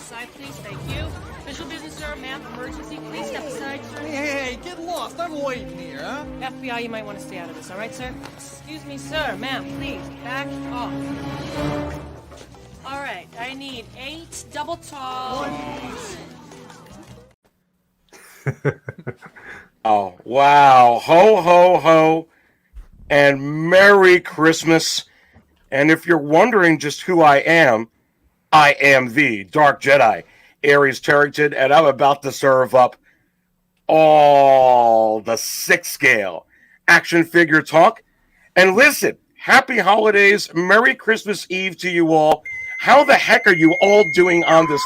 aside, please. Thank you. Official business, sir. Ma'am, emergency. Please step aside, sir. Hey, get lost. I'm waiting here, huh? FBI, you might want to stay out of this, all right, sir? Excuse me, sir. Ma'am, please, back off. All right, I need 8 double tall. Oh, wow. Ho, ho, ho. And Merry Christmas. And if you're wondering just who I am the Dark Jedi, Aries Tarrington, and I'm about to serve up all the 6 scale action figure talk. And listen, happy holidays, Merry Christmas Eve to you all. How the heck are you all doing on this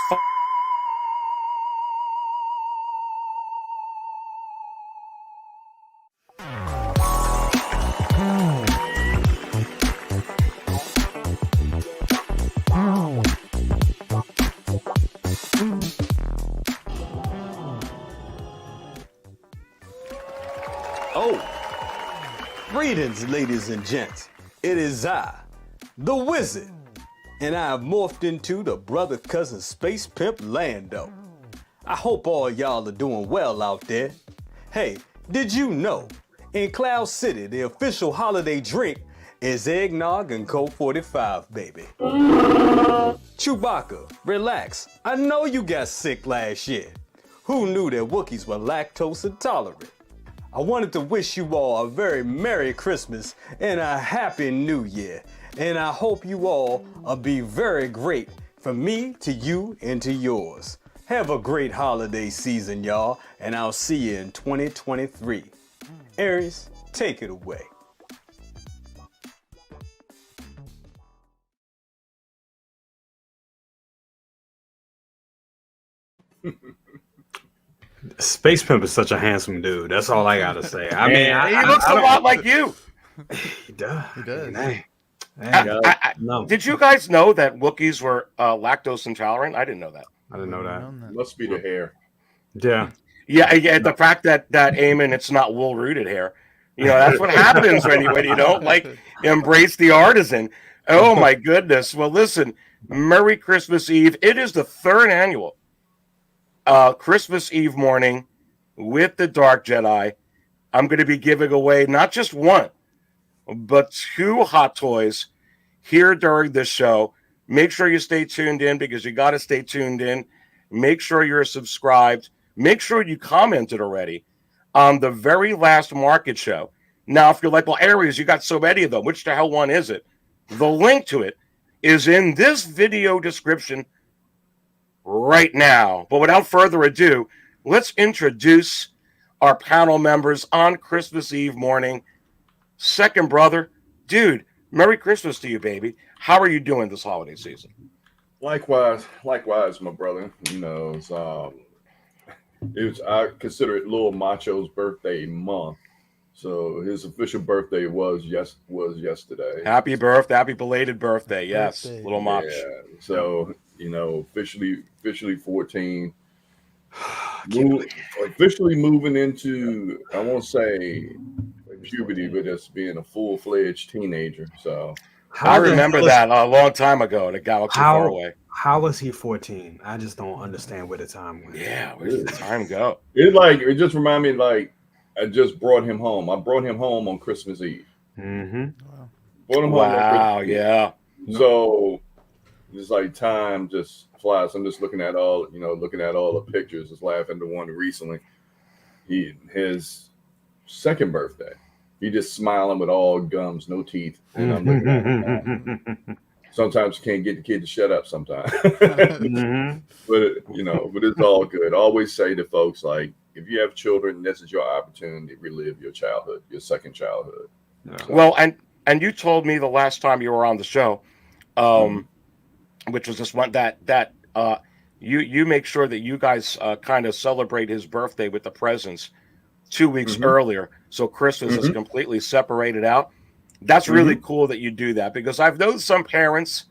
Greetings, ladies and gents. It is I, the Wizard, and I have morphed into the brother-cousin space pimp Lando. I hope all y'all are doing well out there. Hey, did you know, in Cloud City, the official holiday drink is eggnog and Coke 45, baby. Chewbacca, relax. I know you got sick last year. Who knew that Wookiees were lactose intolerant? I wanted to wish you all a very Merry Christmas and a Happy New Year. And I hope you all will be very great from me to you and to yours. Have a great holiday season, y'all, and I'll see you in 2023. Aries, take it away. Space Pimp is such a handsome dude. That's all I gotta say. I mean, he looks a lot like you. He does. He does. No, Did you guys know that Wookiees were lactose intolerant? I didn't know that. I didn't know that. Must be the hair. Yeah. Yeah. The fact that Eamon, it's not wool rooted hair. You know, that's what happens when you don't like embrace the artisan. Oh my goodness. Well, listen, Merry Christmas Eve. It is the 3rd annual Christmas Eve morning with the Dark Jedi. I'm going to be giving away not just 1, but 2 hot toys here during this show. Make sure you stay tuned in because you got to stay tuned in. Make sure you're subscribed. Make sure you commented already on the very last market show. Now, if you're like, well, Aries, you got so many of them. Which the hell one is it? The link to it is in this video description right now. But without further ado, let's introduce our panel members on Christmas Eve morning. Second brother, dude, Merry Christmas to you, baby. How are you doing this holiday season? Likewise, my brother. You know, I consider it Lil Macho's birthday month. So his official birthday was yesterday. Happy belated birthday. Yes, Little Mach. Yeah. So, you know, officially 14. Officially moving into, I won't say puberty, but just being a full-fledged teenager. So I remember that a long time ago in a galaxy far away. How was he 14? I just don't understand where the time went. Yeah, where did the time go? It just reminded me like I just brought him home. I brought him home on Christmas Eve. Mm-hmm. Brought him home. Wow, yeah. So it's like time just flies. I'm just looking at all the pictures, just laughing at the one recently. His second birthday. He just smiling with all gums, no teeth. And I'm looking at him. Sometimes you can't get the kid to shut up sometimes. Mm-hmm. But it's all good. I always say to folks, like, if you have children, this is your opportunity to relive your childhood, your second childhood. Yeah. So, Well, and you told me the last time you were on the show, which was this one that you make sure that you guys kind of celebrate his birthday with the presents 2 weeks earlier, so Christmas is completely separated out. That's really cool that you do that, because I've known some parents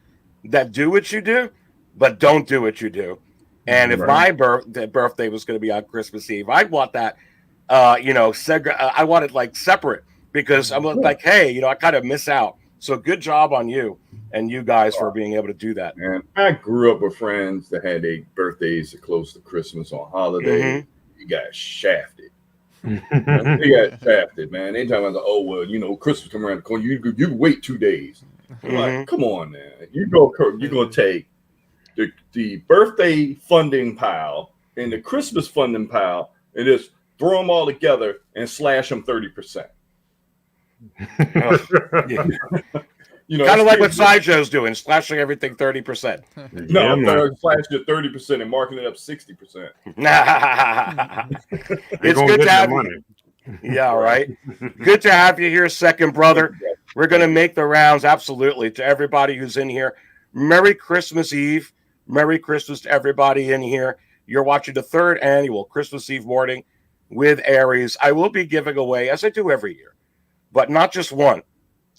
that do what you do, but don't do what you do. And if my birthday was going to be on Christmas Eve, I'd want that, I want it like separate, because I'm like, hey, I kind of miss out. So good job on you and you guys for being able to do that. And I grew up with friends that had their birthdays close to Christmas on holidays. You got shafted. They got shafted, man. They talking about, oh, well, you know, Christmas come around the corner. You wait 2 days. I'm like, come on, man. You're going to take the birthday funding pile and the Christmas funding pile and just throw them all together and slash them 30%. You know, kind of like what Sideshow's doing, slashing everything 30%. No, slashing it 30% and marking it up 60%. It's good to have you. Yeah, right. Good to have you here, second brother. We're going to make the rounds, absolutely, to everybody who's in here. Merry Christmas Eve. Merry Christmas to everybody in here. You're watching the 3rd annual Christmas Eve morning with Aries. I will be giving away, as I do every year, but not just 1,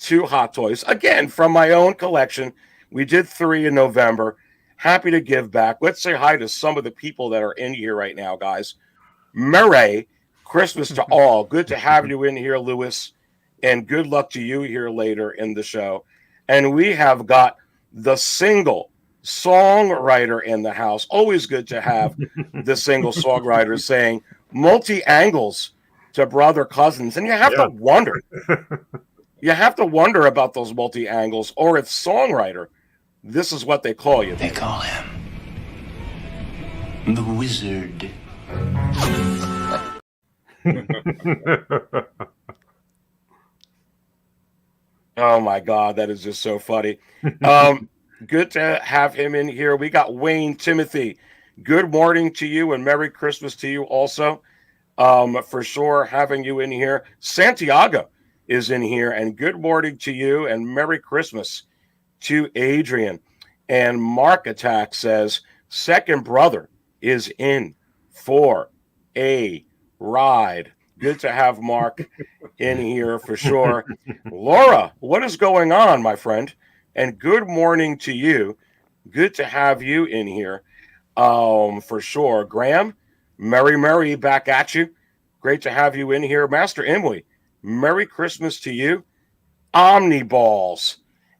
2 hot toys. Again, from my own collection. We did 3 in November. Happy to give back. Let's say hi to some of the people that are in here right now, guys. Merry Christmas to all. Good to have you in here, Lewis. And good luck to you here later in the show. And we have got the single songwriter in the house. Always good to have the single songwriter saying multi-angles to brother cousins. And you have to wonder. You have to wonder about those multi-angles, or it's songwriter. This is what they call you. They call him the Wizard. Oh my God, that is just so funny. Good to have him in here. We got Wayne Timothy. Good morning to you and Merry Christmas to you also. For sure, having you in here. Santiago is in here, and good morning to you and Merry Christmas to Adrian. And Mark Attack says, second brother is in for a ride. Good to have Mark in here for sure. Laura, what is going on, my friend? And good morning to you. Good to have you in here for sure. Graham, Merry back at you. Great to have you in here. Master Emily, Merry Christmas to you. Omniballs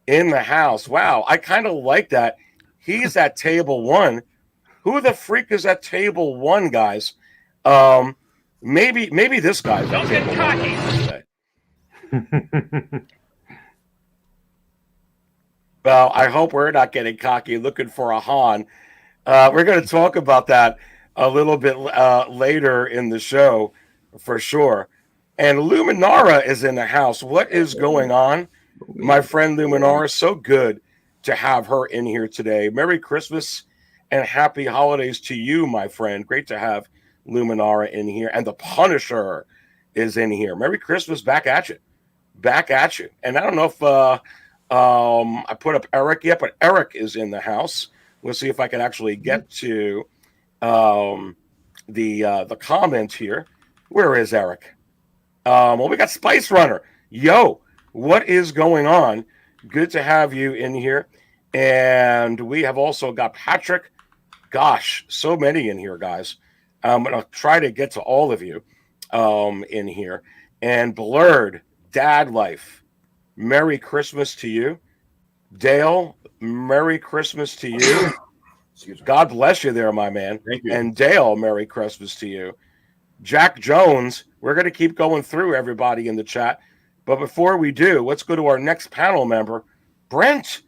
in the house. Wow, I kind of like that. He's at table 1. Who the freak is at table 1, guys? Maybe this guy's Don't get cocky. Well, I hope we're not getting cocky looking for a Han. We're going to talk about that a little bit later in the show for sure. And Luminara is in the house. What is going on? My friend Luminara, so good to have her in here today. Merry Christmas and happy holidays to you, my friend. Great to have Luminara in here. And the Punisher is in here. Merry Christmas, back at you. Back at you. And I don't know if I put up Eric yet, but Eric is in the house. We'll see if I can actually get to the comment here. Where is Eric? Well, we got Spice Runner. Yo, what is going on? Good to have you in here. And we have also got Patrick. Gosh, so many in here, guys. I'm going to try to get to all of you in here. And Blurred, Dad Life, Merry Christmas to you. Dale, Merry Christmas to you. God bless you there, my man. Thank you. And Dale, Merry Christmas to you. Jack Jones, we're going to keep going through everybody in the chat. But before we do, let's go to our next panel member. Brent,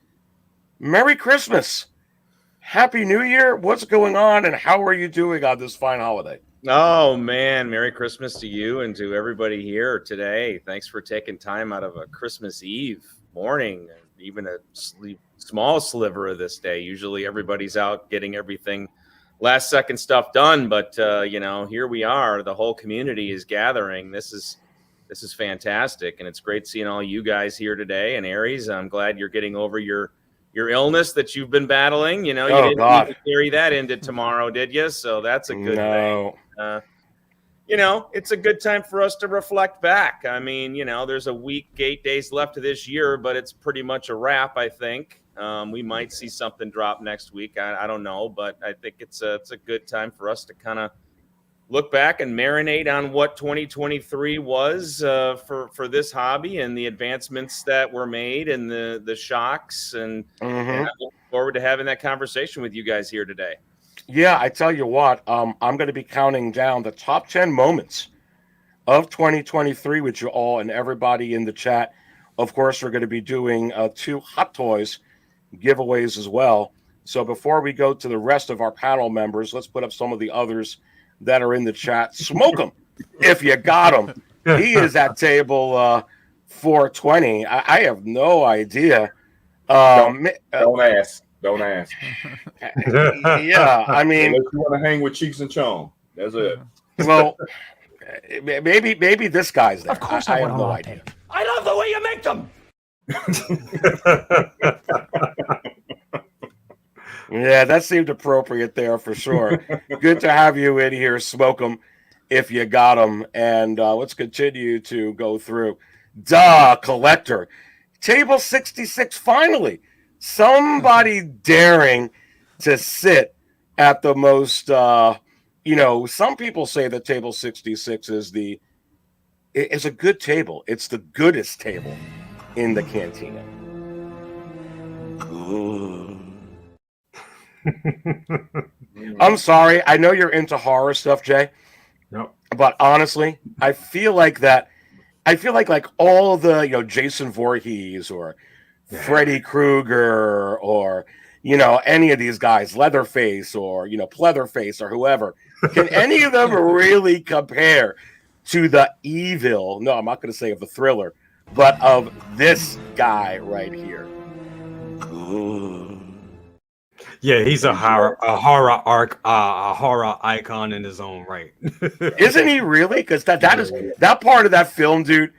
Merry Christmas. Happy New Year. What's going on and how are you doing on this fine holiday? Oh, man. Merry Christmas to you and to everybody here today. Thanks for taking time out of a Christmas Eve morning, even a small sliver of this day. Usually everybody's out getting everything last second stuff done. But, here we are. The whole community is gathering. This is fantastic. And it's great seeing all you guys here today. And Aries, I'm glad you're getting over your illness that you've been battling. You didn't need to carry that into tomorrow, did you? So that's a good thing. It's a good time for us to reflect back. I mean, there's a week, 8 days left of this year, but it's pretty much a wrap, I think. We might see something drop next week. I don't know, but I think it's a good time for us to kind of look back and marinate on what 2023 was for this hobby and the advancements that were made and the shocks. And I look forward to having that conversation with you guys here today. Yeah, I tell you what, I'm going to be counting down the top 10 moments of 2023 with you all and everybody in the chat. Of course, we're going to be doing 2 Hot Toys giveaways as well. So before we go to the rest of our panel members, let's put up some of the others that are in the chat. Smoke them if you got them. He is at table 420. I have no idea. Don't ask. Don't ask. Yeah, I mean, unless you want to hang with Cheeks and Chong, that's it. Well, maybe this guy's there. Of course, I want have a no latte. idea. I love the way you make them. Yeah, that seemed appropriate there for sure. Good to have you in here. Smoke them if you got them. And let's continue to go through. Collector. Table 66, finally. Somebody daring to sit at the most, some people say that table 66 is a good table. It's the goodest table in the cantina. Good. I'm sorry. I know you're into horror stuff, Jay. Yep. But honestly, I feel like all the, Jason Voorhees or Freddy Krueger or, any of these guys, Leatherface or, Pleatherface or whoever, can any of them really compare to the evil, no, I'm not going to say of the Thriller, but of this guy right here? Yeah, he's a horror icon in his own right. Isn't he really? Because that part of that film, dude,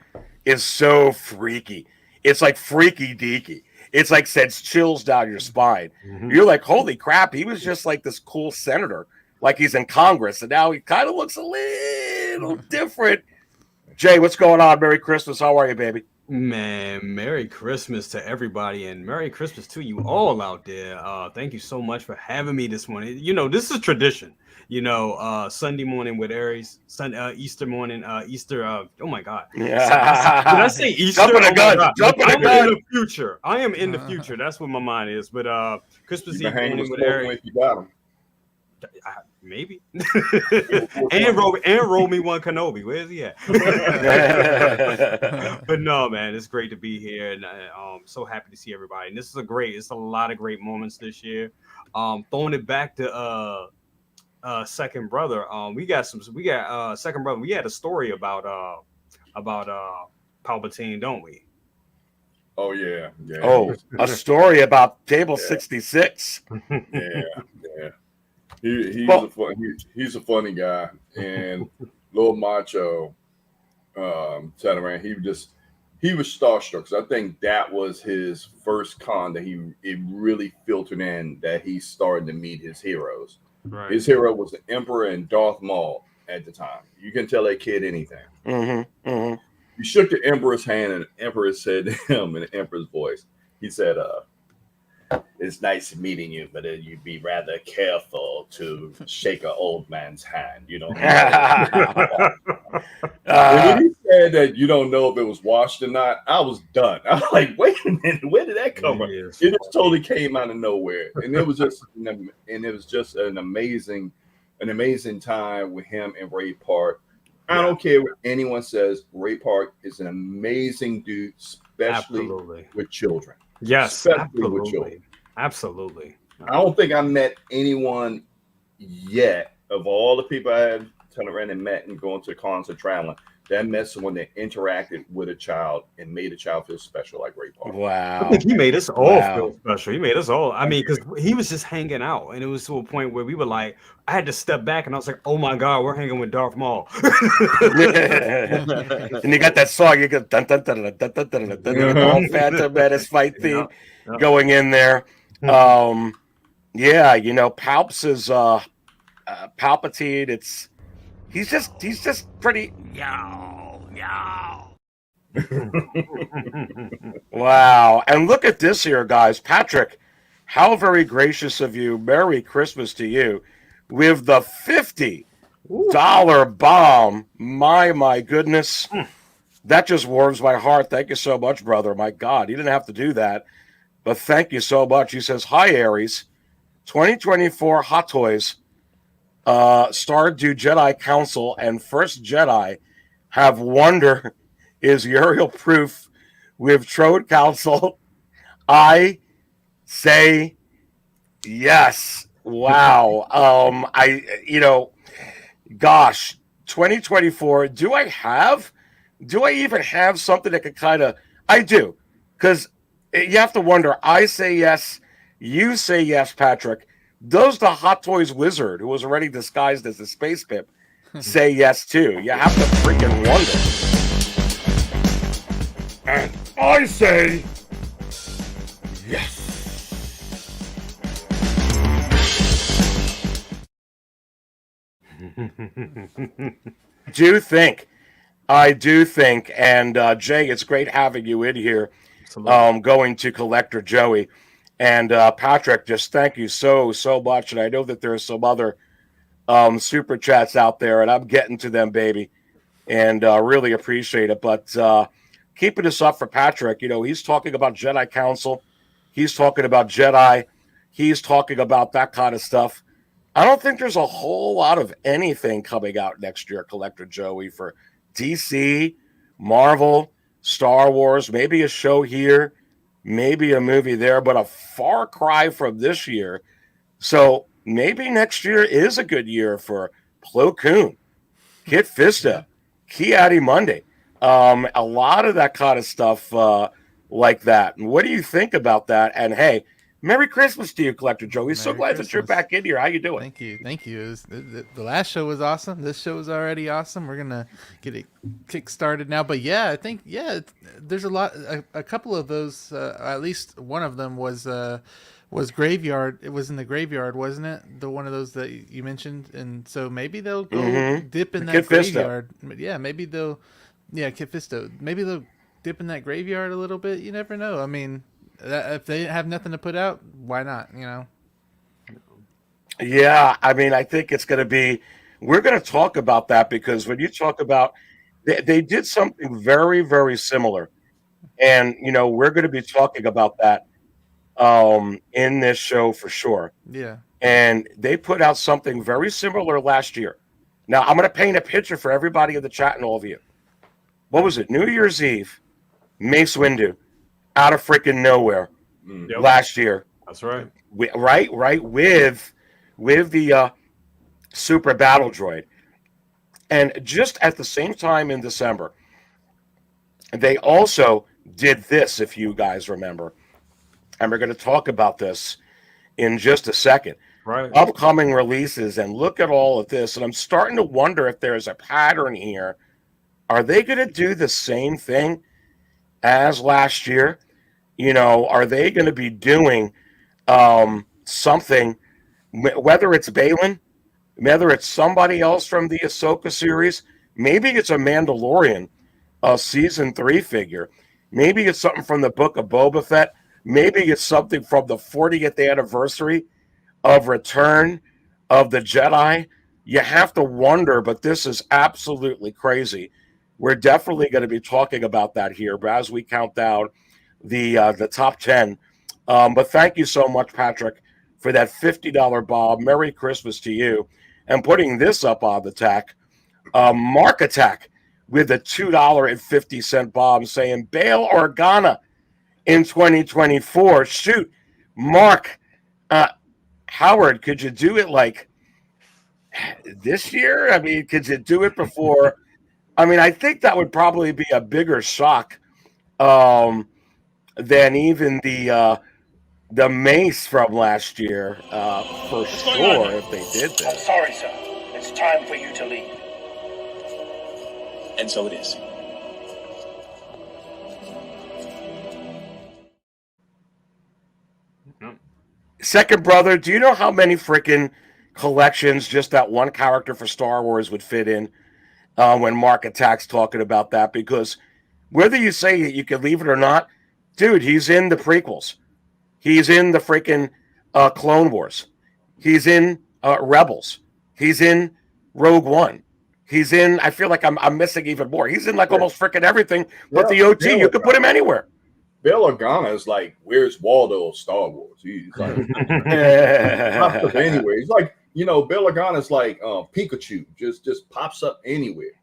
is so freaky. It's like freaky deaky. It's like sends chills down your spine. Mm-hmm. You're like, holy crap, he was just like this cool senator, like he's in Congress, and now he kind of looks a little different. Jay, what's going on? Merry Christmas. How are you, baby? Man, Merry Christmas to everybody, and Merry Christmas to you all out there. Thank you so much for having me this morning. This is tradition. Sunday morning with Aries, Easter morning, Easter. Oh my God! Yeah. Did I say Easter? Jumping a gun. Jumping a gun. In the future. I am in the future. That's what my mind is. But Christmas Eve morning with Aries. You got him. Maybe. and roll me one Kenobi. Where's he at? But no, man, it's great to be here, and I'm so happy to see everybody. And it's a lot of great moments this year. Throwing it back to Second Brother. We got Second Brother. We had a story about Palpatine, don't we? Oh yeah. Oh, a story about table 66. Yeah. He's a funny guy, and Lil Macho sat around. He was starstruck. So I think that was his first con that it really filtered in that he started to meet his heroes. Right. His hero was the Emperor and Darth Maul at the time. You can tell that kid anything. Mm-hmm, mm-hmm. He shook the Emperor's hand, and the Emperor said to him in the Emperor's voice, he said, "It's nice meeting you, but you'd be rather careful to shake an old man's hand. You know." When he said that you don't know if it was washed or not, I was done. I was like, "Wait a minute, where did that come from?" It just totally came out of nowhere, and it was just an amazing time with him and Ray Park. I don't care what anyone says. Ray Park is an amazing dude, especially with children. Yes, absolutely. I don't think I met anyone yet of all the people I have turned around and met and going to cons or traveling that met someone that interacted with a child and made a child feel special like Ray Park. Wow. I think he made us all feel special. He made us all. I mean, because he was just hanging out, and it was to a point where we were like, I had to step back, and I was like, oh my God, we're hanging with Darth Maul. And you got that song, you got dun dun dun dun dun dun dun dun dun, all Phantom Menace fight theme going in there. Palps is Palpatine. He's just pretty. Wow. And look at this here, guys. Patrick, how very gracious of you. Merry Christmas to you with the 50 dollar bomb. My goodness. That just warms my heart. Thank you so much, brother. My God, you didn't have to do that. But thank you so much. He says, hi, Aries. 2024 Hot Toys, Stardew Jedi Council, and First Jedi have wonder is Uriel proof with Trode Council. I say yes. Wow. Gosh, 2024. Do I even have something that could kind of? I do, because you have to wonder. I say yes. You say yes, Patrick. Does the Hot Toys wizard, who was already disguised as a space pimp, say yes too? You have to freaking wonder. And I say yes. I do think, and Jay, it's great having you in here. Going to Collector Joey. And Patrick, just thank you so much. And I know that there's some other super chats out there, and I'm getting to them, baby. And really appreciate it. But keeping this up for Patrick, he's talking about Jedi Council. He's talking about Jedi. He's talking about that kind of stuff. I don't think there's a whole lot of anything coming out next year, Collector Joey, for DC, Marvel, Star Wars, maybe a show here, maybe a movie there, but a far cry from this year. So maybe next year is a good year for Plo Koon, Kit Fisto, Ki-Adi Monday, a lot of that kind of stuff like that. And what do you think about that? And hey, Merry Christmas to you, Collector Joey. So glad that you're back in here. How you doing? Thank you. The last show was awesome. This show is already awesome. We're gonna get it kick-started now. But yeah, I think there's a couple of those. At least one of them was Graveyard. It was in the Graveyard, wasn't it? The one of those that you mentioned. And so maybe they'll go dip in that Kit graveyard. Fisto. Yeah, maybe they'll. Yeah, Kit Fisto. Maybe they'll dip in that graveyard a little bit. You never know. I mean, if they have nothing to put out, why not? Yeah, I mean, I think it's going to be. We're going to talk about that because when you talk about, they did something very, very similar, and we're going to be talking about that in this show for sure. Yeah. And they put out something very similar last year. Now I'm going to paint a picture for everybody in the chat and all of you. What was it? New Year's Eve, Mace Windu, out of freaking nowhere last year. That's right. Right, with the super battle droid. And just at the same time in December, they also did this, if you guys remember. And we're going to talk about this in just a second. Right. Upcoming releases, and look at all of this. And I'm starting to wonder if there's a pattern here. Are they going to do the same thing as last year? Are they going to be doing something, whether it's Balin, whether it's somebody else from the Ahsoka series, maybe it's a Mandalorian season 3 figure, maybe it's something from the Book of Boba Fett, maybe it's something from the 40th anniversary of Return of the Jedi. You have to wonder, but this is absolutely crazy. We're definitely going to be talking about that here as we count down the top 10. But thank you so much, Patrick, for that $50 Bob. Merry Christmas to you. And putting this up on the tack, Mark Attack with a $2.50 Bob saying Bail Organa in 2024. Shoot, Mark, Howard, could you do it like this year? I mean, could you do it before? I mean, I think that would probably be a bigger shock than even the Mace from last year, for sure, if they did this. I'm sorry, sir. It's time for you to leave. And so it is. Second brother, do you know how many freaking collections just that one character for Star Wars would fit in when Mark Attack's talking about that? Because whether you say you could leave it or not, dude, he's in the prequels. He's in the freaking Clone Wars. He's in Rebels. He's in Rogue One. He's in. I feel like I'm missing even more. He's in like almost freaking everything. But the OT, you could put him anywhere. Bail Organa is like, where's Waldo of Star Wars? He's like, pops up anywhere. He's like, Bail Organa is like Pikachu, just pops up anywhere.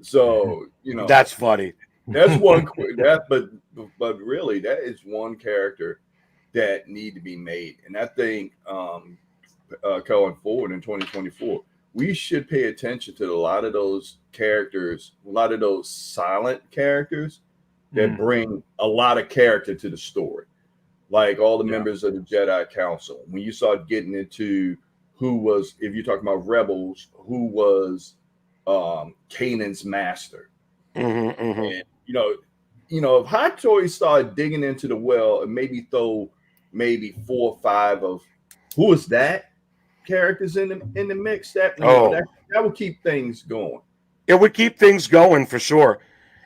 So that's funny. That's one but really, that is one character that need to be made, and I think going forward in 2024, we should pay attention to a lot of those characters, a lot of those silent characters that bring a lot of character to the story, like all the members of the Jedi Council. When you start getting into who was, if you're talking about Rebels, who was Kanan's master, and if Hot Toys started digging into the well and maybe throw 4 or 5 of who is that characters in the mix, that would keep things going. It would keep things going for sure.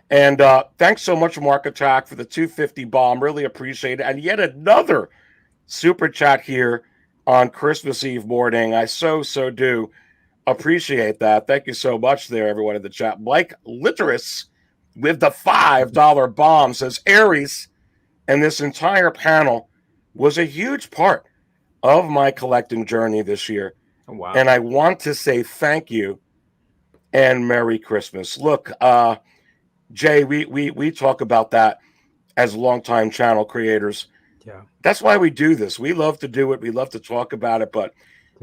And thanks so much, Mark Attack, for the 250 bomb. Really appreciate it. And yet another super chat here on Christmas Eve morning. I so do appreciate that. Thank you so much there, everyone in the chat. Mike Litteris with the $5 bomb says, Aries and this entire panel was a huge part of my collecting journey this year. Oh, wow. And I want to say thank you and Merry Christmas. Look, Jay, we talk about that as longtime channel creators. Yeah. That's why we do this. We love to do it. We love to talk about it, but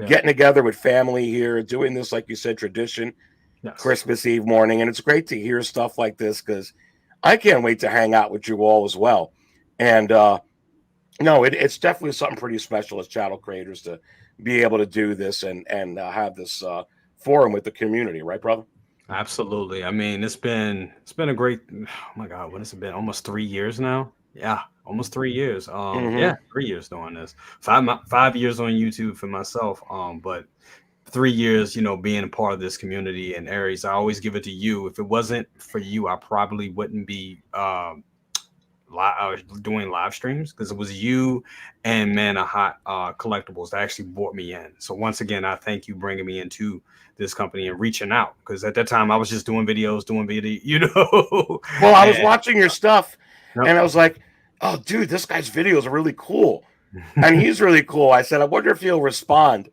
getting together with family here, doing this, like you said, tradition, Christmas Eve morning. And it's great to hear stuff like this because I can't wait to hang out with you all as well. And it's definitely something pretty special as channel creators to be able to do this and have this forum with the community, right, brother? Absolutely. I mean, it's been a great, oh my God, what has it been? Almost 3 years now. Yeah, almost 3 years. 3 years doing this. 5 years on YouTube for myself. But 3 years, being a part of this community. And Aries, I always give it to you. If it wasn't for you, I probably wouldn't be doing live streams, because it was you and Collectibles that actually brought me in. So once again, I thank you bringing me into this company and reaching out, because at that time I was just doing videos. Well, I was watching your stuff and I was like, oh, dude, this guy's videos are really cool. And he's really cool. I said, I wonder if he'll respond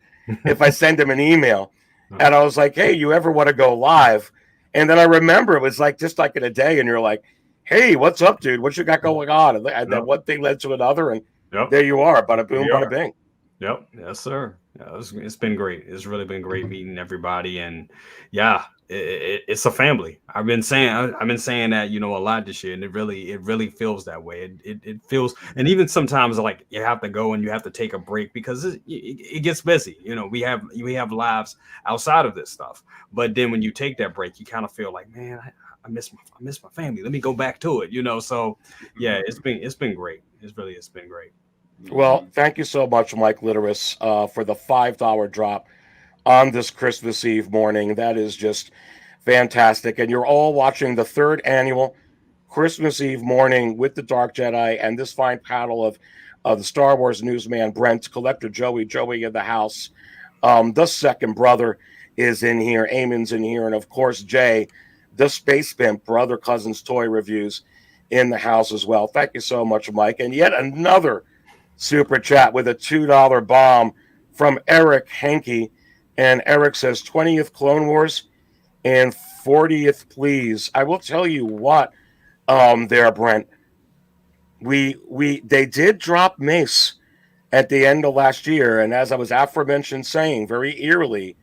if I send him an email. And I was like, hey, you ever want to go live? And then I remember it was like just like in a day, and you're like, hey, what's up, dude? What you got going on? And then one thing led to another, and there you are. Bada boom, bada bing. Yep. Yes, sir. Yeah, it's been great. It's really been great meeting everybody, and yeah, it's a family. I've been saying that a lot this year, and it really feels that way. It feels, and even sometimes like you have to go and you have to take a break because it gets busy. We have lives outside of this stuff, but then when you take that break, you kind of feel like, man, I miss my family. Let me go back to it. So yeah, it's been great. It's been great. Well, thank you so much, Mike Litteris, for the $5 drop on this Christmas Eve morning. That is just fantastic. And you're all watching the 3rd annual Christmas Eve morning with the Dark Jedi and this fine panel of the Star Wars newsman, Brent, Collector Joey in the house. The second brother is in here. Eamon's in here. And, of course, Jay, the Space Pimp, Brother Cousins Toy Reviews in the house as well. Thank you so much, Mike. And yet another super chat with a $2 bomb from Eric Henke. And Eric says 20th Clone Wars and 40th, please. I will tell you what, there, Brent. They did drop Mace at the end of last year, and as I was aforementioned saying, very eerily,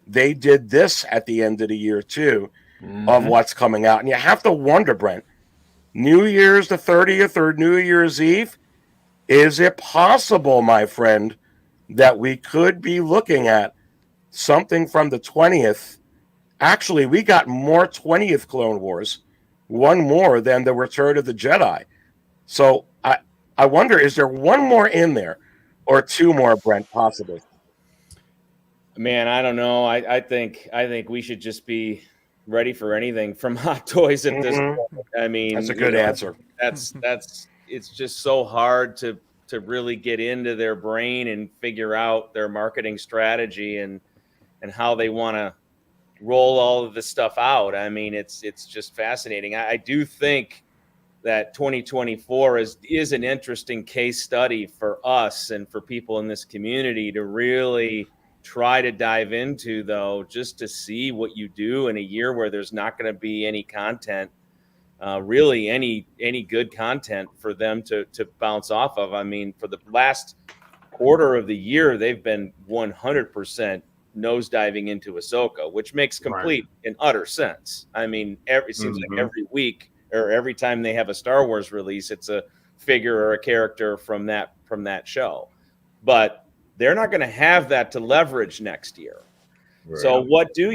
they did this at the end of the year too, of what's coming out. And you have to wonder, Brent, New Year's the 30th or New Year's Eve, is it possible, my friend, that we could be looking at something from the 20th? Actually, we got more 20th Clone Wars, one more than the Return of the Jedi. So I wonder, is there one more in there or two more, Brent, possibly? Man, I don't know. I think we should just be ready for anything from Hot Toys at this point. I mean, that's a good answer. That's it's just so hard to really get into their brain and figure out their marketing strategy and how they want to roll all of this stuff out. I mean, it's just fascinating. I do think that 2024 is an interesting case study for us and for people in this community to really try to dive into, though, just to see what you do in a year where there's not going to be any content, really any good content for them to bounce off of. I mean, for the last quarter of the year, they've been 100% nosediving into Ahsoka, which makes complete and utter sense. I mean, it seems like every week or every time they have a Star Wars release, it's a figure or a character from that show. But they're not going to have that to leverage next year. Right. So what do?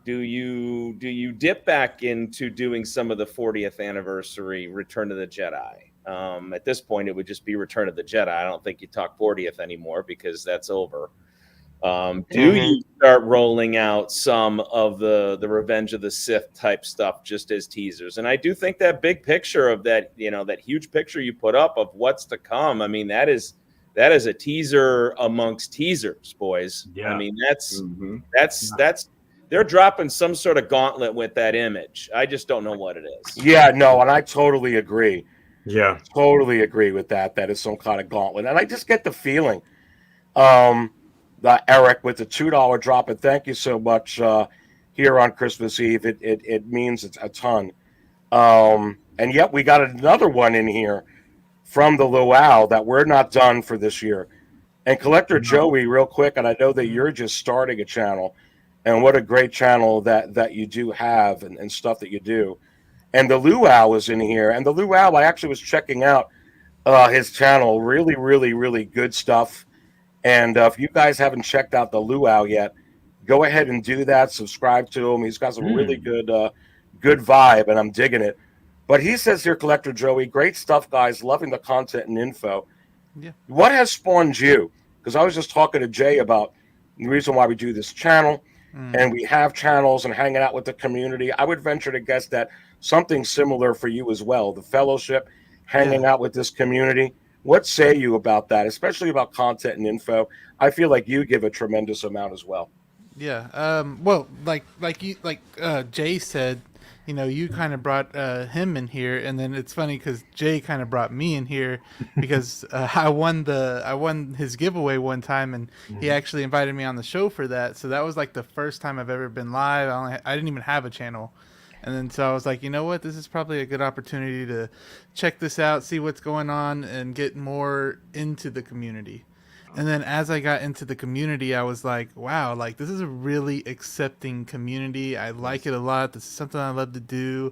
Do you dip back into doing some of the 40th anniversary Return of the Jedi? At this point, it would just be Return of the Jedi. I don't think you talk 40th anymore because that's over. Do you start rolling out some of the Revenge of the Sith type stuff just as teasers? And I do think that big picture of that, that huge picture you put up of what's to come. I mean, that is a teaser amongst teasers, boys. Yeah. I mean, that's they're dropping some sort of gauntlet with that image. I just don't know what it is. Yeah, no, and I totally agree. Yeah, totally agree with that. That is some kind of gauntlet, and I just get the feeling. Eric with the $2 drop, and thank you so much here on Christmas Eve. It means a ton. And yet we got another one in here from the Luau that we're not done for this year. And Collector Joey, real quick, and I know that you're just starting a channel, and what a great channel that you do have and stuff that you do. And the Luau is in here. And the Luau, I actually was checking out his channel. Really, really, really good stuff. And if you guys haven't checked out the Luau yet, go ahead and do that. Subscribe to him. He's got some really good vibe, and I'm digging it. But he says here, Collector Joey, great stuff, guys. Loving the content and info. Yeah. What has spawned you? Because I was just talking to Jay about the reason why we do this channel, and we have channels and hanging out with the community. I would venture to guess that something similar for you as well. The fellowship, hanging out with this community. What say you about that, especially about content and info? I feel like you give a tremendous amount as well. Yeah. Well, like Jay said, you kind of brought him in here, and then it's funny because Jay kind of brought me in here because I won his giveaway one time, and he actually invited me on the show for that. So that was like the first time I've ever been live. I didn't even have a channel. And then so I was like, you know what? This is probably a good opportunity to check this out, see what's going on, and get more into the community. And then as I got into the community, I was like, wow, like this is a really accepting community. I like it a lot. This is something I love to do.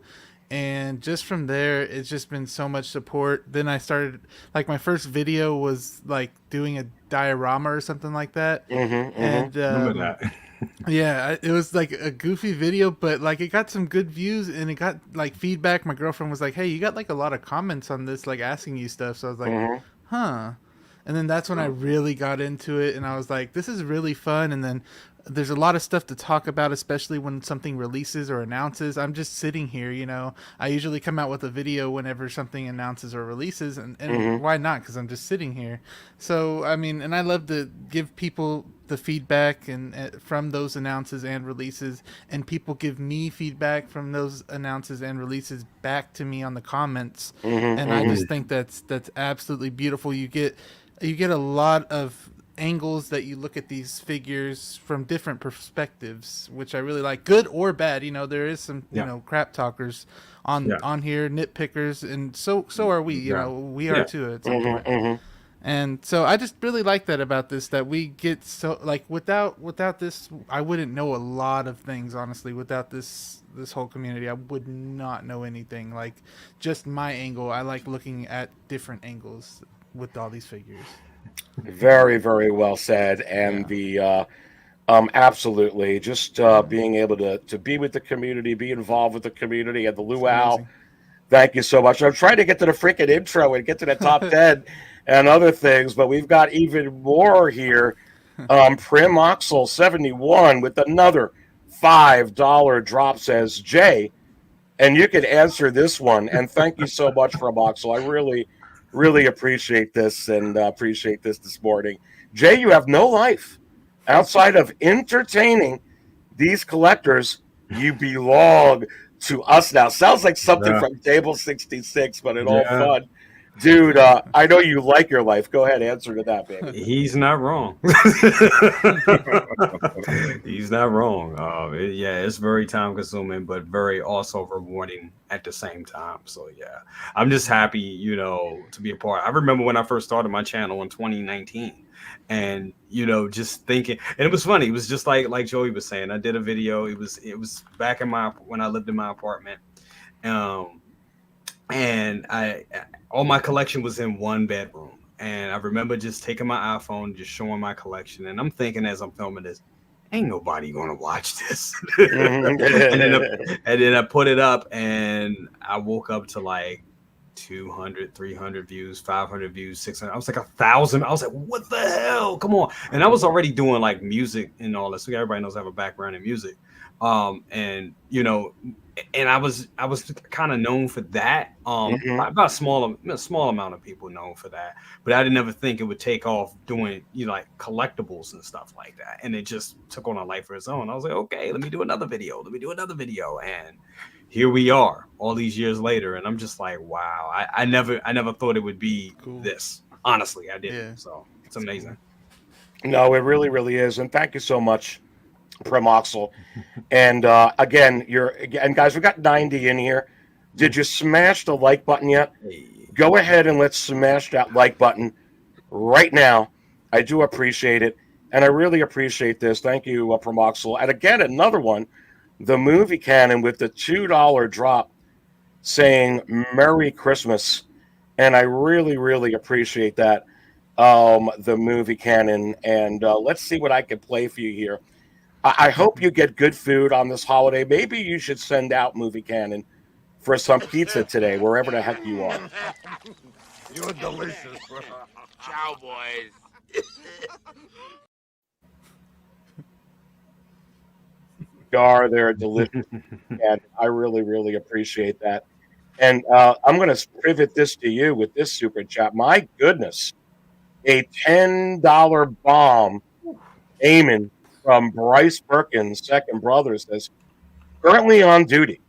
And just from there, it's just been so much support. Then I started, like my first video was like doing a diorama or something like that. And remember that. Yeah, it was like a goofy video, but like it got some good views and it got like feedback. My girlfriend was like, hey, you got like a lot of comments on this, like asking you stuff. So I was like, huh. And then that's when I really got into it, and I was like, this is really fun. And then there's a lot of stuff to talk about, especially when something releases or announces. I'm just sitting here, I usually come out with a video whenever something announces or releases, and why not? Because I'm just sitting here. So, I mean, and I love to give people the feedback and from those announces and releases, and people give me feedback from those announces and releases back to me on the comments. And I just think that's absolutely beautiful. You get a lot of angles that you look at these figures from different perspectives, which I really like, good or bad. There is some crap talkers on here, nitpickers, and so are we. We are too at some point. And so I just really like that about this, that we get so like without this, I wouldn't know a lot of things, honestly. Without this whole community, I would not know anything. Like just my angle, I like looking at different angles with all these figures. Very, very well said. And the absolutely just being able to be with the community, be involved with the community and the Luau. Thank you so much. I'm trying to get to the freaking intro and get to the top 10 and other things, but we've got even more here. Prim Oxel 71 with another $5 drop, says Jay, and you can answer this one. And thank you so much for Oxel. I really appreciate this and appreciate this morning. Jay, you have no life outside of entertaining these collectors, you belong to us now. Sounds like something Yeah. from Table 66, but in all Yeah. fun. Dude, I know you like your life. Go ahead, answer to that, baby. He's not wrong. He's not wrong. Yeah, it's very time consuming, but very also rewarding at the same time. So yeah, I'm just happy, you know, to be a part. I remember when I first started my channel in 2019, and you know, just thinking, and it was funny. It was just like Joey was saying. I did a video. It was back in when I lived in my apartment. And all my collection was in one bedroom. And I remember just taking my iPhone, just showing my collection. And I'm thinking as I'm filming this, ain't nobody gonna watch this. and then I put it up, and I woke up to like 200, 300 views, 500 views, 600. I was like 1,000. I was like, what the hell? Come on. And I was already doing like music and all this. So everybody knows I have a background in music. And you know, and I was kind of known for that. About a small amount of people known for that, but I didn't ever think it would take off doing, you know, like collectibles and stuff like that. And it just took on a life of its own. I was like, okay, let me do another video. And here we are all these years later. And I'm just like, wow, I never thought it would be this. Honestly, I didn't. Yeah. So it's amazing. No, it really, really is. And thank you so much, Premoxel. And again, guys, we got 90 in here. Did you smash the like button yet? Go ahead and let's smash that like button right now. I do appreciate it. And I really appreciate this. Thank you, Premoxel. And again, another one, the movie canon with the $2 drop saying Merry Christmas. And I really, really appreciate that. The movie canon. And let's see what I can play for you here. I hope you get good food on this holiday. Maybe you should send out Movie Cannon for some pizza today, wherever the heck you are. You're delicious. Ciao, boys. They're delicious. And I really, really appreciate that. And I'm going to pivot this to you with this super chat. My goodness, a $10 bomb aiming from Bryce Perkins, second brother, says, currently on duty.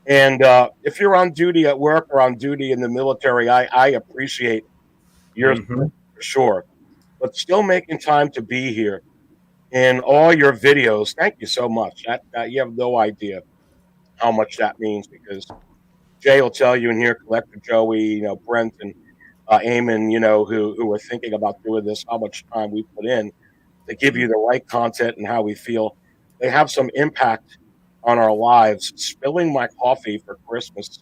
And if you're on duty at work or on duty in the military, I appreciate your for sure. But still making time to be here in all your videos. Thank you so much. That you have no idea how much that means, because Jay will tell you in here, Collector Joey, you know, Brent and Eamon, you know, who are thinking about doing this, how much time we put in to give you the right content and how we feel. They have some impact on our lives. Spilling my coffee for Christmas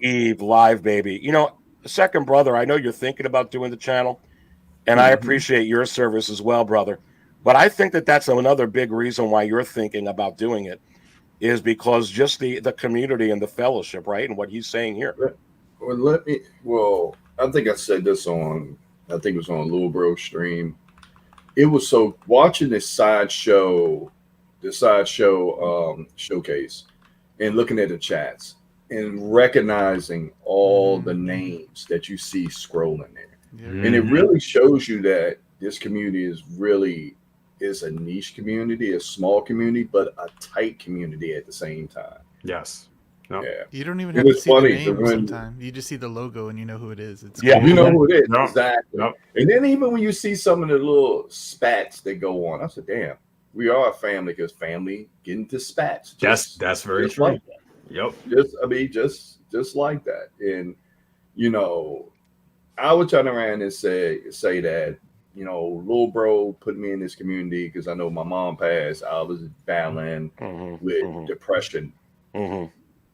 Eve live, baby. You know, second brother, I know you're thinking about doing the channel, and I appreciate your service as well, brother. But I think that that's another big reason why you're thinking about doing it, is because just the community and the fellowship, right? And what he's saying here. Well, I think I said this on, I think it was on Lil Bro stream. It was so watching this sideshow showcase and looking at the chats and recognizing all the names that you see scrolling there. And it really shows you that this community is a niche community, a small community, but a tight community at the same time. Yes. Yeah. You don't even have to see the name sometimes. You just see the logo and you know who it is. It's you know who it is. Yep. Exactly. Yep. And then even when you see some of the little spats that go on, I said, damn, we are a family, because family get into spats. That's very true. Like that. Yep. Just like that. And you know, I would turn around and say that, you know, Lil Bro put me in this community because I know my mom passed. I was battling with depression.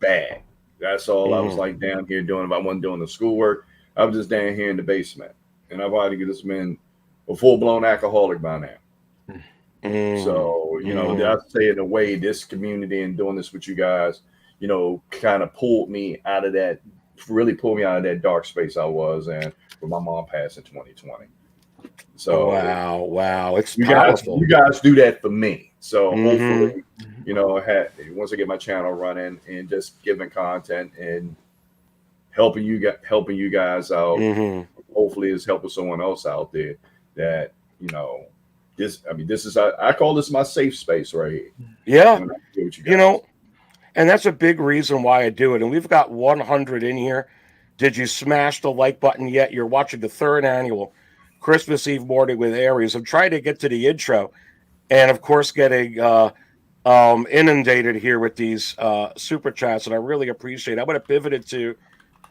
Bad. That's all I was like down here doing. If I wasn't doing the schoolwork, I was just down here in the basement. And I've already get this man a full-blown alcoholic by now. So, you know, I say in a way, this community and doing this with you guys, you know, kind of pulled me out of that, really pulled me out of that dark space I was in when my mom passed in 2020. So wow, it's you powerful. guys do that for me. So hopefully, you know, once I get my channel running and just giving content and helping you guys out, hopefully it's helping someone else out there that, you know, this is I call this my safe space right here. Yeah, And I do what you you guys. know, and that's a big reason why I do it. And we've got 100 in here. Did you smash the like button yet? You're watching the 3rd annual Christmas Eve morning with Aries. I'm trying to get to the intro, and of course, getting inundated here with these super chats, and I really appreciate it. I'm going to pivot it to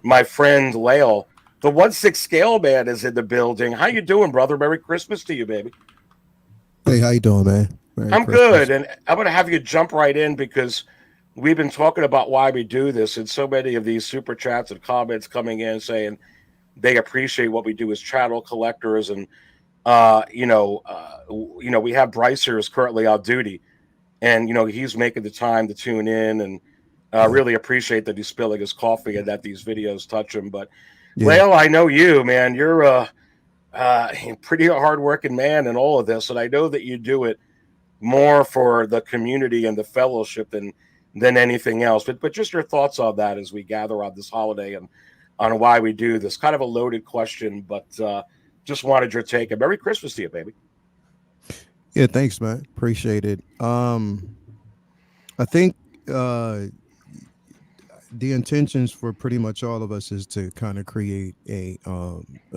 my friend Lael. The 1/6 scale man is in the building. How you doing, brother? Merry Christmas to you, baby. Hey, how you doing, man? Merry I'm Christmas. good, and I'm going to have you jump right in because we've been talking about why we do this, and so many of these super chats and comments coming in saying they appreciate what we do as channel collectors, and we have Bryce here is currently on duty, and he's making the time to tune in, and really appreciate that he's spilling his coffee and that these videos touch him. But Lael, I know you, man. You're a pretty hardworking man in all of this, and I know that you do it more for the community and the fellowship than anything else. But just your thoughts on that as we gather on this holiday and on why we do this. Kind of a loaded question, but just wanted your take. And Merry Christmas to you, baby. Yeah, thanks, man. Appreciate it. I think the intentions for pretty much all of us is to kind of create a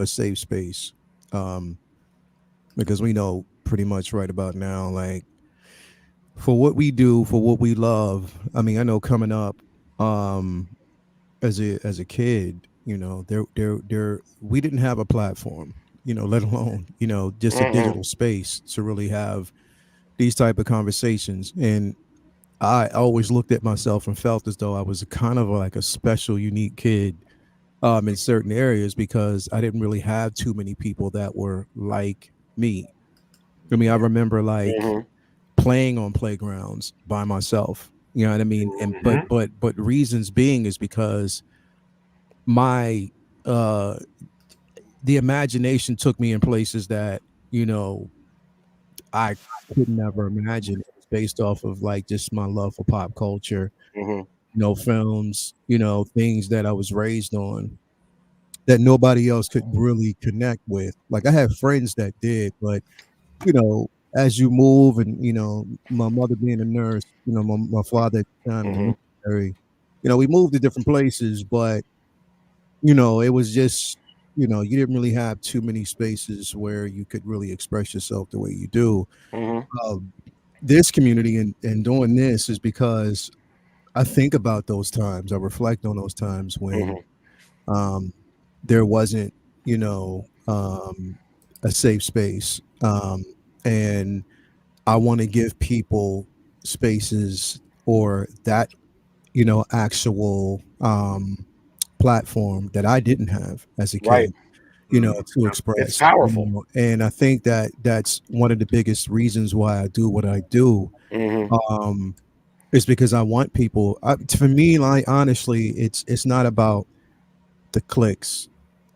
safe space, because we know pretty much right about now, like, for what we do, for what we love. I mean, I know coming up as a kid, there we didn't have a platform, let alone just a digital space to really have these type of conversations. And I always looked at myself and felt as though I was kind of like a special, unique kid in certain areas, because I didn't really have too many people that were like me. I mean, I remember like playing on playgrounds by myself. You know what I mean? And but reasons being is because my the imagination took me in places that I could never imagine. It was based off of like just my love for pop culture, films, things that I was raised on that nobody else could really connect with. Like, I had friends that did, but as you move, and my mother being a nurse, my father at the time in the military, we moved to different places, but it was just you didn't really have too many spaces where you could really express yourself the way you do. This community and doing this is because I think about those times. I reflect on those times when there wasn't a safe space, and I want to give people spaces, or that actual platform that I didn't have as a kid, to express. It's powerful. And I think that that's one of the biggest reasons why I do what I do. Is because I want people. For me, like, honestly, it's not about the clicks.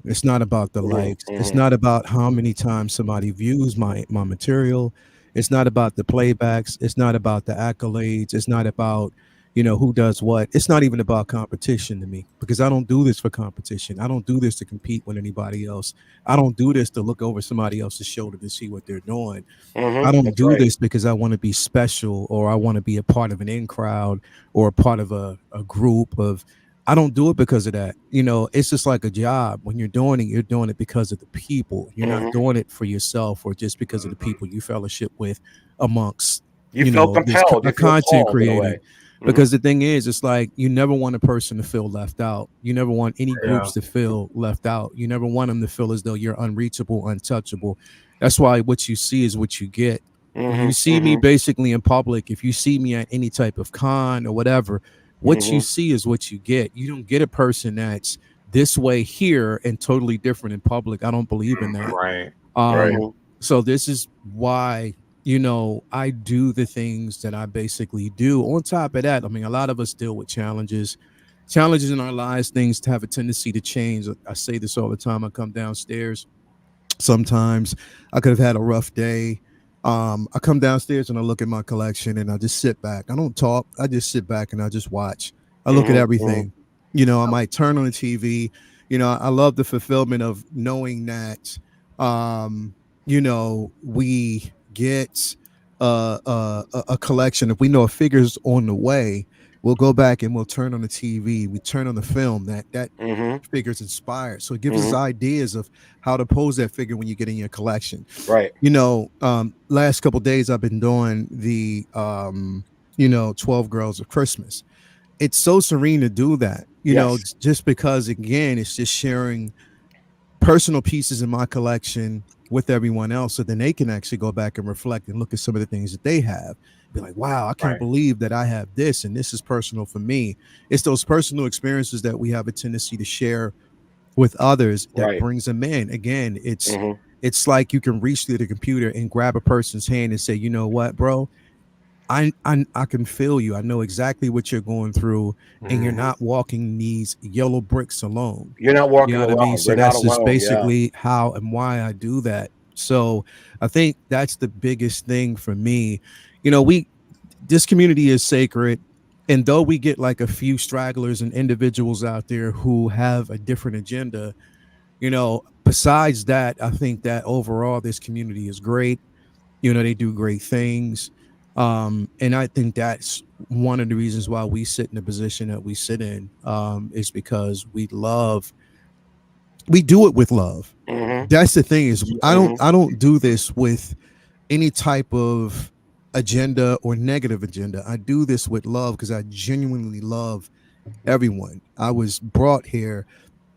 It's not about the likes. It's not about how many times somebody views my material. It's not about the playbacks. It's not about the accolades. It's not about who does what. It's not even about competition to me, because I don't do this for competition. I don't do this to compete with anybody else. I don't do this to look over somebody else's shoulder to see what they're doing. I don't do this because I want to be special, or I want to be a part of an in crowd, or a part of a group of. I don't do it because of that. It's just like a job. When you're doing it because of the people. You're not doing it for yourself, or just because of the people you fellowship with amongst you feel compelled, a content creator. Because the thing is, it's like, you never want a person to feel left out. You never want any groups to feel left out. You never want them to feel as though you're unreachable, untouchable. That's why what you see is what you get. You see me basically in public. If you see me at any type of con or whatever, what you see is what you get. You don't get a person that's this way here and totally different in public. I don't believe in that. Right. So this is why I do the things that I basically do. On top of that, I mean, a lot of us deal with challenges in our lives. Things have a tendency to change. I say this all the time. I come downstairs. Sometimes I could have had a rough day. I come downstairs and I look at my collection and I just sit back. I don't talk. I just sit back and I just watch. I look at everything. I might turn on the TV. I love the fulfillment of knowing that, we get a collection, if we know a figure's on the way, we'll go back and we'll turn on the TV, we turn on the film that figure's inspired. So it gives us ideas of how to pose that figure when you get in your collection. Right. You know, last couple days I've been doing the 12 Girls of Christmas. It's so serene to do that, you know, just because, again, it's just sharing personal pieces in my collection with everyone else, so then they can actually go back and reflect and look at some of the things that they have, be like, wow, I can't believe that I have this, and this is personal for me. It's those personal experiences that we have a tendency to share with others that brings them in. Again, it's like you can reach through the computer and grab a person's hand and say, you know what, bro, I can feel you. I know exactly what you're going through, and you're not walking these yellow bricks alone. You're not walking alone. I mean? So that's just basically how and why I do that. So I think that's the biggest thing for me. You know, this community is sacred, and though we get like a few stragglers and individuals out there who have a different agenda, you know, besides that, I think that overall this community is great. You know, they do great things. And I think that's one of the reasons why we sit in the position that we sit in, is because we do it with love. That's the thing, is I don't do this with any type of agenda or negative agenda. I do this with love because I genuinely love everyone. I was brought here,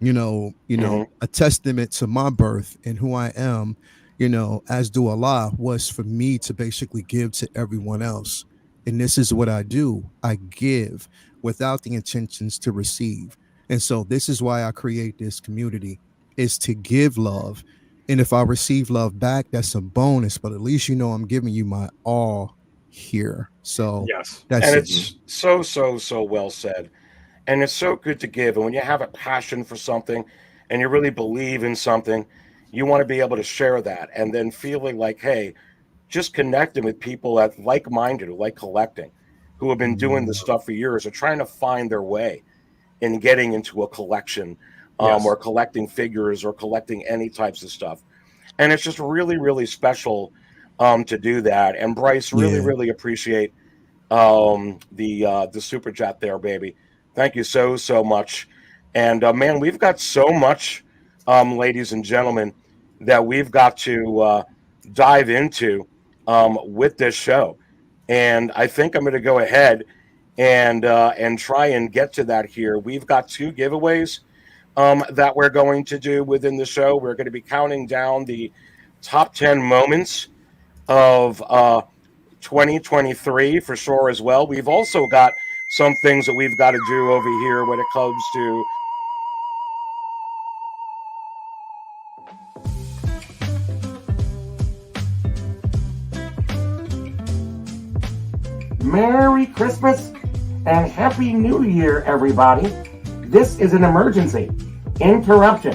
you know, a testament to my birth and who I am, you know, as do Allah, was for me to basically give to everyone else. And this is what I do. I give without the intentions to receive. And so this is why I create this community, is to give love. And if I receive love back, that's a bonus, but at least, you know, I'm giving you my all here. So that's and it's so well said. And it's so good to give. And when you have a passion for something and you really believe in something, you want to be able to share that, and then feeling like, hey, just connecting with people that like-minded, who like collecting, who have been doing this stuff for years, are trying to find their way in getting into a collection, or collecting figures or collecting any types of stuff. And it's just really, really special to do that. And Bryce, really appreciate the super chat there, baby. Thank you so much. And man, we've got so much, ladies and gentlemen, that we've got to dive into with this show. And I think I'm going to go ahead and try and get to that here. We've got 2 giveaways that we're going to do within the show. We're going to be counting down the top 10 moments of 2023 for sure as well. We've also got some things that we've got to do over here when it comes to Merry Christmas and Happy New Year, everybody. This is an emergency interruption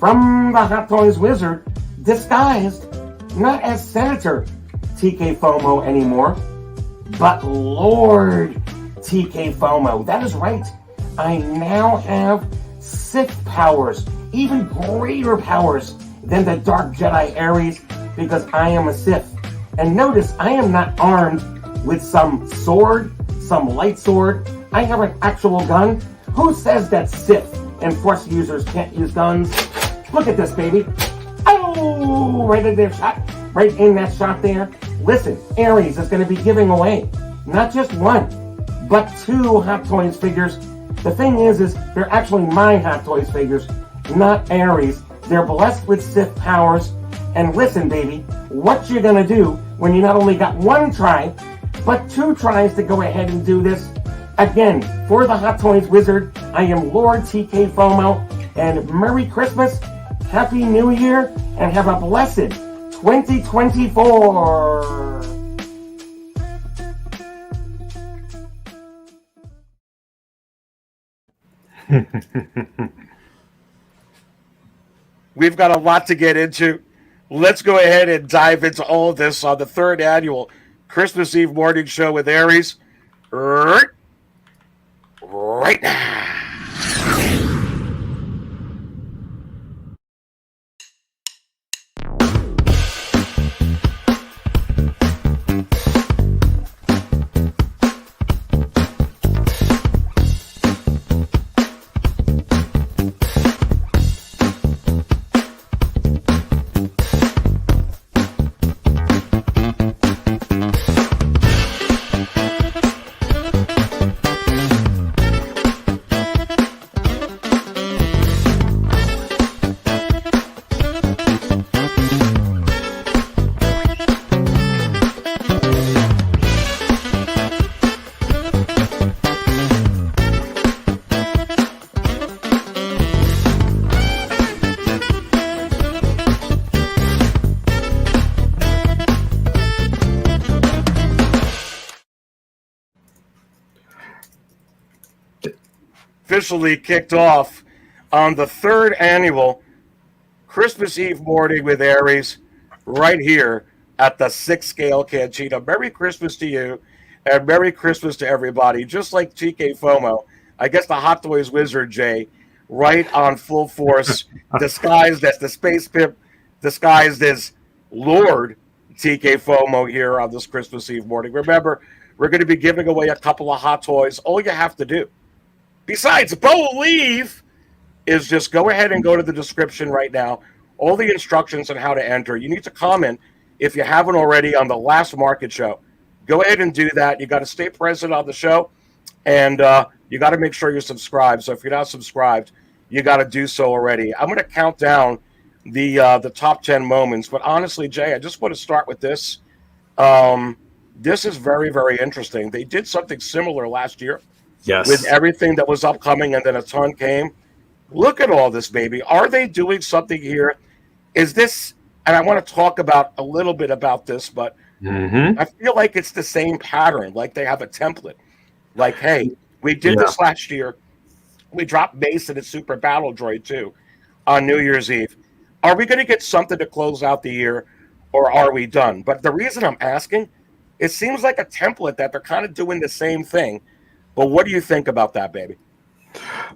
from the Hot Toys Wizard, disguised not as Senator TK FOMO anymore, but Lord TK FOMO. That is right. I now have Sith powers, even greater powers than the Dark Jedi Aries, because I am a Sith. And notice, I am not armed with some sword, some light sword. I have an actual gun. Who says that Sith and Force users can't use guns? Look at this, baby. Oh, right in there, shot. Right in that shot there. Listen, Aries is going to be giving away not just 1, but 2 Hot Toys figures. The thing is they're actually my Hot Toys figures, not Aries. They're blessed with Sith powers. And listen, baby, what you're going to do when you not only got 1 try, but 2 tries to go ahead and do this. Again, for the Hot Toys Wizard, I am Lord TK FOMO, and Merry Christmas, Happy New Year, and have a blessed 2024. We've got a lot to get into. Let's go ahead and dive into all of this on the 3rd annual Christmas Eve morning show with Aries right now. officially kicked off on the 3rd annual Christmas Eve morning with Aries right here at the 6 Scale Cantina. Merry Christmas to you and Merry Christmas to everybody. Just like TK FOMO, I guess the Hot Toys Wizard, Jay, right on full force, disguised as the Space Pimp, disguised as Lord TK FOMO here on this Christmas Eve morning. Remember, we're going to be giving away a couple of Hot Toys. All you have to do, besides believe, is just go ahead and go to the description right now. All the instructions on how to enter. You need to comment if you haven't already on the last market show. Go ahead and do that. You got to stay present on the show, and you got to make sure you're subscribed. So if you're not subscribed, you got to do so already. I'm going to count down the top 10 moments. But honestly, Jay, I just want to start with this. This is very, very interesting. They did something similar last year. Yes. With everything that was upcoming, and then a ton came. Look at all this, baby. Are they doing something here? Is this, and I want to talk about a little bit about this, but I feel like it's the same pattern. Like they have a template. Like, hey, we did this last year. We dropped Mason and Super Battle Droid too on New Year's Eve. Are we going to get something to close out the year, or are we done? But the reason I'm asking, it seems like a template that they're kind of doing the same thing. But what do you think about that, baby?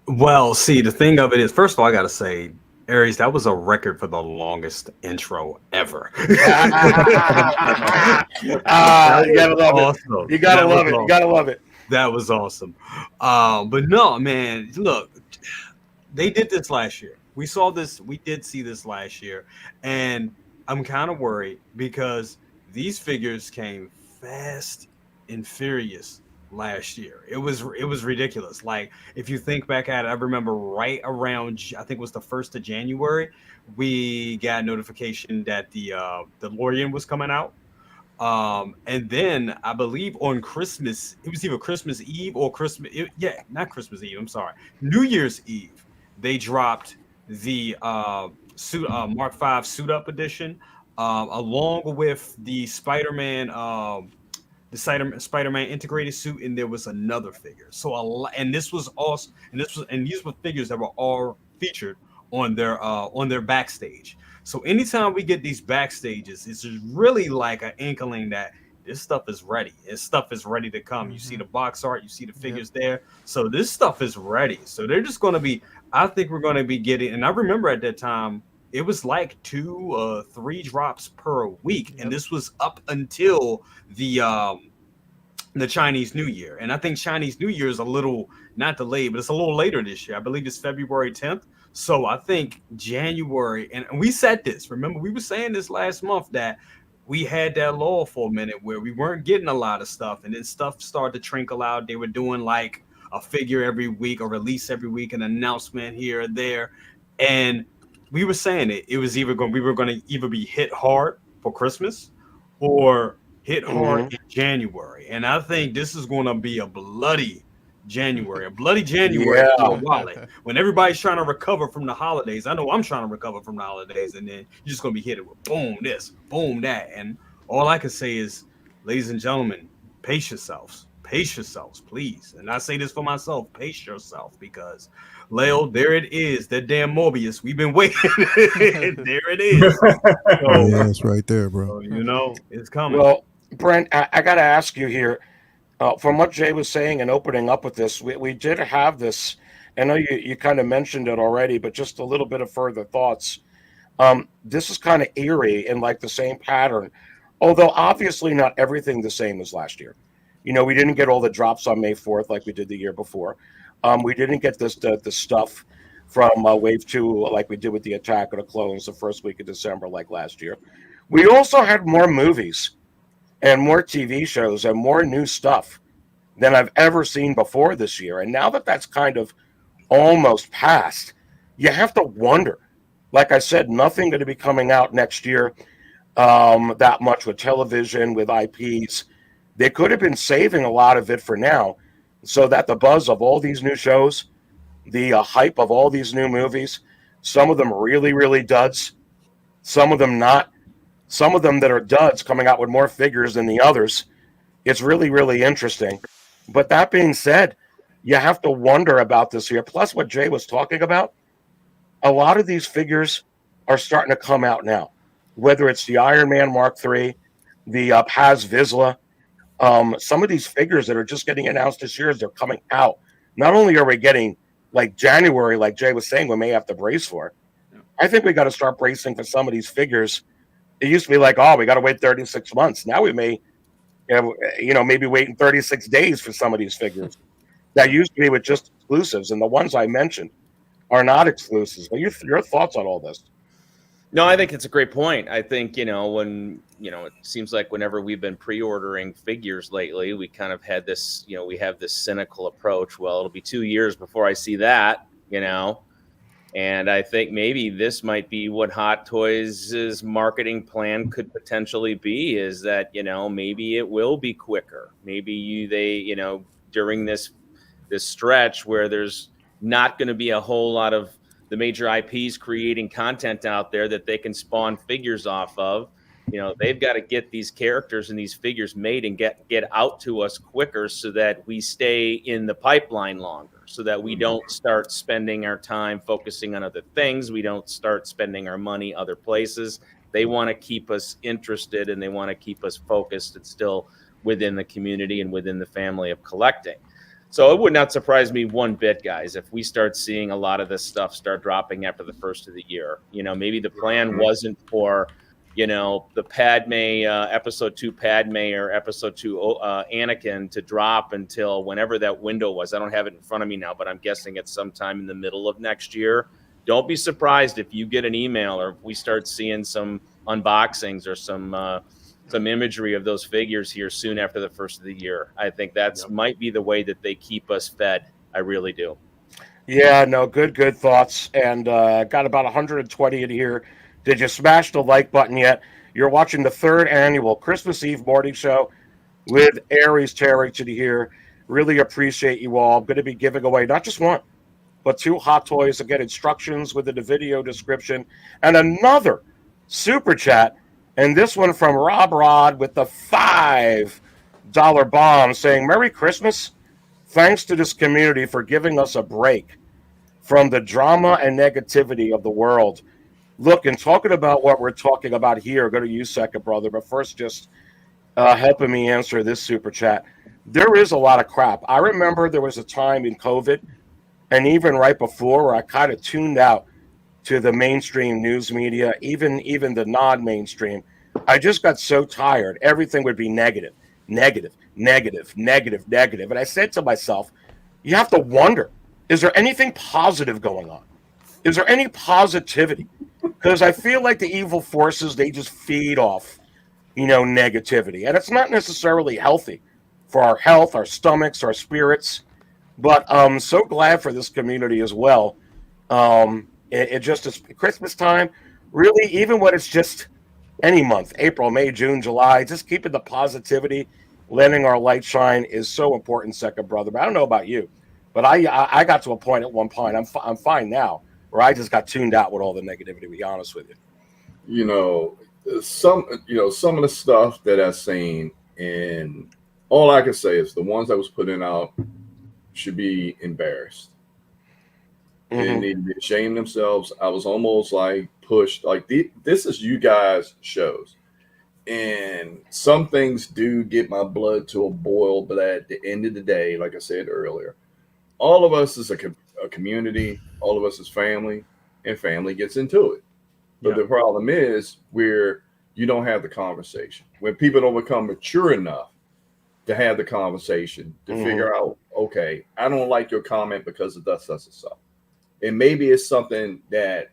Well, see, the thing of it is, first of all, I got to say, Aries, that was a record for the longest intro ever. You gotta love it. You gotta love it. You gotta love it. That was awesome. But no, man, look, they did this last year. We saw this. We did see this last year. And I'm kind of worried because these figures came fast and furious last year. It was ridiculous. Like, if you think back at it, I remember right around, I think it was the 1st of January, we got notification that the DeLorean was coming out. And then I believe on Christmas, it was either Christmas Eve or not Christmas Eve, I'm sorry, New Year's Eve, they dropped the Mark V suit up edition, along with the Spider-Man integrated suit, and there was another figure. So and this was awesome, and these were figures that were all featured on their backstage. So anytime we get these backstages, it's just really like an inkling that this stuff is ready. This stuff is ready to come. You see the box art, you see the figures there. So this stuff is ready. So they're just going to be, I think we're going to be getting, and I remember at that time, it was like 2 3 drops per week. And this was up until the Chinese New Year. And I think Chinese New Year is a little, not delayed, but it's a little later this year. I believe it's February 10th. So I think January, and we said this, remember, we were saying this last month that we had that lull for a minute where we weren't getting a lot of stuff, and then stuff started to trickle out. They were doing like a figure every week, or release every week, an announcement here or there. And we were saying we were going to either be hit hard for Christmas or hit hard in January. And I think this is going to be a bloody January for the wallet. When everybody's trying to recover from the holidays, I know I'm trying to recover from the holidays, and then you're just going to be hit with boom this, boom that. And all I can say is, ladies and gentlemen, pace yourselves, please. And I say this for myself, pace yourself, because Leo, there it is, that damn Morbius. We've been waiting. There it is. So, yeah, it's right there, bro. So, you know, it's coming. Well, Brent, I got to ask you here, from what Jay was saying and opening up with this, we did have this. I know you kind of mentioned it already, but just a little bit of further thoughts. This is kind of eerie in like the same pattern, although obviously not everything the same as last year. You know, we didn't get all the drops on May 4th like we did the year before. We didn't get the stuff from Wave 2 like we did with the Attack of the Clones the first week of December like last year. We also had more movies and more TV shows and more new stuff than I've ever seen before this year. And now that that's kind of almost past, you have to wonder. Like I said, nothing going to be coming out next year that much with television, with IPs. They could have been saving a lot of it for now, so that the buzz of all these new shows, the hype of all these new movies, some of them really, really duds, some of them not. Some of them that are duds coming out with more figures than the others. It's really, really interesting. But that being said, you have to wonder about this here. Plus, what Jay was talking about, a lot of these figures are starting to come out now, whether it's the Iron Man Mark III, the Paz Vizsla, some of these figures that are just getting announced this year as they're coming out. Not only are we getting like January, like Jay was saying, we may have to brace for. I think we got to start bracing for some of these figures. It used to be like, oh, we got to wait 36 months. Now we may, maybe waiting 36 days for some of these figures. That used to be with just exclusives, and the ones I mentioned are not exclusives. But your thoughts on all this? No, I think it's a great point. I think, when, it seems like whenever we've been pre-ordering figures lately, we kind of had this, we have this cynical approach. Well, it'll be 2 years before I see that, and I think maybe this might be what Hot Toys' marketing plan could potentially be, is that, maybe it will be quicker. Maybe during this stretch where there's not going to be a whole lot of the major IPs creating content out there that they can spawn figures off of, they've got to get these characters and these figures made and get out to us quicker so that we stay in the pipeline longer, so that we don't start spending our time focusing on other things. We don't start spending our money other places. They want to keep us interested, and they want to keep us focused and still within the community and within the family of collecting. So it would not surprise me one bit, guys, if we start seeing a lot of this stuff start dropping after the first of the year. Maybe the plan wasn't for, the Padme, episode 2 Padme or episode 2 Anakin to drop until whenever that window was. I don't have it in front of me now, but I'm guessing it's sometime in the middle of next year. Don't be surprised if you get an email or if we start seeing some unboxings or some imagery of those figures here soon after the first of the year. I think that's might be the way that they keep us fed. I really do. Yeah, no, good thoughts. And got about 120 in here. Did you smash the like button yet? You're watching the 3rd annual Christmas Eve morning show with Aries Terry to here. Really appreciate you all. I'm going to be giving away not just one, but 2 Hot Toys. Again, instructions within the video description. And another super chat. And this one from Rob Rod with the $5 bomb saying, Merry Christmas. Thanks to this community for giving us a break from the drama and negativity of the world. Look, and talking about what we're talking about here, go to you second, brother. But first, just helping me answer this super chat. There is a lot of crap. I remember there was a time in COVID and even right before where I kind of tuned out to the mainstream news media, even the non-mainstream. I just got so tired. Everything would be negative. And I said to myself, you have to wonder, is there anything positive going on? Is there any positivity? Because I feel like the evil forces, they just feed off, negativity. And it's not necessarily healthy for our health, our stomachs, our spirits. But I'm so glad for this community as well. It just is Christmas time, really, even when it's just any month, April, May, June, July, just keeping the positivity, letting our light shine is so important, second brother. But I don't know about you, but I got to a point at one point, I'm fine now, where I just got tuned out with all the negativity, to be honest with you. Some of the stuff that I've seen, and all I can say is the ones that was putting out should be embarrassed. They need to be ashamed themselves. I was almost like pushed, like this is you guys' shows. And some things do get my blood to a boil, but at the end of the day, like I said earlier, all of us is a community, all of us is family, and family gets into it. But the problem is where you don't have the conversation. When people don't become mature enough to have the conversation, to figure out, okay, I don't like your comment because of thus and so. And maybe it's something that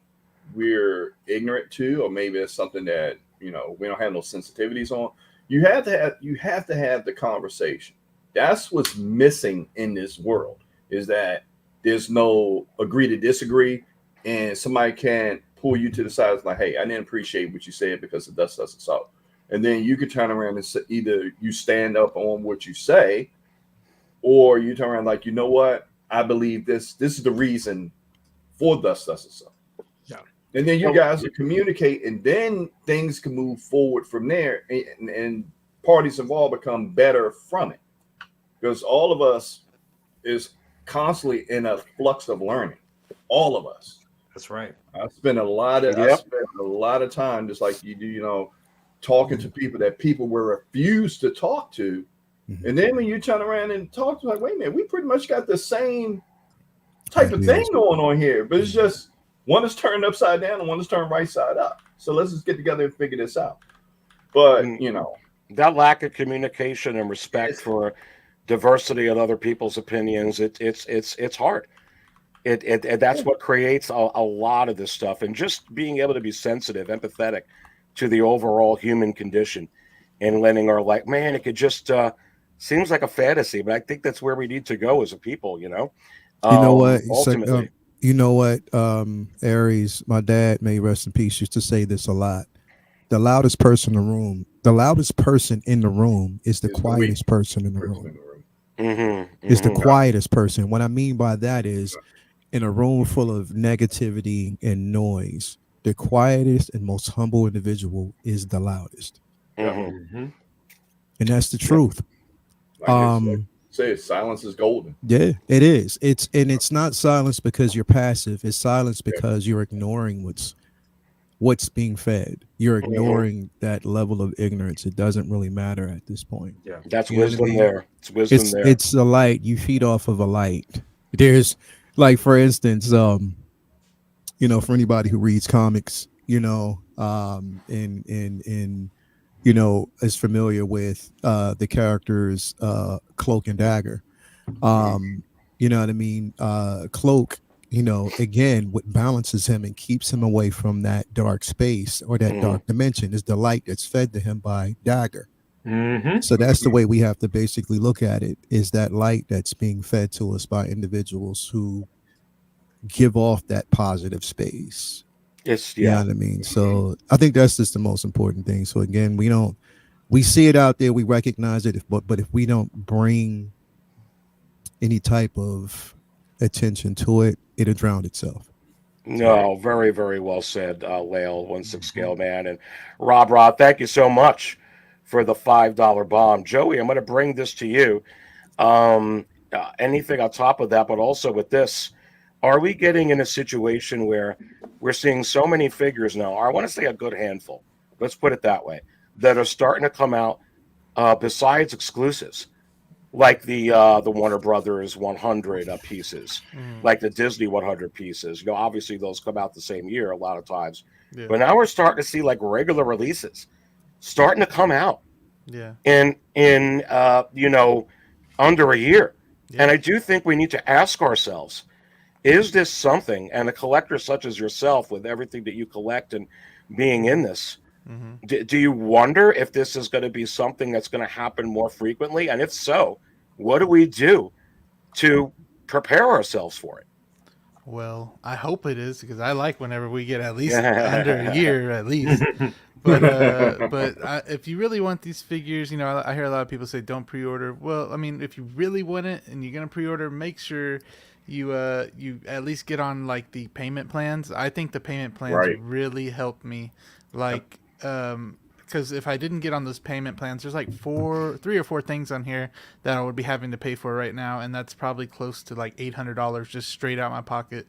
we're ignorant to, or maybe it's something that, we don't have no sensitivities on. You have to have the conversation. That's what's missing in this world, is that there's no agree to disagree, and somebody can't pull you to the side. It's like, hey, I didn't appreciate what you said because of thus and so. And then you could turn around and say, either you stand up on what you say, or you turn around like, you know what? I believe this. This is the reason for thus and so. Yeah. And then you guys will communicate, and then things can move forward from there, and parties involved become better from it. Because all of us is constantly in a flux of learning. All of us. That's right. I spend a lot of time, just like you do, you know, talking to people that people were refused to talk to. And then when you turn around and talk to, like, wait a minute, we pretty much got the same type of thing going on here, but it's just one is turned upside down and one is turned right side up. So let's just get together and figure this out. But you know, that lack of communication and respect for diversity of other people's opinions, it's hard. That's what creates a lot of this stuff, and just being able to be sensitive, empathetic to the overall human condition, and letting our, like, man, it could just seems like a fantasy, but I think that's where we need to go as a people. You know, you know what? Ultimately. You know what? Aries, my dad, may rest in peace, used to say this a lot. The loudest person in the room, is the quietest person in the room. It's the quietest person. What I mean by that is, in a room full of negativity and noise, the quietest and most humble individual is the loudest. And that's the truth. Say silence is golden. Yeah, it is. It's not silence because you're passive. It's silence because you're ignoring what's being fed. You're ignoring that level of ignorance. It doesn't really matter at this point. Yeah, that's wisdom there. It's wisdom there. It's a light. You feed off of a light. There's, like, for instance, you know, for anybody who reads comics, you know, and you know, is familiar with the characters Cloak and Dagger. You know what I mean? Cloak, you know, again, what balances him and keeps him away from that dark space or that dark dimension is the light that's fed to him by Dagger. So that's the way we have to basically look at it, is that light that's being fed to us by individuals who give off that positive space. Yes, you know what I mean? So I think that's just the most important thing. So again, we see it out there, we recognize it, but if we don't bring any type of attention to it, it'll drown itself. No, very, very well said, Lael, 1/6 scale man. And Rob, thank you so much for the $5 bomb. Joey, I'm going to bring this to you. Anything on top of that, but also with this, are we getting in a situation where we're seeing so many figures now? I want to say a good handful, let's put it that way, that are starting to come out besides exclusives, like the Warner Brothers 100 pieces, like the Disney 100 pieces. You know, obviously those come out the same year a lot of times, but now we're starting to see, like, regular releases starting to come out in you know, under a year. And I do think we need to ask ourselves, is this something, and a collector such as yourself with everything that you collect and being in this, do you wonder if this is going to be something that's going to happen more frequently? And if so, what do we do to prepare ourselves for it? Well, I hope it is, because I like whenever we get at least under a year at least. But if you really want these figures, you know, I hear a lot of people say don't pre-order. Well, I mean, if you really want it and you're gonna pre-order, make sure you at least get on, like, the payment plans. I think the payment plans really helped me, like, because if I didn't get on those payment plans, there's like 3 or 4 things on here that I would be having to pay for right now, and that's probably close to like $800 just straight out my pocket,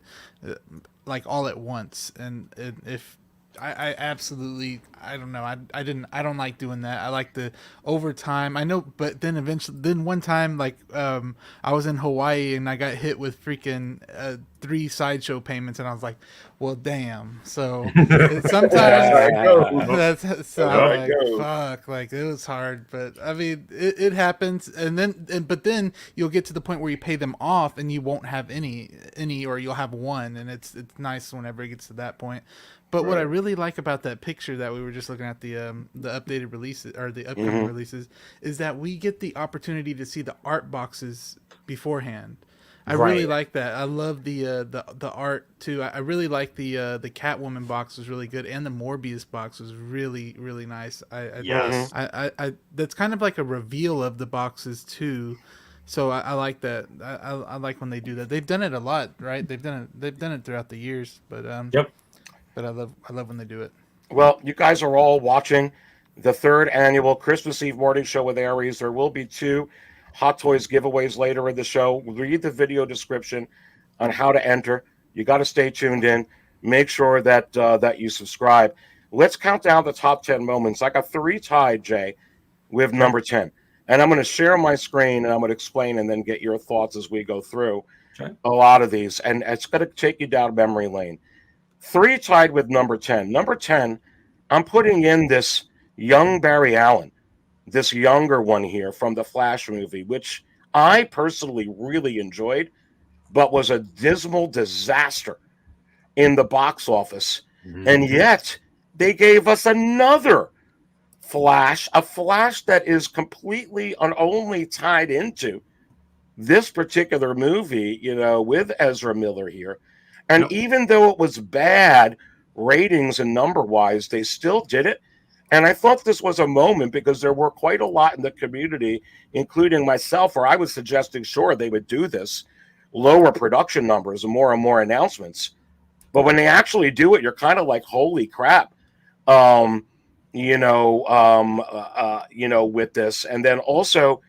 like, all at once. And if I absolutely, I don't know, I don't like doing that. I like the overtime. I know, but then one time, like, I was in Hawaii and I got hit with freaking 3 sideshow payments, and I was like, well, damn. So sometimes that's I'm like, fuck, like, it was hard, but I mean, it happens. But then you'll get to the point where you pay them off and you won't have any, or you'll have one, and it's nice whenever it gets to that point. But what I really like about that picture that we were just looking at, the updated releases, or the upcoming releases, is that we get the opportunity to see the art boxes beforehand. I really like that. I love the art too. I really like the Catwoman box was really good, and the Morbius box was really, really nice. I that's kind of like a reveal of the boxes too. So I like that. I like when they do that. They've done it a lot, right? They've done it throughout the years. But But I love when they do it. Well, you guys are all watching the 3rd annual Christmas Eve morning show with Aries. There will be 2 Hot Toys giveaways later in the show. Read the video description on how to enter. You got to stay tuned in. Make sure that that you subscribe. Let's count down the top 10 moments. I got 3 tied, Jay, with number 10. And I'm going to share my screen and I'm going to explain and then get your thoughts as we go through a lot of these. And it's going to take you down memory lane. 3 tied with number 10. Number 10, I'm putting in this young Barry Allen, this younger one here from the Flash movie, which I personally really enjoyed, but was a dismal disaster in the box office. And yet they gave us another Flash, a Flash that is completely and only tied into this particular movie, you know, with Ezra Miller here. And even though it was bad ratings and number-wise, they still did it. And I thought this was a moment because there were quite a lot in the community, including myself, where I was suggesting, sure, they would do this, lower production numbers and more announcements. But when they actually do it, you're kind of like, holy crap, with this. And then also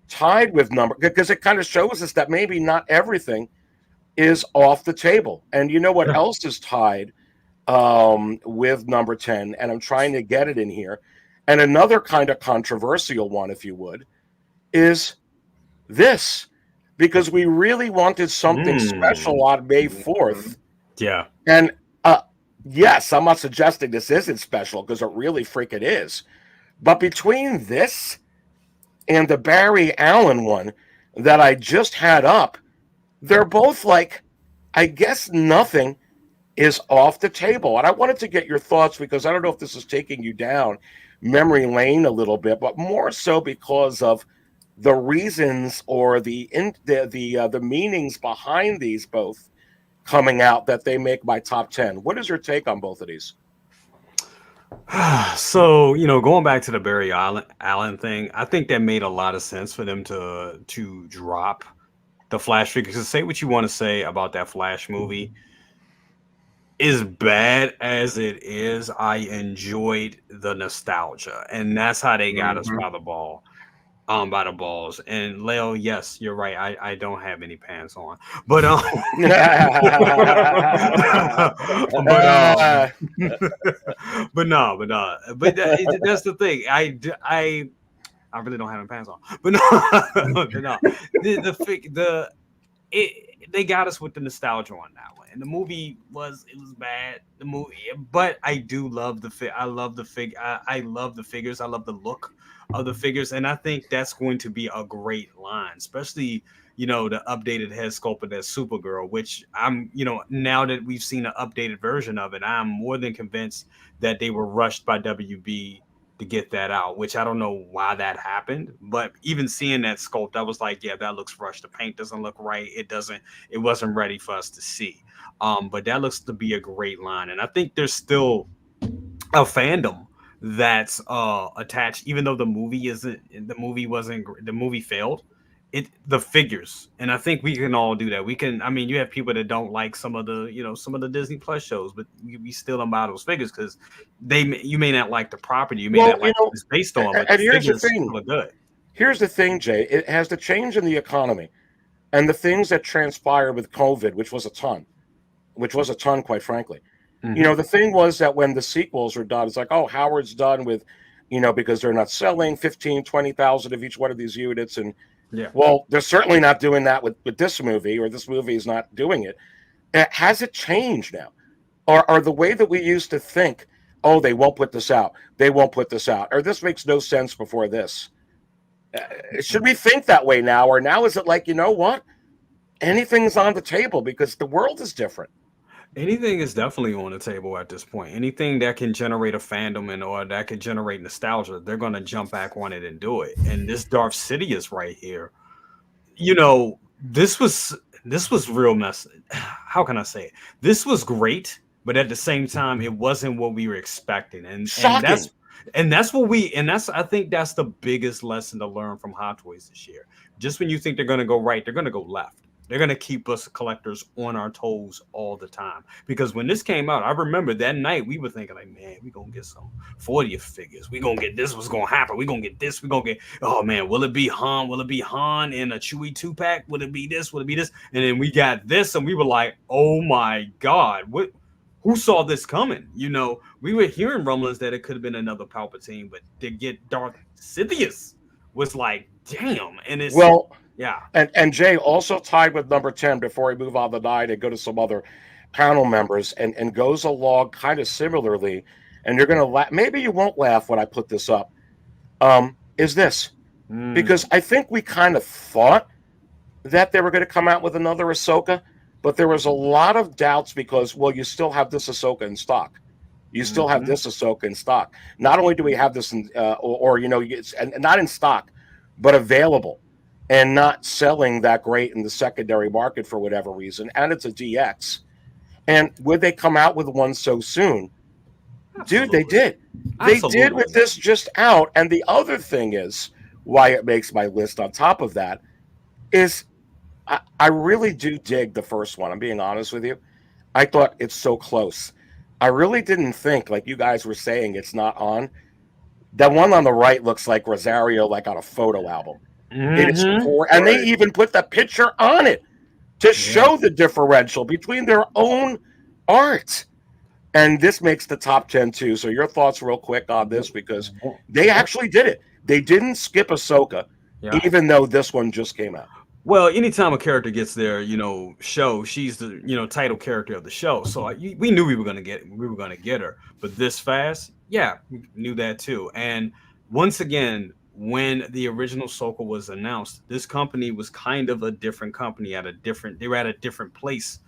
tied with number, because it kind of shows us that maybe not everything is off the table. And you know what else is tied with number 10? And I'm trying to get it in here. And another kind of controversial one, if you would, is this, because we really wanted something special on May 4th. Yeah. And yes, I'm not suggesting this isn't special because it really freaking is. But between this and the Barry Allen one that I just had up, they're both like, I guess nothing is off the table. And I wanted to get your thoughts because I don't know if this is taking you down memory lane a little bit, but more so because of the reasons or the meanings behind these both coming out that they make my top 10. What is your take on both of these? So, going back to the Barry Allen thing, I think that made a lot of sense for them to drop the Flash figure. Because say what you want to say about that Flash movie, as bad as it is, I enjoyed the nostalgia, and that's how they got us by the balls. And Leo, yes, you're right. I don't have any pants on, but no. But that's the thing. I really don't have any pants on, but no. They got us with the nostalgia on that one, and the movie was bad. The movie, but I do love I love the figures. I love the look of the figures, and I think that's going to be a great line, especially the updated head sculpt of that Supergirl, which I'm now that we've seen an updated version of it, I'm more than convinced that they were rushed by WB to get that out, which I don't know why that happened, but even seeing that sculpt, I was like, yeah, that looks rushed. The paint doesn't look right. It wasn't ready for us to see. But that looks to be a great line, and I think there's still a fandom that's attached, even though the movie failed. The figures, and I think we can all do that. You have people that don't like some of the Disney Plus shows, but we still don't buy those figures because you may not like the property, you may not like what it's based on, but and the here's the figures thing. look good. Here's the thing, Jay. It has the change in the economy and the things that transpired with COVID, which was a ton, quite frankly. The thing was that when the sequels are done, it's like, oh, Howard's done with, because they're not selling 15, 20,000 of each one of these units. And well, they're certainly not doing that with this movie, or this movie is not doing it. Has it changed now? Or the way that we used to think, oh, they won't put this out. They won't put this out. Or this makes no sense before this. Should we think that way now? Or now is it like, you know what? Anything's on the table because the world is different. Anything is definitely on the table at this point. Anything that can generate a fandom or that can generate nostalgia, they're going to jump back on it and do it. And this Darth Sidious right here, this was real mess. How can I say it? This was great, but at the same time, it wasn't what we were expecting. And that's I think that's the biggest lesson to learn from Hot Toys this year. Just when you think they're going to go right, they're going to go left. They're gonna keep us collectors on our toes all the time. Because when this came out, I remember that night we were thinking like, man, we gonna get some 40th figures. We gonna get this. What's gonna happen? We gonna get this. We gonna get. Oh man, will it be Han? Will it be Han in a Chewie 2-pack? Will it be this? Will it be this? And then we got this, and we were like, oh my god, what? Who saw this coming? You know, we were hearing rumblings that it could have been another Palpatine, but to get Darth Sidious was like, damn. And it's yeah. And Jay also tied with number 10 before we move on the night and go to some other panel members and goes along kind of similarly. And you're gonna laugh. Maybe you won't laugh when I put this up. Is this because I think we kind of thought that they were going to come out with another Ahsoka. But there was a lot of doubts because, well, you still have this Ahsoka in stock. You still have this Ahsoka in stock. Not only do we have this in, or you know, it's and not in stock, but available and not selling that great in the secondary market for whatever reason. And it's a DX. And would they come out with one so soon? Absolutely. Dude, they did. Absolutely. They did with this just out. And the other thing is why it makes my list on top of that is I really do dig the first one. I'm being honest with you. I thought it's so close. I really didn't think, like you guys were saying, it's not on. That one on the right looks like Rosario, like on a photo album. It is poor, and they even put the picture on it to show the differential between their own art. And this makes the top 10 too. So your thoughts real quick on this, because they actually did it. They didn't skip Ahsoka, even though this one just came out. Well, anytime a character gets their, you know, show, she's the, you know, title character of the show. So we knew we were gonna get her, but this fast, yeah, we knew that too. And once again, when the original Ahsoka was announced, this company was kind of a different company they were at a different place.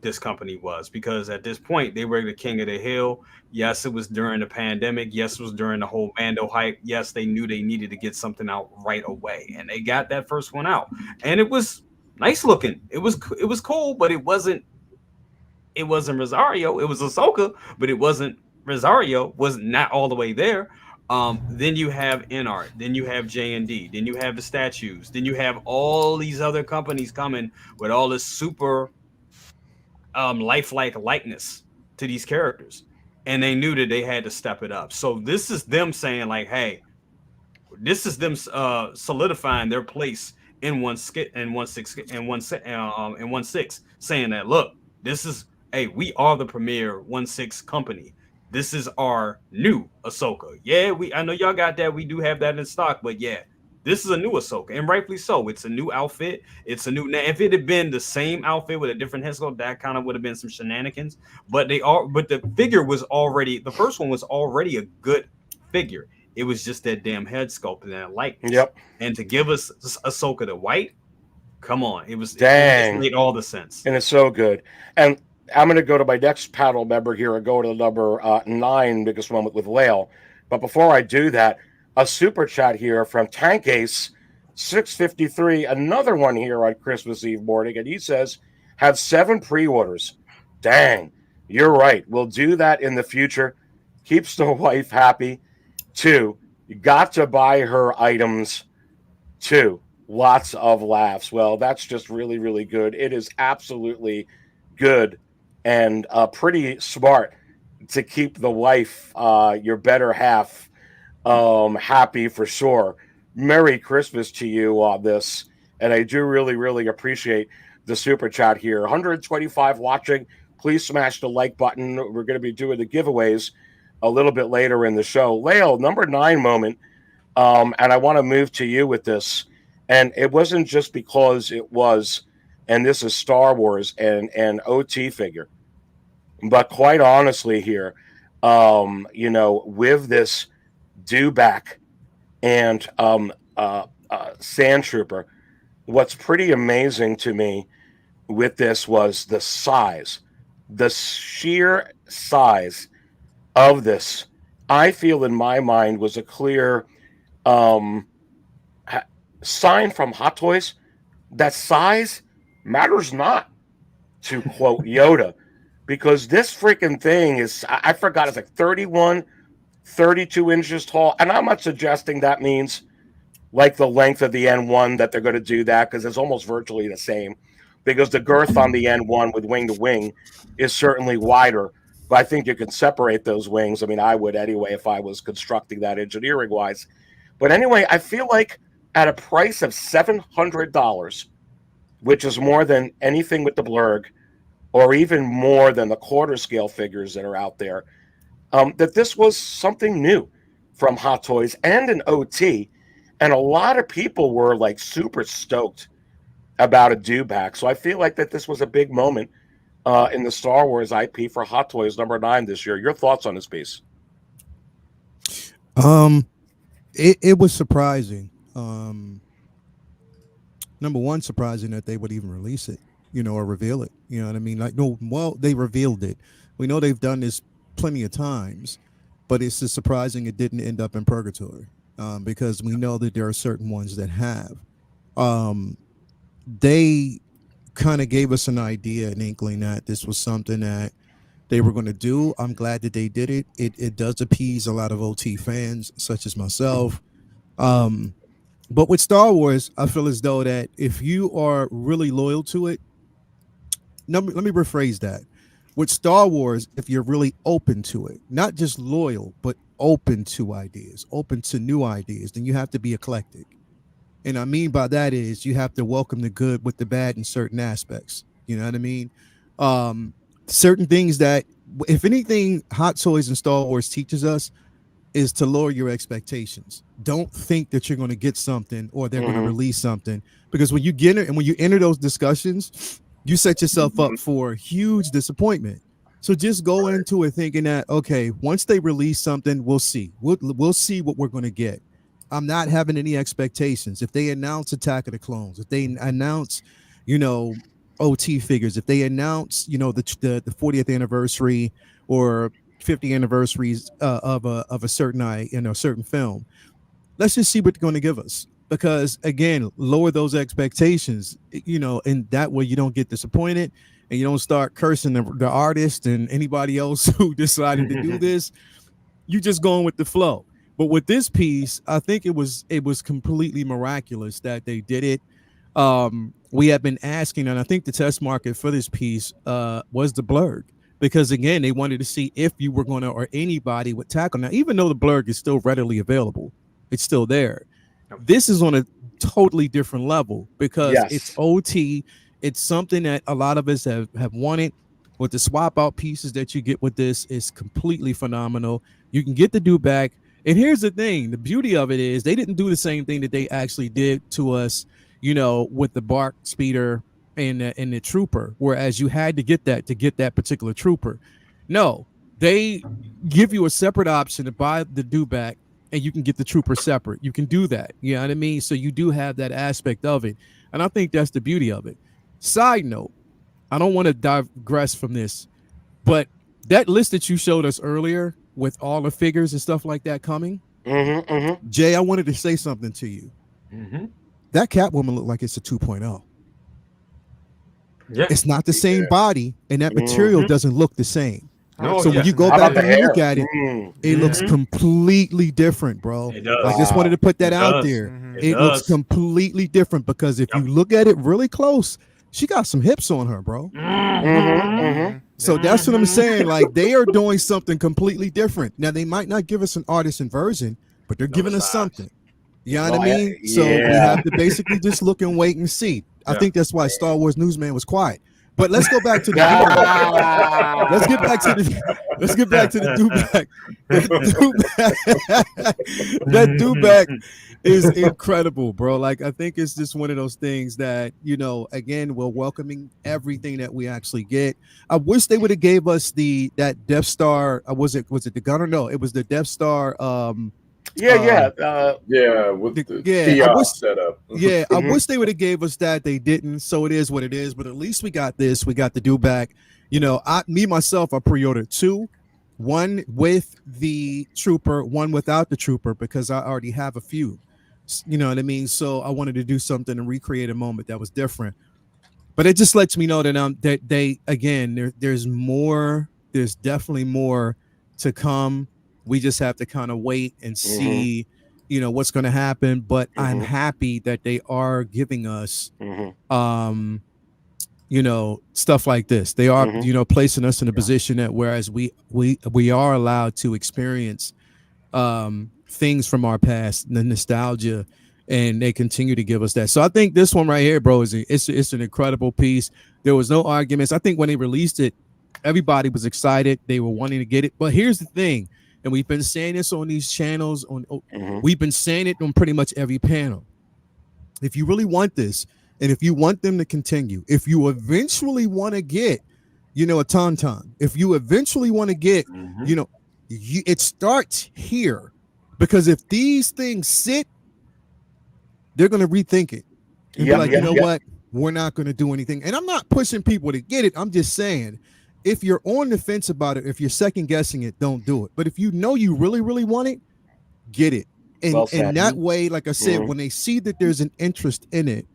This company was, because at this point they were the king of the hill. Yes, it was during the pandemic. Yes, it was during the whole Mando hype. Yes, they knew they needed to get something out right away, and they got that first one out, and it was nice looking. It was cool, but it wasn't Rosario. It was Ahsoka, but it wasn't Rosario. Was not all the way there. Then you have Inart, then you have J&D, then you have the statues, then you have all these other companies coming with all this super lifelike likeness to these characters, and they knew that they had to step it up. So this is them saying like, hey, this is them solidifying their place in 1/6, saying that, look, this is, hey, we are the premier 1/6 company. This is our new Ahsoka. Yeah, I know y'all got that. We do have that in stock, but yeah, this is a new Ahsoka, and rightfully so. It's a new outfit. It's a new. Now, if it had been the same outfit with a different head sculpt, that kind of would have been some shenanigans. But the figure was already, the first one was already a good figure. It was just that damn head sculpt and that likeness. Yep. And to give us Ahsoka the white, come on, it made all the sense. And it's so good. And I'm going to go to my next panel member here and go to the number 9, biggest one with Lael. But before I do that, a super chat here from Tank Ace 653, another one here on Christmas Eve morning, and he says, have 7 pre-orders. Dang, you're right. We'll do that in the future. Keeps the wife happy. 2, you got to buy her items. 2, lots of laughs. Well, that's just really, really good. It is absolutely good and pretty smart to keep the wife, your better half, happy for sure. Merry Christmas to you on this, and I do really, really appreciate the super chat here. 125 watching. Please smash the like button. We're going to be doing the giveaways a little bit later in the show. Lael, number 9 moment, and I want to move to you with this. And it wasn't just because it was, and this is Star Wars and OT figure, but quite honestly here, you know, with this Dewback and Sand Trooper, what's pretty amazing to me with this was the size, the sheer size of this. I feel in my mind was a clear sign from Hot Toys that size matters not, to quote Yoda, because this freaking thing is, I forgot, it's like 31, 32 inches tall. And I'm not suggesting that means like the length of the N1 that they're going to do that, because it's almost virtually the same, because the girth on the N1 with wing to wing is certainly wider. But I think you can separate those wings. I mean, I would anyway if I was constructing that engineering wise. But anyway, I feel like at a price of $700, which is more than anything with the Blurg, or even more than the quarter scale figures that are out there, that this was something new from Hot Toys and an OT. And a lot of people were like super stoked about a dewback. So I feel like that this was a big moment in the Star Wars IP for Hot Toys #9 this year. Your thoughts on this piece? It was surprising. Number one, surprising that they would even release it, or reveal it. You know what I mean? Like, no, well, they revealed it. We know they've done this plenty of times, but it's just surprising it didn't end up in purgatory, because we know that there are certain ones that have. They kind of gave us an idea, an inkling that this was something that they were going to do. I'm glad that they did it. It does appease a lot of OT fans, such as myself. But with Star Wars, I feel as though that if you are really loyal to it, let me rephrase that. With Star Wars, if you're really open to it, not just loyal, but open to ideas, open to new ideas, then you have to be eclectic. And I mean by that is you have to welcome the good with the bad in certain aspects. You know what I mean? Certain things that, if anything, Hot Toys and Star Wars teaches us is to lower your expectations. Don't think that you're going to get something or they're going to release something, because when you get it and when you enter those discussions, you set yourself up for huge disappointment. So just go into it thinking that, okay, once they release something, we'll see. We'll see what we're going to get. I'm not having any expectations. If they announce Attack of the Clones, if they announce, OT figures, if they announce, the 40th anniversary or 50 anniversaries of a certain certain film, let's just see what they're going to give us. Because again, lower those expectations, and that way you don't get disappointed and you don't start cursing the artist and anybody else who decided to do this. You just going with the flow. But with this piece, I think it was completely miraculous that they did it. We have been asking, and I think the test market for this piece was the Blurg, because again, they wanted to see if you were going to, or anybody would tackle. Now, even though the Blurg is still readily available, it's still there. This is on a totally different level because it's OT. It's something that a lot of us have wanted. With the swap out pieces that you get with this is completely phenomenal. You can get the dewback. And here's the thing. The beauty of it is they didn't do the same thing that they actually did to us, with the Bark Speeder and the Trooper, whereas you had to get that particular Trooper. No, they give you a separate option to buy the dewback and you can get the Trooper separate. You can do that. You know what I mean? So you do have that aspect of it. And I think that's the beauty of it. Side note, I don't want to digress from this, but that list that you showed us earlier with all the figures and stuff like that coming, Jay, I wanted to say something to you. That Catwoman looked like it's a 2.0. Yeah. It's not the same body, and that material doesn't look the same. No, so when you go back and you look at it, it looks Mm-hmm. completely different, bro. It does. I just wanted to put that It out does. there. It It looks does. completely different because if you look at it really close, she got some hips on her, bro. So that's what I'm saying. Like, they are doing something completely different. Now, they might not give us an artisan version, but they're giving us something. You know what I mean? So we have to basically just look and wait and see. I think that's why Star Wars Newsman was quiet. But let's go back to the dewback. Let's get back to the dewback. That dewback is incredible, bro. Like, I think it's just one of those things that, again, we're welcoming everything that we actually get. I wish they would have gave us that Death Star. Was it the gun or no? It was the Death Star. with the kiosk setup. I wish they would have gave us that. They didn't, so it is what it is. But at least we got this. We got the dewback. Myself, I pre-ordered 2, one with the Trooper, one without the Trooper, because I already have a few. You know what I mean? So I wanted to do something and recreate a moment that was different. But it just lets me know that there's more. There's definitely more to come. We just have to kind of wait and see what's going to happen, but I'm happy that they are giving us stuff like this. They are placing us in a position that whereas we are allowed to experience things from our past, the nostalgia, and they continue to give us that. So I think this one right here, bro, it's an incredible piece. There was no arguments. I think when they released it, everybody was excited. They were wanting to get it. But here's the thing, and we've been saying this on these channels. We've been saying it on pretty much every panel. If you really want this, and if you want them to continue, if you eventually want to get, a tauntaun, if you eventually want to get, it starts here, because if these things sit, they're going to rethink it and be like, what? We're not going to do anything. And I'm not pushing people to get it. I'm just saying, if you're on the fence about it, if you're second guessing it, don't do it. But if you know you really, really want it, get it. And that way, like I said, when they see that there's an interest in it,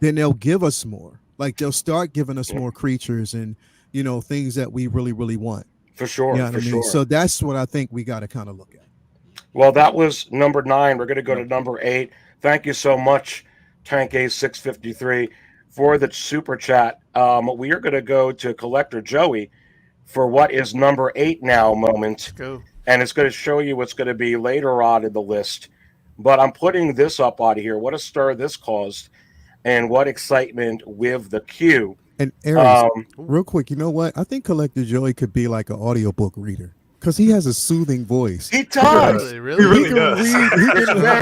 then they'll give us more. Like they'll start giving us more creatures and, things that we really, really want. For sure. You know what I mean? Sure. So that's what I think we got to kind of look at. Well, that was number 9. We're going to go to number 8. Thank you so much, Tank A653, for the super chat. We are going to go to Collector Joey for what is number 8 now moment. Go. And it's going to show you what's going to be later on in the list. But I'm putting this up out of here. What a stir this caused, and what excitement with the queue. And Aries, real quick, you know what? I think Collector Joey could be like an audiobook reader, because he has a soothing voice. He does. Really? He really does.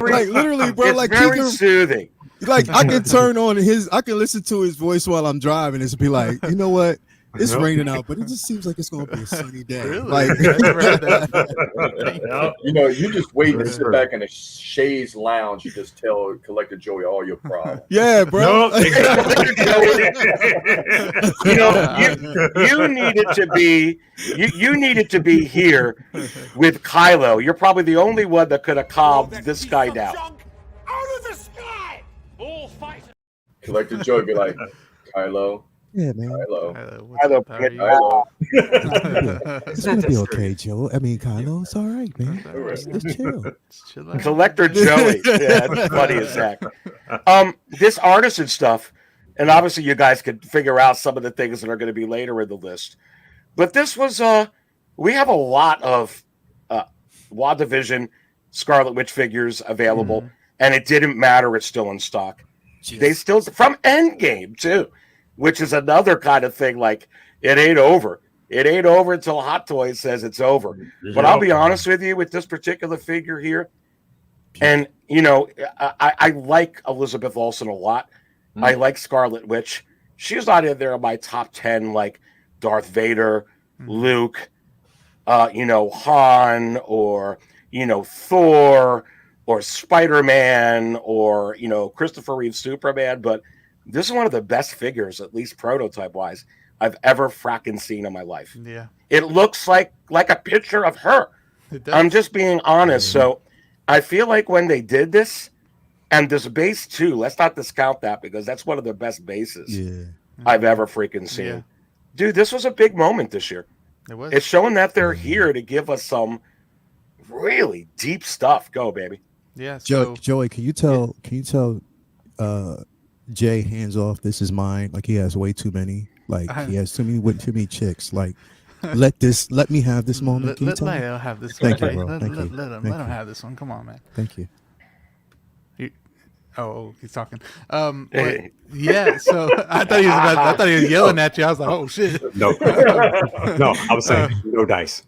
Like literally, bro. It's Like very soothing. Like I can turn on I can listen to his voice while I'm driving. It's be like, you know what? It's raining out, but it just seems like it's gonna be a sunny day. Really? Like, you just wait to sit back in a chaise lounge. You just tell Collector Joey all your problems. Yeah, bro. You needed to be you needed to be here with Kylo. You're probably the only one that could have calmed this guy down. Out of the sky! All fight! Collector Joey be like, Kylo. yeah, man. Kylo, It's gonna be okay, Joe. I mean, Kylo, it's all right, man. Just chill. Collector Joey. Yeah, that's funny as heck. This Artisan stuff, and obviously you guys could figure out some of the things that are going to be later in the list. But this was we have a lot of WandaVision Scarlet Witch figures available, and it didn't matter, it's still in stock. Jeez. They still from Endgame too, which is another kind of thing. Like, it ain't over. It ain't over until Hot Toys says it's over. But I'll be honest with you, with this particular figure here, and I like Elizabeth Olsen a lot. I like Scarlet Witch. She's not in there in my top 10 like Darth Vader, Luke, Han, or Thor, or Spider-Man, or Christopher Reeve Superman. But this is one of the best figures, at least prototype wise, I've ever fracking seen in my life. Yeah, it looks like a picture of her. I'm just being honest. So I feel like when they did this, and this base too, let's not discount that, because that's one of the best bases I've ever freaking seen. Yeah. Dude, this was a big moment this year. It was. It's showing that they're here to give us some really deep stuff. Go, baby. Yeah. So, Joey, can you tell Jay, hands off, this is mine? Like, he has way too many. Like, he has too many chicks. Like, let me have this moment. Let Leo have this Thank one. You, bro. Let him have this one. Come on, man. Thank you. Oh, he's talking. Yeah. So I thought he was yelling at you. I was like, oh shit. No, I was saying no dice.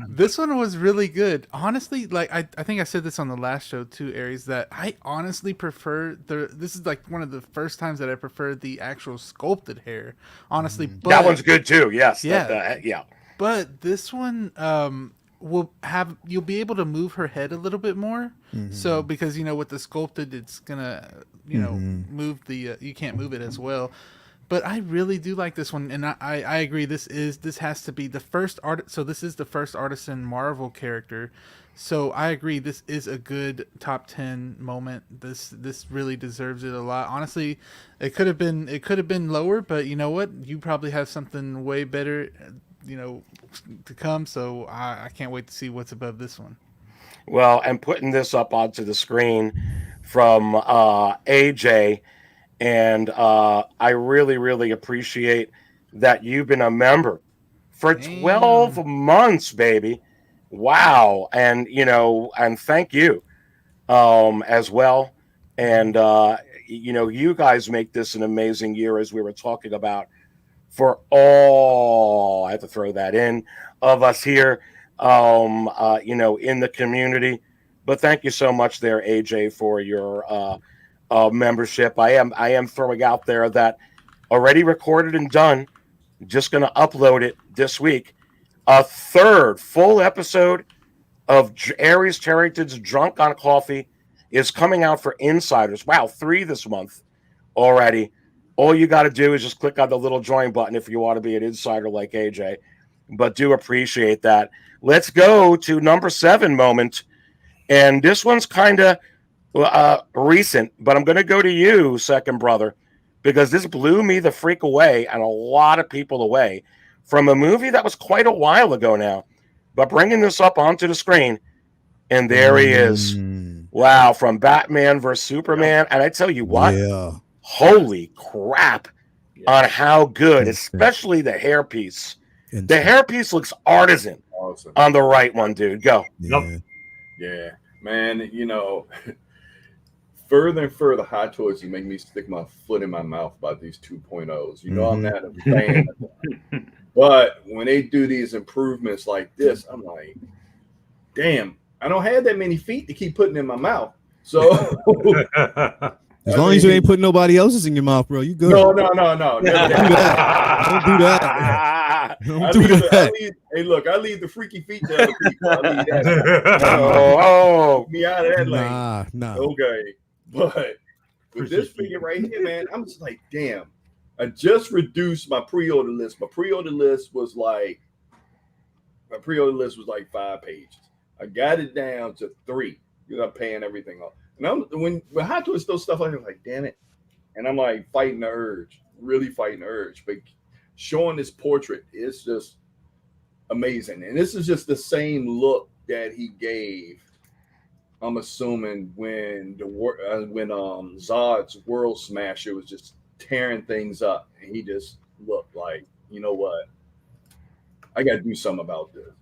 This one was really good. Honestly, like I think I said this on the last show too, Aries, that I honestly prefer this is like one of the first times that I prefer the actual sculpted hair. Honestly, but that one's good too. Yes. Yeah. Yeah. But this one, you'll be able to move her head a little bit more. So because with the sculpted, it's gonna move the you can't move it as well. But I really do like this one, and I agree. This has to be the first art. So this is the first Artisan Marvel character. So I agree. This is a good top 10 moment. This really deserves it a lot. Honestly, it could have been lower, but you know what? You probably have something way better to come. So I can't wait to see what's above this one. Well, and putting this up onto the screen from AJ, and I really, really appreciate that you've been a member for 12 months, baby. Wow. And, and thank you as well. And, you guys make this an amazing year, as we were talking about, for all, I have to throw that in, of us here, in the community. But thank you so much there, AJ, for your membership. I am throwing out there that already recorded and done, just going to upload it this week, a third full episode of Aries Charrington's Drunk on Coffee is coming out for insiders. Wow, 3 this month already. All you got to do is just click on the little join button if you want to be an insider like AJ. But do appreciate that. Let's go to number 7 moment. And this one's kind of recent, but I'm going to go to you, second brother, because this blew me the freak away and a lot of people away from a movie that was quite a while ago now. But bringing this up onto the screen, and there he is. Wow, from Batman vs. Superman. And I tell you what, holy crap on how good, especially the hairpiece. The hairpiece looks artisan on the right one, dude. Go. Yeah, man, further and further Hot Toys, you make me stick my foot in my mouth about these 2.0s. I'm not a fan of that. But when they do these improvements like this, I'm like, damn, I don't have that many feet to keep putting in my mouth. So as long as you ain't putting nobody else's in your mouth, bro, you good. No. Don't do that. Don't do that. Hey, look, I leave the freaky feet to other people. I leave that. Me out of that lane. Nah. Okay. But with this figure right here, man, I'm just like, damn. I just reduced my pre-order list. My pre-order list was like 5 pages. I got it down to 3. I'm paying everything off. And when Hot Toys throw stuff like, I'm like, damn it. And I'm like fighting the urge, really fighting the urge. But showing this portrait is just amazing. And this is just the same look that he gave, I'm assuming, when Zod's World Smasher was just tearing things up, and he just looked like, you know what, I got to do something about this.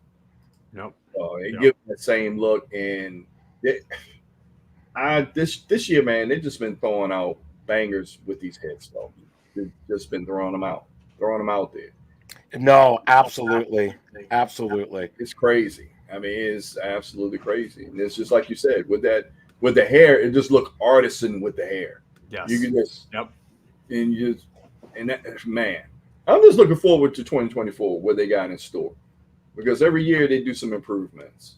It gives that same look, and this year, man, they've just been throwing out bangers with these hits. So they've just been throwing them out there. No, absolutely. It's crazy. I mean, it's absolutely crazy, and it's just like you said, with the hair, it just looked artisan with the hair. Yes. You can just and that, man, I'm just looking forward to 2024, what they got in store, because every year they do some improvements,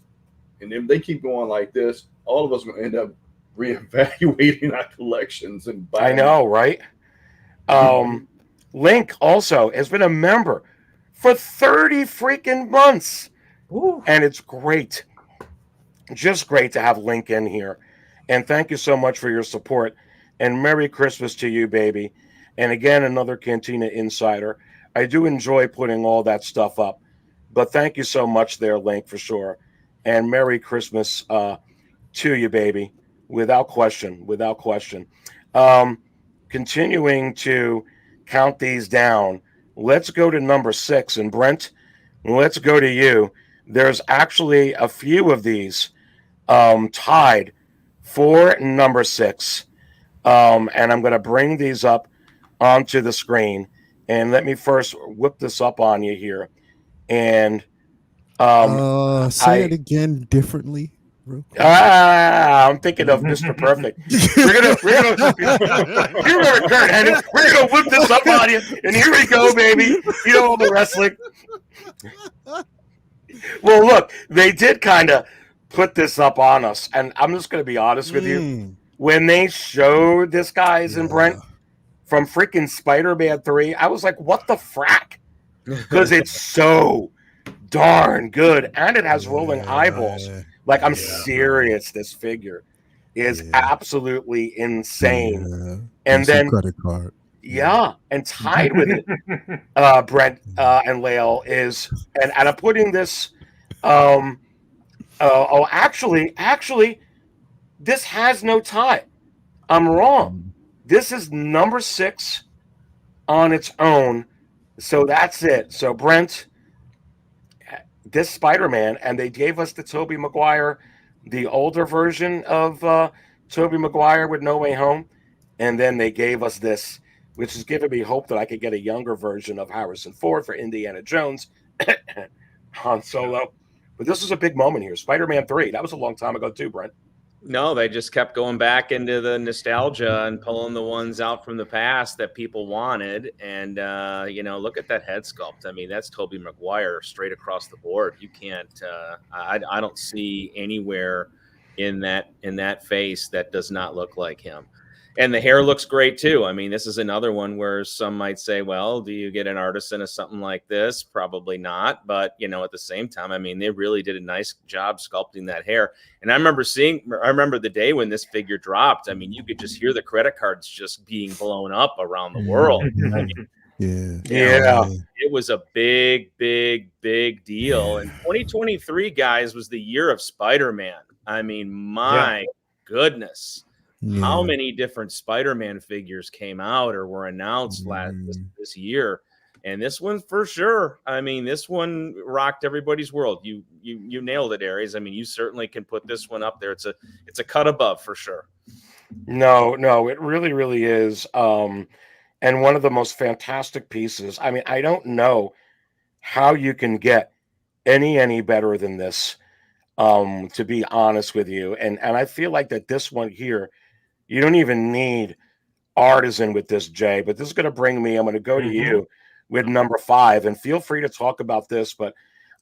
and if they keep going like this, all of us are going to end up reevaluating our collections and buying. I know, right? Link also has been a member for 30 freaking months. Ooh. And it's great. Just great to have Link in here. And thank you so much for your support. And Merry Christmas to you, baby. And again, another Cantina Insider. I do enjoy putting all that stuff up. But thank you so much there, Link, for sure. And Merry Christmas to you, baby. Without question. Continuing to count these down, let's go to number 6. And Brent, let's go to you. There's actually a few of these tied for number 6. And I'm going to bring these up onto the screen. And let me first whip this up on you here. And say it again differently. I'm thinking of Mr. Perfect. We're gonna you remember Kurt Hennig? We're gonna whip this up on you, and here we go, baby. You know all the wrestling. Well, look, they did kind of put this up on us, and I'm just gonna be honest with you. When they showed this guys and Brent from freaking Spider-Man 3, I was like, "What the frack?" Because it's so darn good, and it has rolling eyeballs. Like, I'm serious. This figure is absolutely insane. And then credit card. Yeah, and tied with it, Brent and Lael is, and I'm putting this. Actually, this has no tie. I'm wrong. This is number 6 on its own. So that's it. So Brent, this Spider-Man, and they gave us the Tobey Maguire, the older version of Tobey Maguire with No Way Home, and then they gave us this, which is giving me hope that I could get a younger version of Harrison Ford for Indiana Jones, Han Solo. But this was a big moment here. Spider-Man 3, that was a long time ago too, Brent. No, they just kept going back into the nostalgia and pulling the ones out from the past that people wanted. And, look at that head sculpt. I mean, that's Tobey Maguire straight across the board. You can't, I don't see anywhere in that face that does not look like him. And the hair looks great too. I mean, this is another one where some might say, well, do you get an artisan of something like this? Probably not. But, at the same time, I mean, they really did a nice job sculpting that hair. And I remember the day when this figure dropped. I mean, you could just hear the credit cards just being blown up around the world. I mean, Yeah. It was a big, big, big deal. And 2023, guys, was the year of Spider-Man. I mean, my goodness. How many different Spider-Man figures came out or were announced this year? And this one for sure. I mean, this one rocked everybody's world. You nailed it, Aries. I mean, you certainly can put this one up there. It's a cut above for sure. No, it really, really is. And one of the most fantastic pieces. I mean, I don't know how you can get any better than this, to be honest with you. And I feel like that this one here, you don't even need Artisan with this, Jay, but this is going to bring me, I'm going to go to you with number 5, and feel free to talk about this, but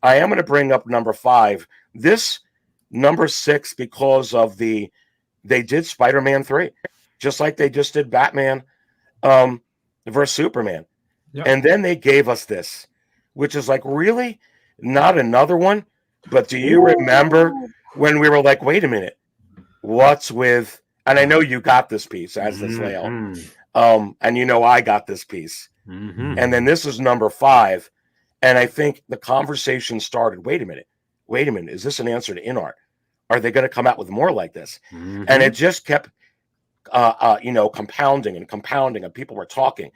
I am going to bring up number 5. This number 6, because of they did Spider-Man 3, just like they just did Batman versus Superman. Yep. And then they gave us this, which is like, really? Not another one? But do you remember when we were like, wait a minute, what's with... And I know you got this piece, as does Lael. And I got this piece. And then this is number 5. And I think the conversation started, wait a minute, is this an answer to inart? Are they going to come out with more like this? And it just kept, compounding, and people were talking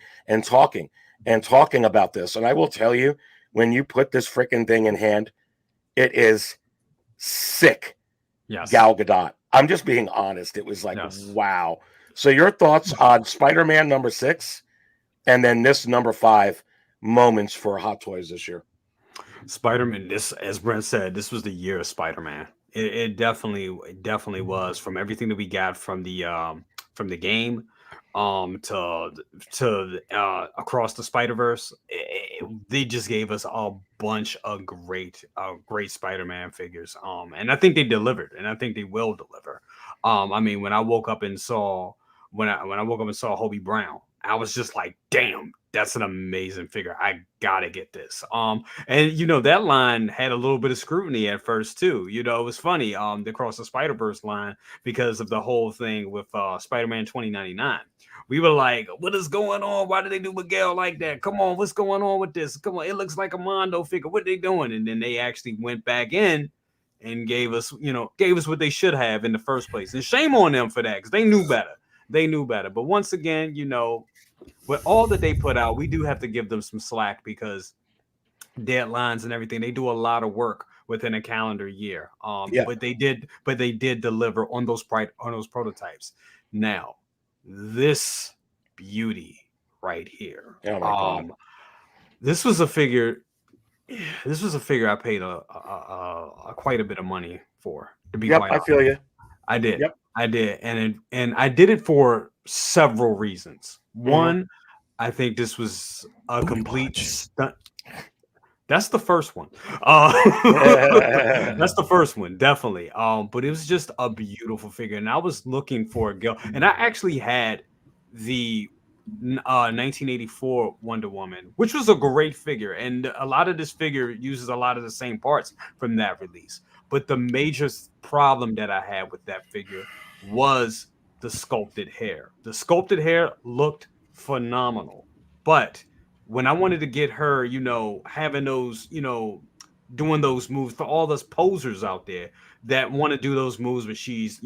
about this. And I will tell you, when you put this freaking thing in hand, it is sick. Yes. Gal Gadot. I'm just being honest. It was like, wow. So your thoughts on Spider-Man number 6, and then this number 5 moments for Hot Toys this year? Spider-Man, this, as Brent said, this was the year of Spider-Man. It definitely was, from everything that we got from the game, to across the Spider-Verse. They just gave us a bunch of great Spider-Man figures. And I think they delivered, and I think they will deliver. I mean, when I woke up and saw Hobie Brown, I was just like, damn, that's an amazing figure. I gotta get this. And that line had a little bit of scrutiny at first too. It was funny, the Across the Spider-Verse line, because of the whole thing with Spider-Man 2099. We were like, what is going on? Why did they do Miguel like that? Come on, what's going on with this? Come on, it looks like a Mondo figure. What are they doing? And then they actually went back in and gave us what they should have in the first place. And shame on them for that, because they knew better. But once again, with all that they put out, we do have to give them some slack, because deadlines and everything, they do a lot of work within a calendar year. But they did deliver on those prototypes. Now, this beauty right here. Oh my God. This was a figure I paid quite a bit of money for, to be quite honest. I feel you. I did. Yep. I did. And I did it for several reasons. One, I think this was a complete stunt. That's the first one. That's the first one, definitely. But it was just a beautiful figure, and I was looking for a girl, and I actually had the 1984 Wonder Woman, which was a great figure, and a lot of this figure uses a lot of the same parts from that release. But the major problem that I had with that figure was the sculpted hair. The sculpted hair looked phenomenal. But when I wanted to get her, having those, doing those moves for all those posers out there that want to do those moves, but she's,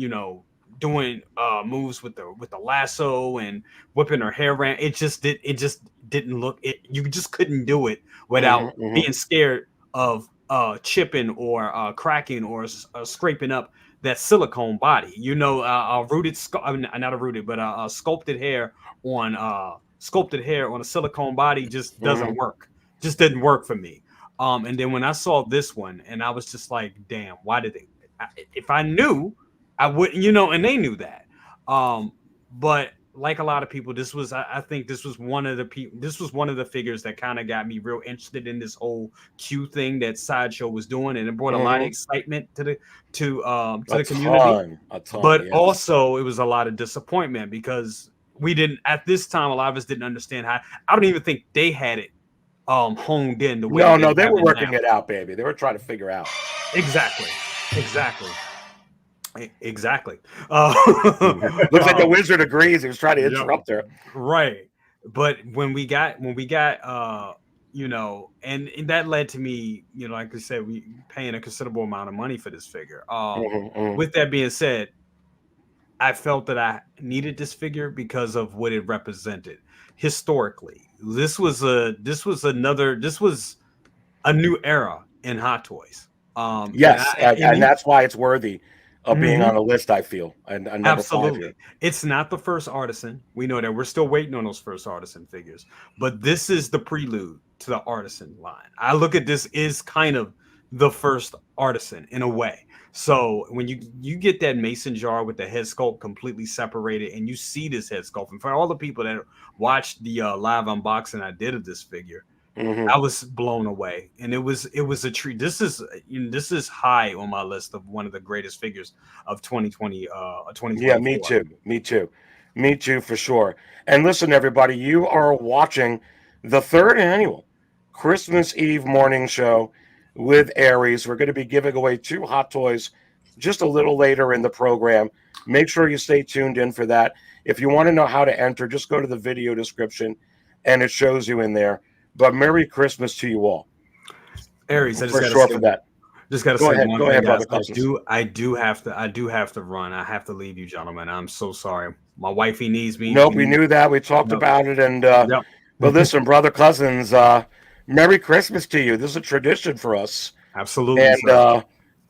doing moves with the lasso and whipping her hair around. It just didn't look it. You just couldn't do it without being scared of chipping or cracking or scraping up that silicone body. Sculpted hair on a silicone body just doesn't work. Just didn't work for me. And then when I saw this one, and I was just like, damn, why did they? If I knew, I wouldn't, and they knew that. But like a lot of people, I think this was one of the figures that kind of got me real interested in this whole Q thing that Sideshow was doing, and it brought a lot of excitement to the community. But also it was a lot of disappointment because we didn't, at this time, a lot of us didn't understand how. I don't even think they had it honed in the way. No, they were working it out, baby. They were trying to figure out. Exactly. Looks like the wizard agrees. He was trying to interrupt her. Right. But when we got and that led to me, like I said, we paying a considerable amount of money for this figure. With that being said, I felt that I needed this figure because of what it represented historically. This was a new era in Hot Toys. Yes, and that's why it's worthy of being on a list, I feel. And absolutely, it's not the first Artisan. We know that. We're still waiting on those first Artisan figures, but this is the prelude to the Artisan line. I look at this as kind of the first Artisan in a way. So when you get that mason jar with the head sculpt completely separated, and you see this head sculpt, and for all the people that watched the live unboxing I did of this figure, I was blown away, and it was a treat. This is high on my list of one of the greatest figures of 2020. 2024. Yeah, me too, for sure. And listen, everybody, you are watching the 3rd annual Christmas Eve morning show with Aries. We're going to be giving away 2 Hot Toys just a little later in the program. Make sure you stay tuned in for that. If you want to know how to enter, just go to the video description, and it shows you in there. But Merry Christmas to you all. Aries, Just gotta say ahead, one go thing, ahead, guys. brother. I do have to run. I have to leave you, gentlemen. I'm so sorry. My wifey needs me. Nope, we knew that. We talked about it, and but listen, brother cousins, Merry Christmas to you. This is a tradition for us. Absolutely.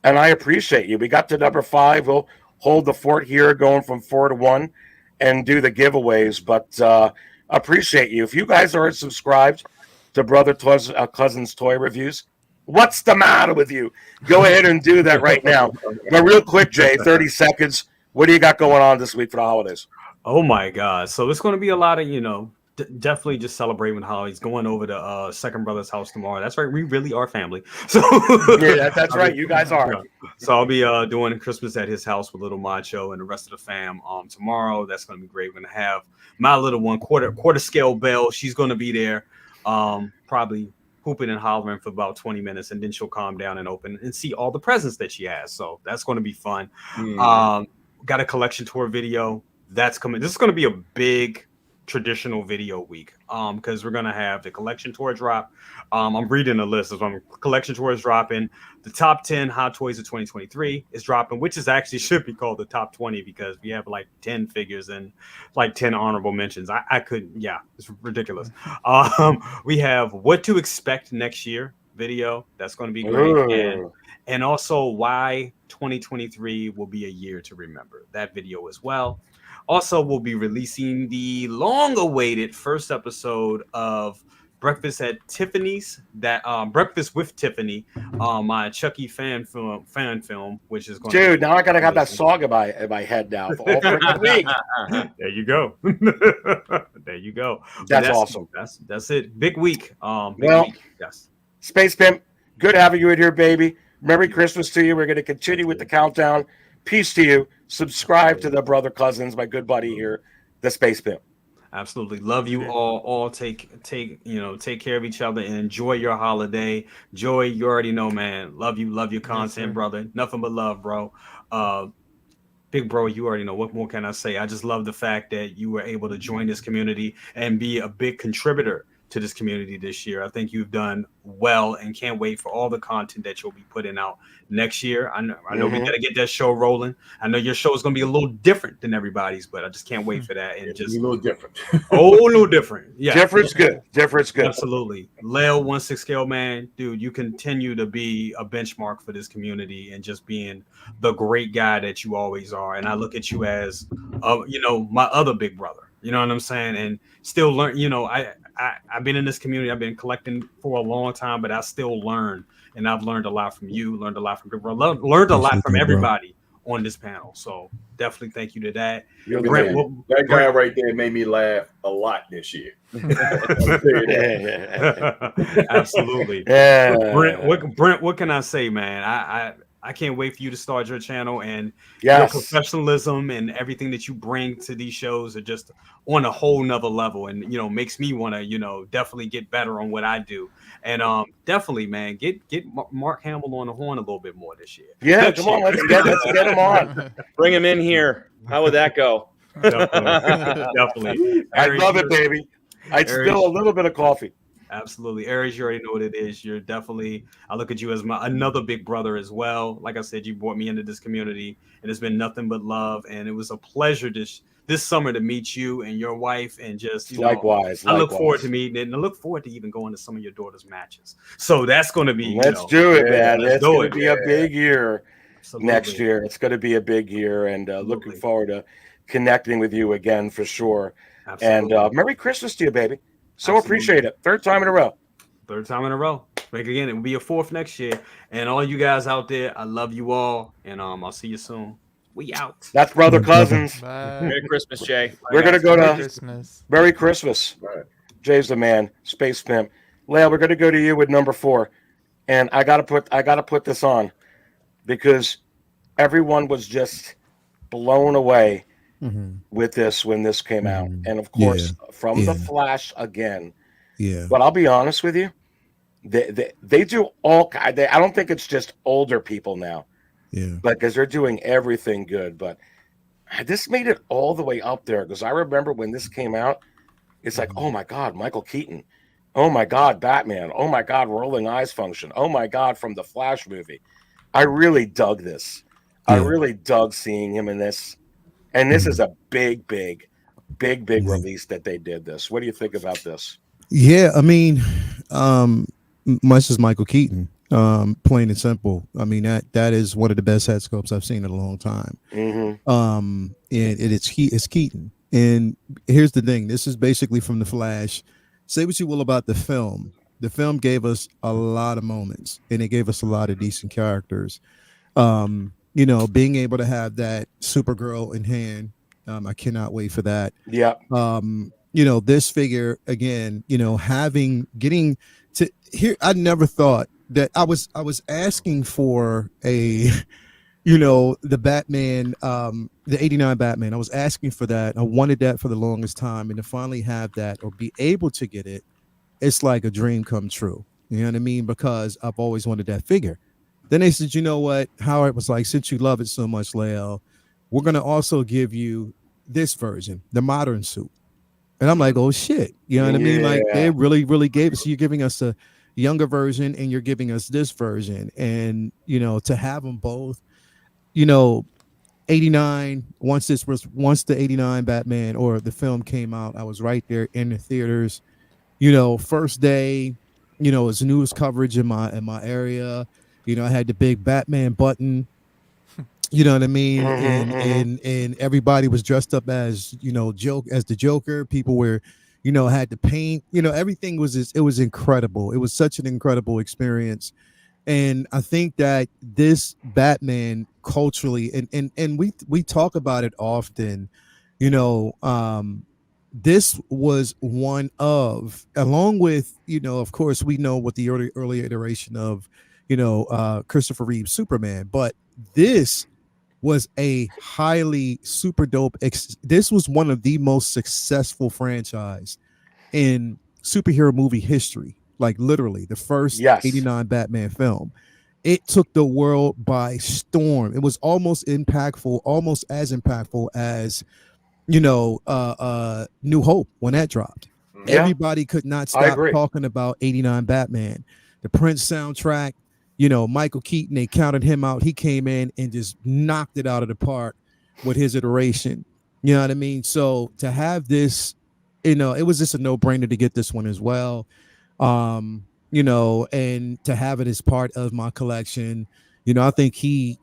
And I appreciate you. We got to number 5. We'll hold the fort here, going from 4 to 1, and do the giveaways. But appreciate you. If you guys aren't subscribed to Brother Cousins Toy Reviews, what's the matter with you? Go ahead and do that right now. But real quick, Jay, 30 seconds. What do you got going on this week for the holidays? Oh my God! So it's going to be a lot of definitely just celebrating holidays. Going over to Second Brother's house tomorrow. That's right. We really are family. So yeah, that's right. You guys are. So I'll be doing Christmas at his house with little Macho and the rest of the fam tomorrow. That's going to be great. We're going to have my little one, quarter scale Belle. She's going to be there. Probably hooping and hollering for about 20 minutes, and then she'll calm down and open and see all the presents that she has. So that's going to be fun. Got a collection tour video that's coming. This is going to be a big traditional video week because we're going to have the collection tour drop. I'm reading the list as well. Collection tour is dropping. The top 10 Hot Toys of 2023 is dropping, which is actually should be called the top 20 because we have like 10 figures and like 10 honorable mentions. I couldn't. Yeah, it's ridiculous. We have what to expect next year video. That's going to be great. And also why 2023 will be a year to remember. That video as well. Also, we'll be releasing the long-awaited first episode of Breakfast at Tiffany's, that Breakfast with Tiffany, my Chucky fan film, which is going. Dude, now I gotta have that song in my head now for all freaking week. There you go. There you go. That's awesome. That's it. Big week. Big week. Yes. Space Pimp, good having you in here, baby. Merry Christmas to you. We're going to continue with the countdown. Peace to you. Subscribe to the Brother Cousins, my good buddy here, the Space Pimp. Absolutely. Love you all. Take care of each other and enjoy your holiday. Joy, you already know, man. Love you. Love your content, brother. Nothing but love, bro. Big bro, you already know. What more can I say? I just love the fact that you were able to join this community and be a big contributor to this community this year. I think you've done well and can't wait for all the content that you'll be putting out next year. I know we got to get that show rolling. I know your show is going to be a little different than everybody's, but I just can't wait for that. And just a little different. A little different. Yeah. Different's good. Different's good. Absolutely. Leo 16 scale man, dude, you continue to be a benchmark for this community and just being the great guy that you always are. And I look at you as, my other big brother. You know what I'm saying? And still learn, I've been in this community. I've been collecting for a long time, but I still learn. And I've learned a lot from you, learned a lot from Big Brother, learned a lot from everybody on this panel. So definitely thank you to that. That guy right there made me laugh a lot this year. Absolutely. Yeah. Brent, what can I say, man? I can't wait for you to start your channel, and your professionalism and everything that you bring to these shows are just on a whole nother level, and makes me want to definitely get better on what I do. And definitely, man, get Mark Hamill on the horn a little bit more this year. Yeah, come on, let's get him on. Bring him in here. How would that go? Definitely. I love it, baby. I'd spill a little bit of coffee. Absolutely. Aries, you already know what it is. You're definitely, I look at you as another big brother as well. Like I said, you brought me into this community, and it's been nothing but love. And it was a pleasure this summer to meet you and your wife, and just, likewise. I look forward to meeting it, and I look forward to even going to some of your daughter's matches. So that's going to be, let's do it, man. It's going to be a big year next Absolutely. year. It's going to be a big year, and looking forward to connecting with you again for sure. Absolutely. And Merry Christmas to you, baby. So Absolutely. appreciate it. Third time in a row. Make again. It will be a fourth next year. And all you guys out there, I love you all. And I'll see you soon. We out. That's brother cousins. Bye. Merry Christmas, Jay. We're gonna go Merry to Christmas. Merry Christmas. Right. Jay's the man. Space Pimp. Leia, we're gonna go to you with number 4. And I gotta put this on because everyone was just blown away with this when this came out. And of course, from the Flash again. Yeah. But I'll be honest with you, they do all. I don't think it's just older people now. Yeah. Because they're doing everything good. But this made it all the way up there because I remember when this came out, it's like, oh my God, Michael Keaton. Oh my God, Batman. Oh my God, Rolling Eyes function. Oh my God, from the Flash movie. I really dug this. I really dug seeing him in this. And this is a big release that they did this. What do you think about this? Yeah, I mean, much as Michael Keaton, plain and simple. I mean, that is one of the best head sculpts I've seen in a long time. And it's Keaton. And here's the thing: this is basically from the Flash. Say what you will about the film. The film gave us a lot of moments, and it gave us a lot of decent characters. Being able to have that Supergirl in hand, I cannot wait for that. Yeah. This figure again, getting to here. I never thought that I was asking for a, the Batman, the 89 Batman. I was asking for that. I wanted that for the longest time, and to finally have that or be able to get it, it's like a dream come true. You know what I mean? Because I've always wanted that figure. Then they said, you know what? Howard was like, since you love it so much, Leo, we're going to also give you this version, the modern suit. And I'm like, oh, shit. You know what I mean? Like, they really, really gave it. So you're giving us a younger version and you're giving us this version. And, to have them both, 89, once the 89 Batman or the film came out, I was right there in the theaters. First day, it's news coverage in my area. I had the big Batman button, you know what I mean? And everybody was dressed up as, as the Joker. People were, had to paint, everything it was incredible. It was such an incredible experience. And I think that this Batman culturally, and we talk about it often, this was one of, along with, of course, we know what the early iteration of, Christopher Reeve's Superman, but this was a highly super dope. This was one of the most successful franchise in superhero movie history. Like literally the first 89 Batman film. it took the world by storm. It was almost as impactful as New Hope when that dropped. Yeah, Everybody could not I stop agree. talking about 89 Batman. The Prince soundtrack, Michael Keaton, they counted him out. He came in and just knocked it out of the park with his iteration. You know what I mean? So to have this, it was just a no-brainer to get this one as well. And to have it as part of my collection. I think he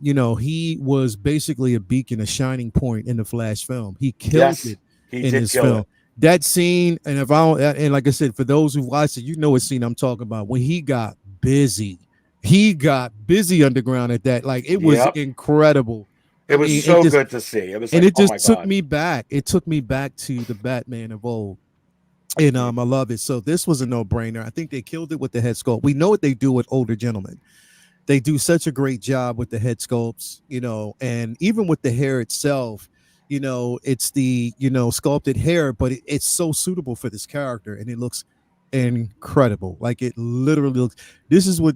was basically a beacon, a shining point in the Flash film. He killed it in this film. That scene, and like I said, for those who watched it, what scene I'm talking about. When he got busy underground at that. Like, it was incredible. It was good to see. It was, and like, it just oh my took God. me back. It took me back to the Batman of old. And I love it. So this was a no-brainer. I think they killed it with the head sculpt. We know what they do with older gentlemen. They do such a great job with the head sculpts, and even with the hair itself, it's the, sculpted hair, but it's so suitable for this character, and it looks incredible. Like, it literally looks, this is what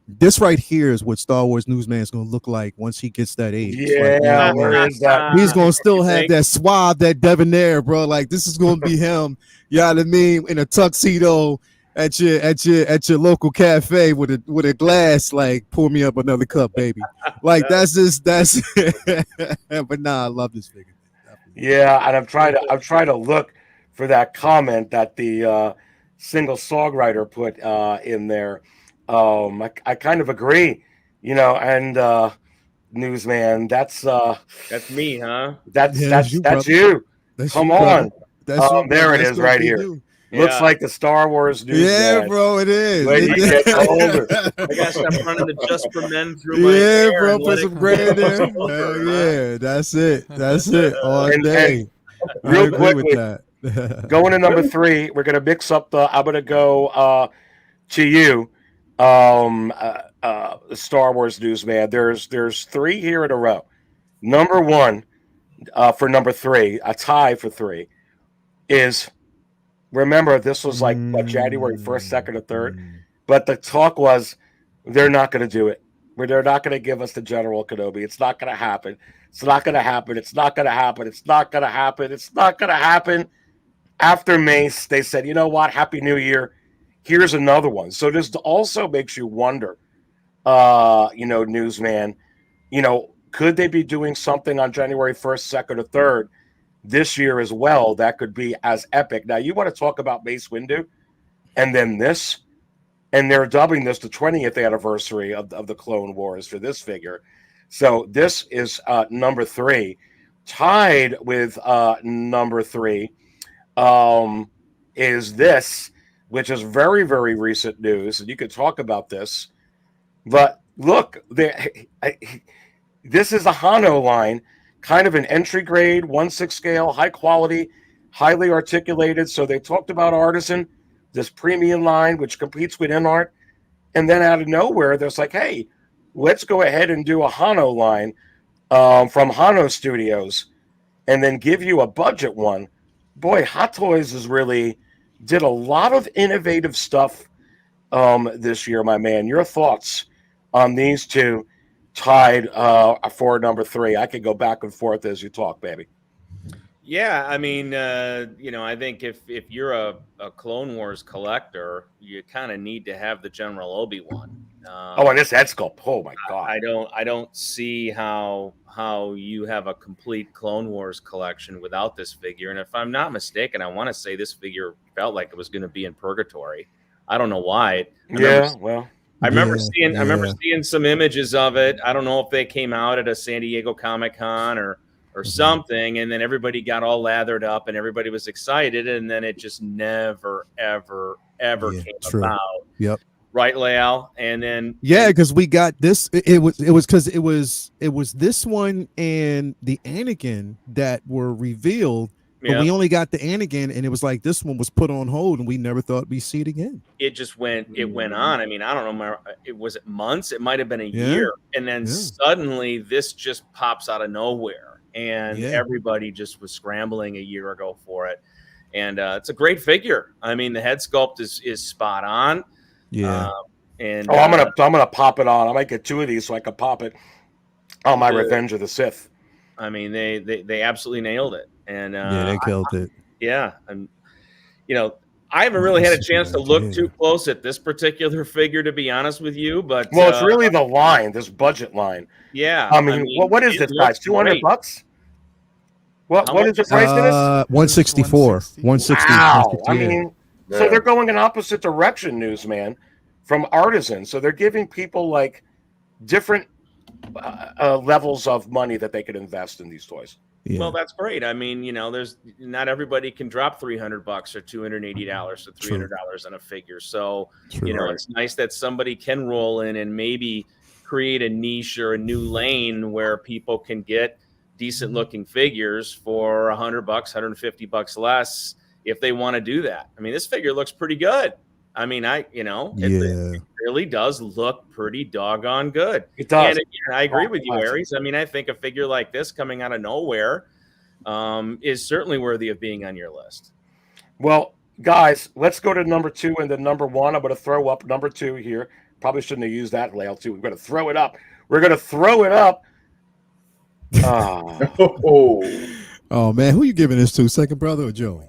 this right here is what Star Wars Newsman is going to look like once he gets that age. Yeah, like, where is that? He's going to still have that suave, that debonair, bro. Like, this is going to be him, you know what I mean, in a tuxedo at your local cafe with a glass, like, pour me up another cup, baby. Like, that's but nah, I love this figure. Yeah, and I'm trying to look for that comment that the single songwriter put in there. I kind of agree, and Newsman, that's me, huh? That's you. That's Come you, on. That's there it is right here. Looks like the Star Wars news. Yeah, man. bro, it is. When you get older. I gotta stop running the Just for Men through my hair. Yeah, bro, put some gray in there. Yeah, that's it. That's it. All day. Real quickly, with that. Going to number 3, we're gonna mix up I'm gonna go to you, Star Wars news, man. There's 3 here in a row. Number 1, for number 3, a tie for 3, is, remember, this was like January 1st, 2nd, or 3rd, but the talk was they're not going to do it. They're not going to give us the General Kenobi. It's not going to happen. It's not going to happen. It's not going to happen. It's not going to happen. It's not going to happen. After Mace, they said, you know what? Happy New Year. Here's another one. So this also makes you wonder, Newsman, could they be doing something on January 1st, 2nd, or 3rd this year as well that could be as epic? Now, you want to talk about Mace Windu, and then this, and they're dubbing this the 20th anniversary of the Clone Wars for this figure. So this is number 3. Tied with number 3 is this, which is very, very recent news, and you could talk about this. But look, this is a Hano line, kind of an entry grade, 1/6 scale, high quality, highly articulated. So they talked about Artisan, this premium line, which competes with Inart. And then out of nowhere, there's like, hey, let's go ahead and do a Hano line from Hano Studios and then give you a budget one. Boy, Hot Toys has really did a lot of innovative stuff this year, my man. Your thoughts on these two tied for number 3? I could go back and forth as you talk, baby. Yeah, I mean, I think if you're a Clone Wars collector, you kind of need to have the General Obi-Wan. And this head sculpt, oh my God! I don't see how you have a complete Clone Wars collection without this figure. And if I'm not mistaken, I want to say this figure felt like it was going to be in Purgatory. I don't know why. I remember seeing some images of it. I don't know if they came out at a San Diego Comic-Con or something, and then everybody got all lathered up and everybody was excited, and then it just never, ever came about. Yep. Right, Leal? And then because we got this. It was because it was this one and the Anakin that were revealed. But we only got the Anakin, and it was like this one was put on hold, and we never thought we'd see it again. It just went on. I mean, I don't know. Was it months? It might have been a year. And then suddenly this just pops out of nowhere. And everybody just was scrambling a year ago for it. And it's a great figure. I mean, the head sculpt is spot on. Yeah. And I'm gonna pop it on. I might get 2 of these so I can pop it on my Revenge of the Sith. I mean, they absolutely nailed it, and Yeah, they killed it. Yeah, and I haven't really had a chance to look too close at this particular figure, to be honest with you. But it's really the line, this budget line. Yeah, I mean what is this, guys? $200? What is the price of this? 164. 160. Wow. I mean, so they're going in opposite direction, newsman, from Artisan. So they're giving people like different levels of money that they could invest in these toys. Yeah. Well, that's great. I mean, there's not everybody can drop $300 or $280 or $300 on a figure. So, it's nice that somebody can roll in and maybe create a niche or a new lane where people can get decent looking figures for $100, $150 less if they want to do that. I mean, this figure looks pretty good. I mean, it really does look pretty doggone good. It does. And again, I agree with you, Aries. I mean, I think a figure like this coming out of nowhere is certainly worthy of being on your list. Well, guys, let's go to number 2 and then number 1. I'm going to throw up number 2 here. Probably shouldn't have used that layout too. We're going to throw it up. We're going to throw it up. Oh man, who you giving this to? Second brother or Joey?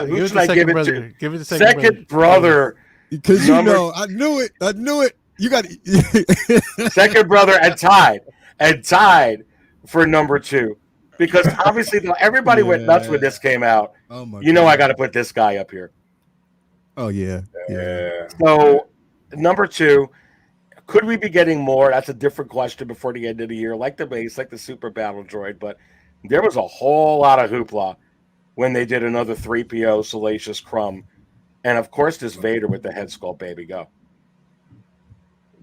Who should I give it to? Give it to second brother. Because I knew it. You got second brother and tied for number 2, because obviously everybody went nuts when this came out. Oh my! I got to put this guy up here. Oh yeah. So number 2. Could we be getting more? That's a different question before the end of the year, like the base, like the Super Battle Droid. But there was a whole lot of hoopla when they did another 3PO Salacious Crumb. And, of course, this Vader with the head sculpt, baby. Go.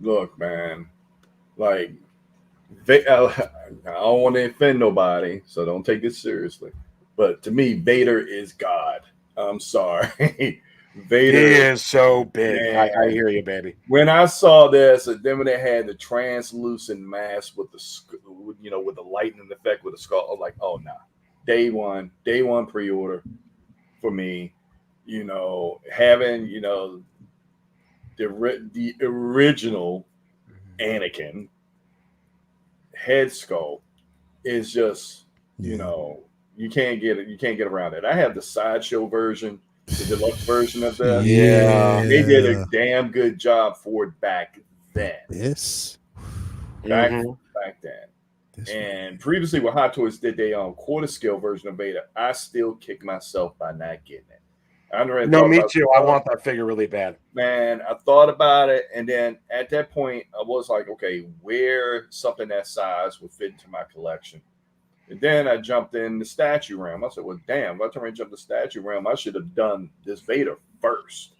Look, man. Like, I don't want to offend nobody, so don't take it seriously. But to me, Vader is God. I'm sorry. Vader is so big. I hear you, baby. When I saw this, and then when they had the translucent mask with the with the lightning effect with the skull, I was like, oh nah. Day one pre-order for me. Having the original Anakin head sculpt is just you can't get around it. I have the sideshow version. The deluxe version of that. Yeah. They did a damn good job for it back then. Back then. And previously when Hot Toys did their quarter scale version of Vader, I still kick myself by not getting it. No, me too. I want that figure really bad. Man, I thought about it, and then at that point I was like, okay, where something that size would fit into my collection. And then I jumped in the statue realm. I said, well, damn, if I turn and jump the statue realm, I should have done this Vader first.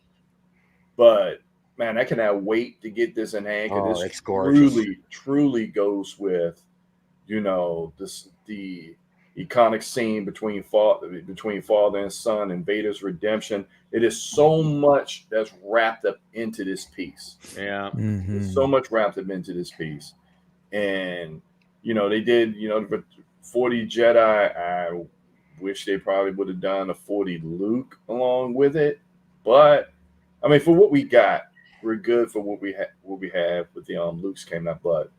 But, man, I cannot wait to get this in hand. Because this truly goes with, the iconic scene between father and son and Vader's redemption. It is so much that's wrapped up into this piece. Yeah. There's so much wrapped up into this piece. And, they did, 40 Jedi, I wish they probably would have done a 40 Luke along with it. But I mean, for what we got, we're good for what we have with the Luke's came out. But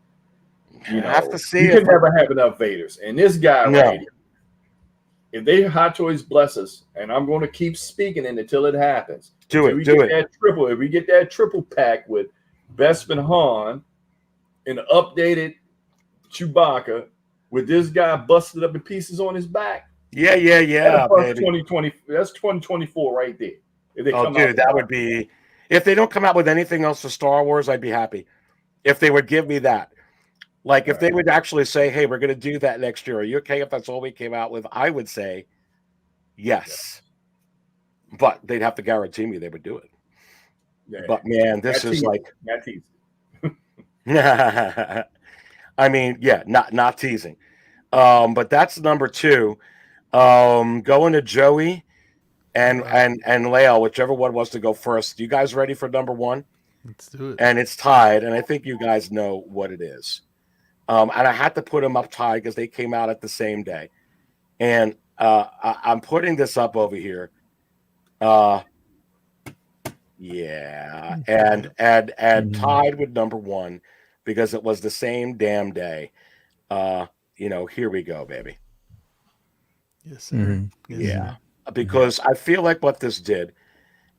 you have to see you can never have enough Vaders. And this guy right here, if they Hot Toys bless us, and I'm going to keep speaking it until it happens. If we get that triple pack with Bespin Han and an updated Chewbacca, with this guy busted up in pieces on his back. Yeah, that's 2020. That's 2024 right there. If they come out that would be. If they don't come out with anything else for Star Wars, I'd be happy. If they would give me that, like if they would actually say, "Hey, we're going to do that next year. Are you okay if that's all we came out with?" I would say, yes. But they'd have to guarantee me they would do it. Yeah. But man, this is like. I mean, not teasing. But that's number 2. Going to Joey and Leo, whichever one wants to go first. You guys ready for number 1? Let's do it. And it's tied, and I think you guys know what it is. And I had to put them up tied because they came out at the same day. And I'm putting this up over here. Yeah, and tied with number one because it was the same damn day. Here we go, baby. Yes, sir. Yes, Yeah, sir. because I feel like what this did,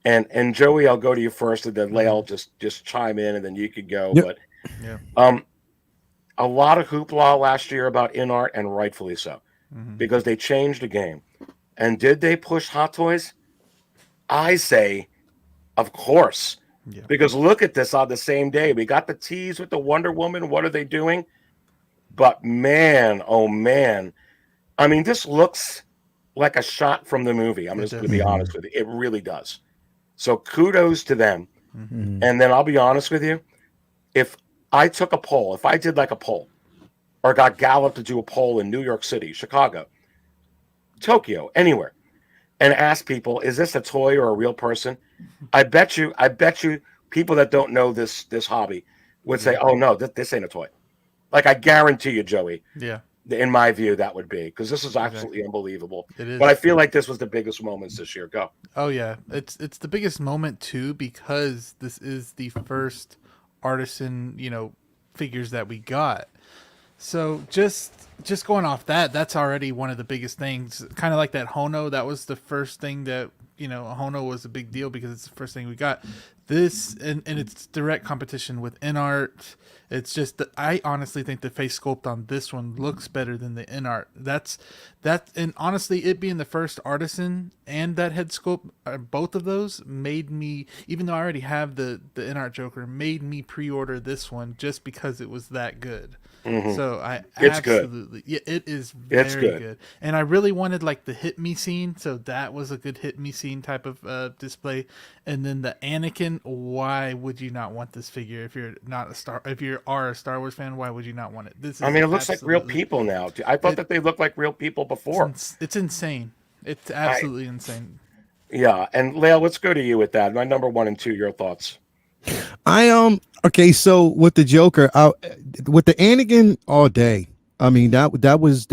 and Joey, I'll go to you first, and then Leil just chime in, and then you could go. Yep. But a lot of hoopla last year about inart, and rightfully so, because they changed the game. And did they push Hot Toys? I say, of course. Yeah. Because look at this on the same day. We got the tease with the Wonder Woman. What are they doing? But man, oh man. I mean, this looks like a shot from the movie. I'm just going to be honest with you. It really does. So kudos to them. And then I'll be honest with you. If I took a poll, if I did like a poll, or got Gallup to do a poll in New York City, Chicago, Tokyo, anywhere, and ask people, is this a toy or a real person? I bet you people that don't know this hobby would say, oh no, this ain't a toy. Like I guarantee you, Joey. Yeah. In my view, that would be, because this is absolutely unbelievable. It is. But I feel like this was the biggest moments this year. Go. Oh yeah, it's the biggest moment too, because this is the first Artisan, figures that we got. So just going off that's already one of the biggest things. Kind of like that Hono, that was the first thing that Hono was a big deal because it's the first thing we got. This and it's direct competition with inart. It's just that I honestly think the face sculpt on this one looks better than the inart. That's and honestly, it being the first Artisan and that head sculpt, both of those made me, even though I already have the inart Joker, made me pre-order this one just because it was that good. So it's absolutely, good. Yeah, it is very good. And I really wanted like the hit me scene, so that was a good hit me scene type of display. And then the Anakin, why would you not want this figure if you're not if you are a Star Wars fan? Why would you not want it? This is it looks like real people now. I thought that they looked like real people before. It's insane. It's absolutely insane. Yeah, and Leil, let's go to you with that. My number 1 and 2, your thoughts. Okay, so with the Joker, with the Anakin all day. I mean, that was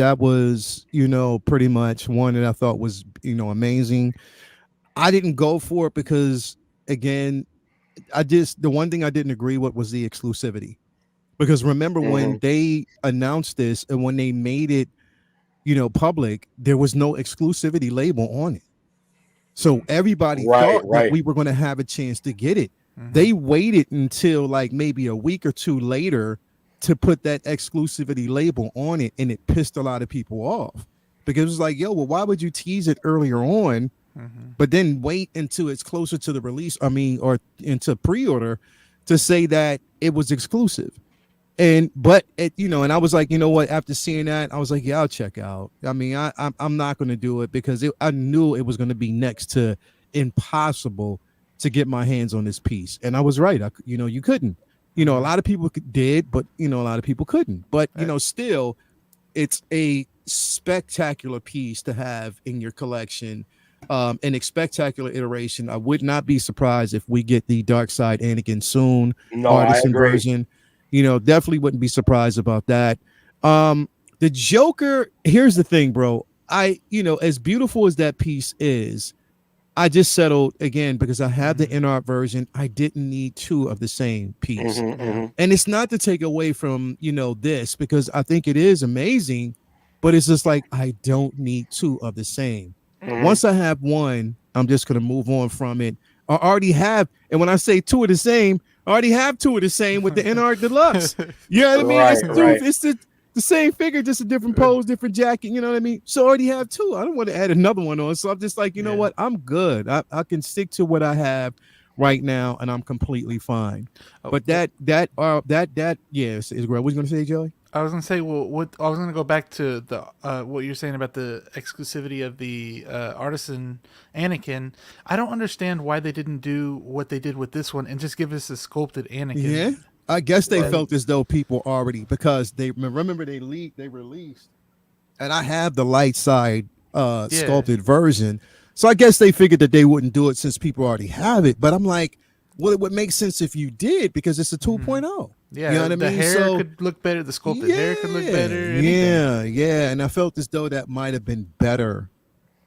pretty much one that I thought was amazing. I didn't go for it because again, the one thing I didn't agree with was the exclusivity. Because remember when they announced this and when they made it, public, there was no exclusivity label on it. So everybody thought that we were going to have a chance to get it. They waited until like maybe a week or two later to put that exclusivity label on it, and it pissed a lot of people off because it was like, yo, well, why would you tease it earlier on, but then wait until it's closer to the release? Or into pre-order to say that it was exclusive. And I was like, you know what? After seeing that, I was like, yeah, I'll check out. I mean, I'm not going to do it because I knew it was going to be next to impossible to get my hands on this piece. And I was right. You couldn't. A lot of people did, but a lot of people couldn't. But still, it's a spectacular piece to have in your collection. An spectacular iteration. I would not be surprised if we get the Dark Side Anakin soon. No, Artisan version. Definitely wouldn't be surprised about that. The Joker, here's the thing, bro. As beautiful as that piece is, I just settled again because I have the inart version. I didn't need 2 of the same piece. And it's not to take away from, this, because I think it is amazing, but it's just like, I don't need 2 of the same. Once I have one, I'm just going to move on from it. I already have. And when I say 2 of the same, I already have 2 of the same with the inart deluxe. You know what I mean? It's the same figure, just a different pose, different jacket. You know what I mean? So I already have 2. I don't want to add another one on. So I'm just like, you know what? I'm good. I can stick to what I have right now, and I'm completely fine. But yes, is great. What you gonna say, Joey? I was gonna say, well, I was gonna go back to the what you're saying about the exclusivity of the Artisan Anakin. I don't understand why they didn't do what they did with this one and just give us a sculpted Anakin. Yeah, I guess they felt as though people already, because they remember they released, and I have the light side sculpted version. So I guess they figured that they wouldn't do it since people already have it. But I'm like, well, it would make sense if you did, because it's a 2.0. Yeah, you know what I mean? The hair could look better. The sculpted hair could look better. Yeah. And I felt as though that might have been better,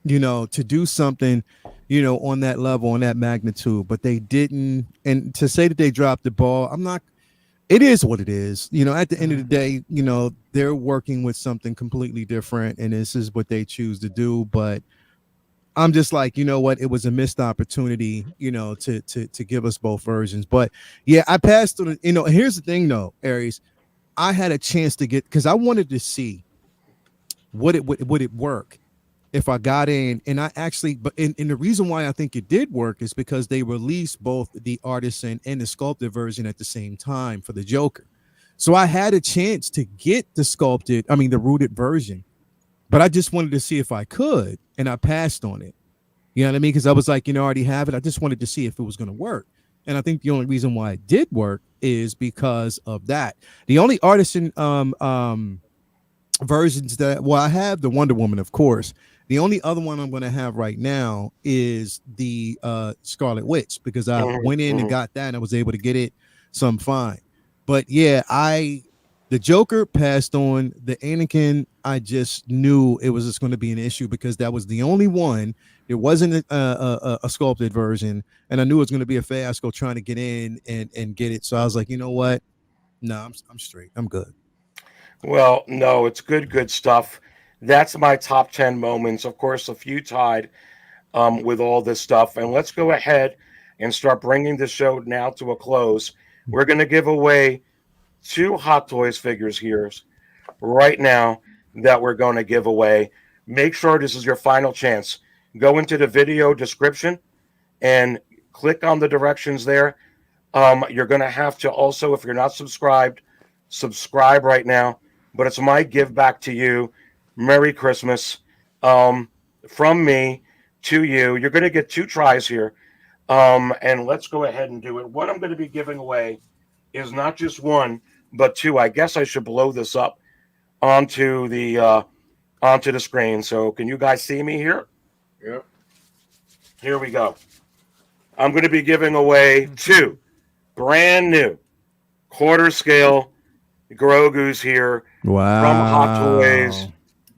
to do something. on that level, on that magnitude, but they didn't. And to say that they dropped the ball, I'm not. It is what it is. At the end of the day, they're working with something completely different, and this is what they choose to do. But I'm just like, what? It was a missed opportunity, to give us both versions. But yeah, I passed on it. Here's the thing, though, Aries. I had a chance to get, because I wanted to see would it work if I got in, and I actually, but and the reason why I think it did work is because they released both the Artisan and the sculpted version at the same time for the Joker. So I had a chance to get the rooted version, but I just wanted to see if I could, and I passed on it. You know what I mean? Because I was like, I already have it. I just wanted to see if it was going to work. And I think the only reason why it did work is because of that. The only Artisan versions I have the Wonder Woman, of course. The only other one I'm going to have right now is the Scarlet Witch, because I went in and got that and I was able to get it, so I'm fine. But yeah, the Joker passed on. The Anakin, I just knew it was just going to be an issue because that was the only one. There wasn't a sculpted version, and I knew it was going to be a fiasco trying to get in and get it. So I was like, you know what? No, I'm straight. I'm good. Well, no, it's good stuff. That's my top 10 moments. Of course, a few tied with all this stuff. And let's go ahead and start bringing the show now to a close. We're going to give away 2 Hot Toys figures here right now that we're going to give away. Make sure this is your final chance. Go into the video description and click on the directions there. You're going to have to also, if you're not subscribed, subscribe right now. But it's my give back to you. Merry Christmas from me to you. You're going to get 2 tries here. And let's go ahead and do it. What I'm going to be giving away is not just 1, but 2. I guess I should blow this up onto the screen. So can you guys see me here? Yep. Here we go. I'm going to be giving away 2 brand new quarter scale Grogu's here. Wow. From Hot Toys,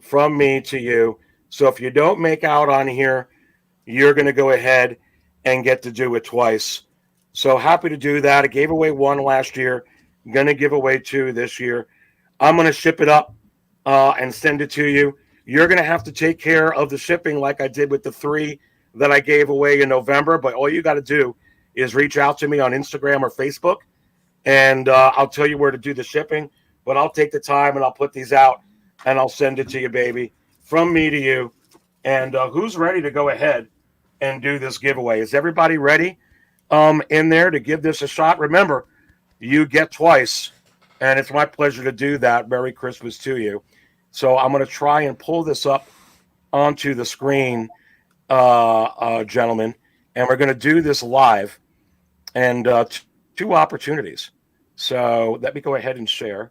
from me to you. So if you don't make out on here, you're going to go ahead and get to do it twice. So happy to do that. I gave away 1 last year. I'm going to give away 2 this year. I'm going to ship it up and send it to you. You're going to have to take care of the shipping like I did with the 3 that I gave away in November. But all you got to do is reach out to me on Instagram or Facebook, and I'll tell you where to do the shipping. But I'll take the time and I'll put these out and I'll send it to you, baby, from me to you. And who's ready to go ahead and do this giveaway? Is everybody ready in there to give this a shot? Remember, you get twice, and it's my pleasure to do that. Merry Christmas to you. So I'm going to try and pull this up onto the screen, gentlemen, and we're going to do this live, and 2 opportunities. So let me go ahead and share.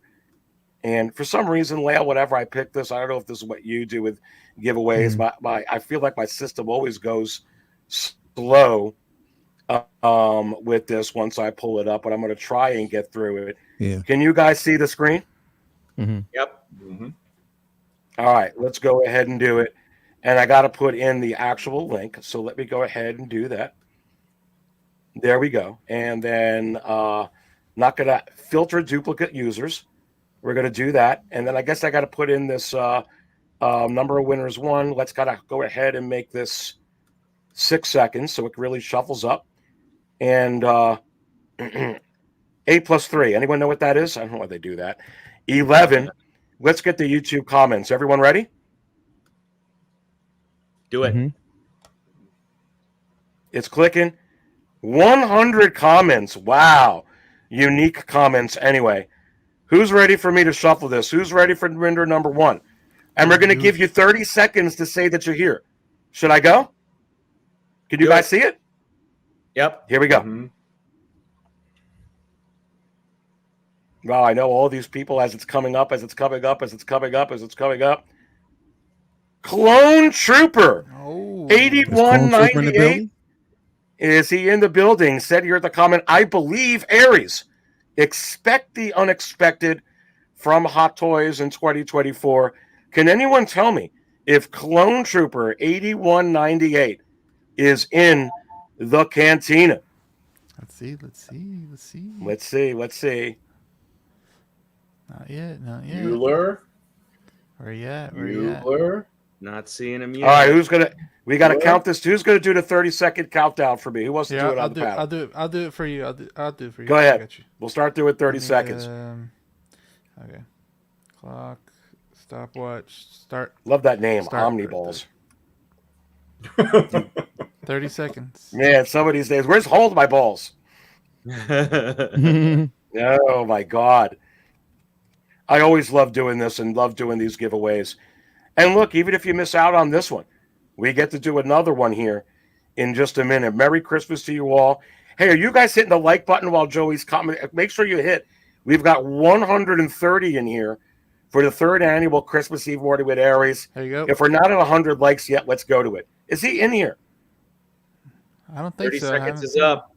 And for some reason, Leia, whenever I pick this, I don't know if this is what you do with giveaways. I feel like my system always goes slow with this once I pull it up, but I'm going to try and get through it. Yeah. Can you guys see the screen? Mm-hmm. Yep. Mm-hmm. All right, let's go ahead and do it. And I got to put in the actual link. So let me go ahead and do that. There we go. And then not going to filter duplicate users. We're going to do that. And then I guess I got to put in this number of winners 1. Let's gotta go ahead and make this 6 seconds so it really shuffles up. And 8 plus 3. Anyone know what that is? I don't know why they do that. 11. Let's get the YouTube comments. Everyone ready? Do it. Mm-hmm. It's clicking. 100 comments. Wow. Unique comments anyway. Who's ready for me to shuffle this? Who's ready for winner number 1? And we're going to give you 30 seconds to say that you're here. Should I go? Can you guys see it? Yep. Here we go. Mm-hmm. Wow, I know all these people as it's coming up, as it's coming up, as it's coming up, as it's coming up. Clone Trooper. Oh. 8198. Is he in the building? Said here at the comment, I believe Aries. Expect the unexpected from Hot Toys in 2024. Can anyone tell me if Clone Trooper 8198 is in the cantina. Let's see. Let's see. Not yet. Bueller. Where you at? Bueller. Not seeing him yet. All right, we got to count this. Who's going to do the 30-second countdown for me? Who wants to do it on the panel? I'll do it for you. I'll do it for you. Go I ahead. got you. We'll start through with 30 seconds. Okay. Clock. Stopwatch. Start. Love that name, Start. Omniballs. 30 seconds. Man, some of these days, where's Hold My Balls? Oh, my God. I always love doing this and love doing these giveaways. And look, even if you miss out on this one, we get to do another one here in just a minute. Merry Christmas to you all. Hey, are you guys hitting the like button while Joey's commenting? Make sure you hit. We've got 130 in here for the 3rd annual Christmas Eve Morning with Aries. There you go. If we're not at 100 likes yet, let's go to it. Is he in here? I don't think 30 so. seconds is up.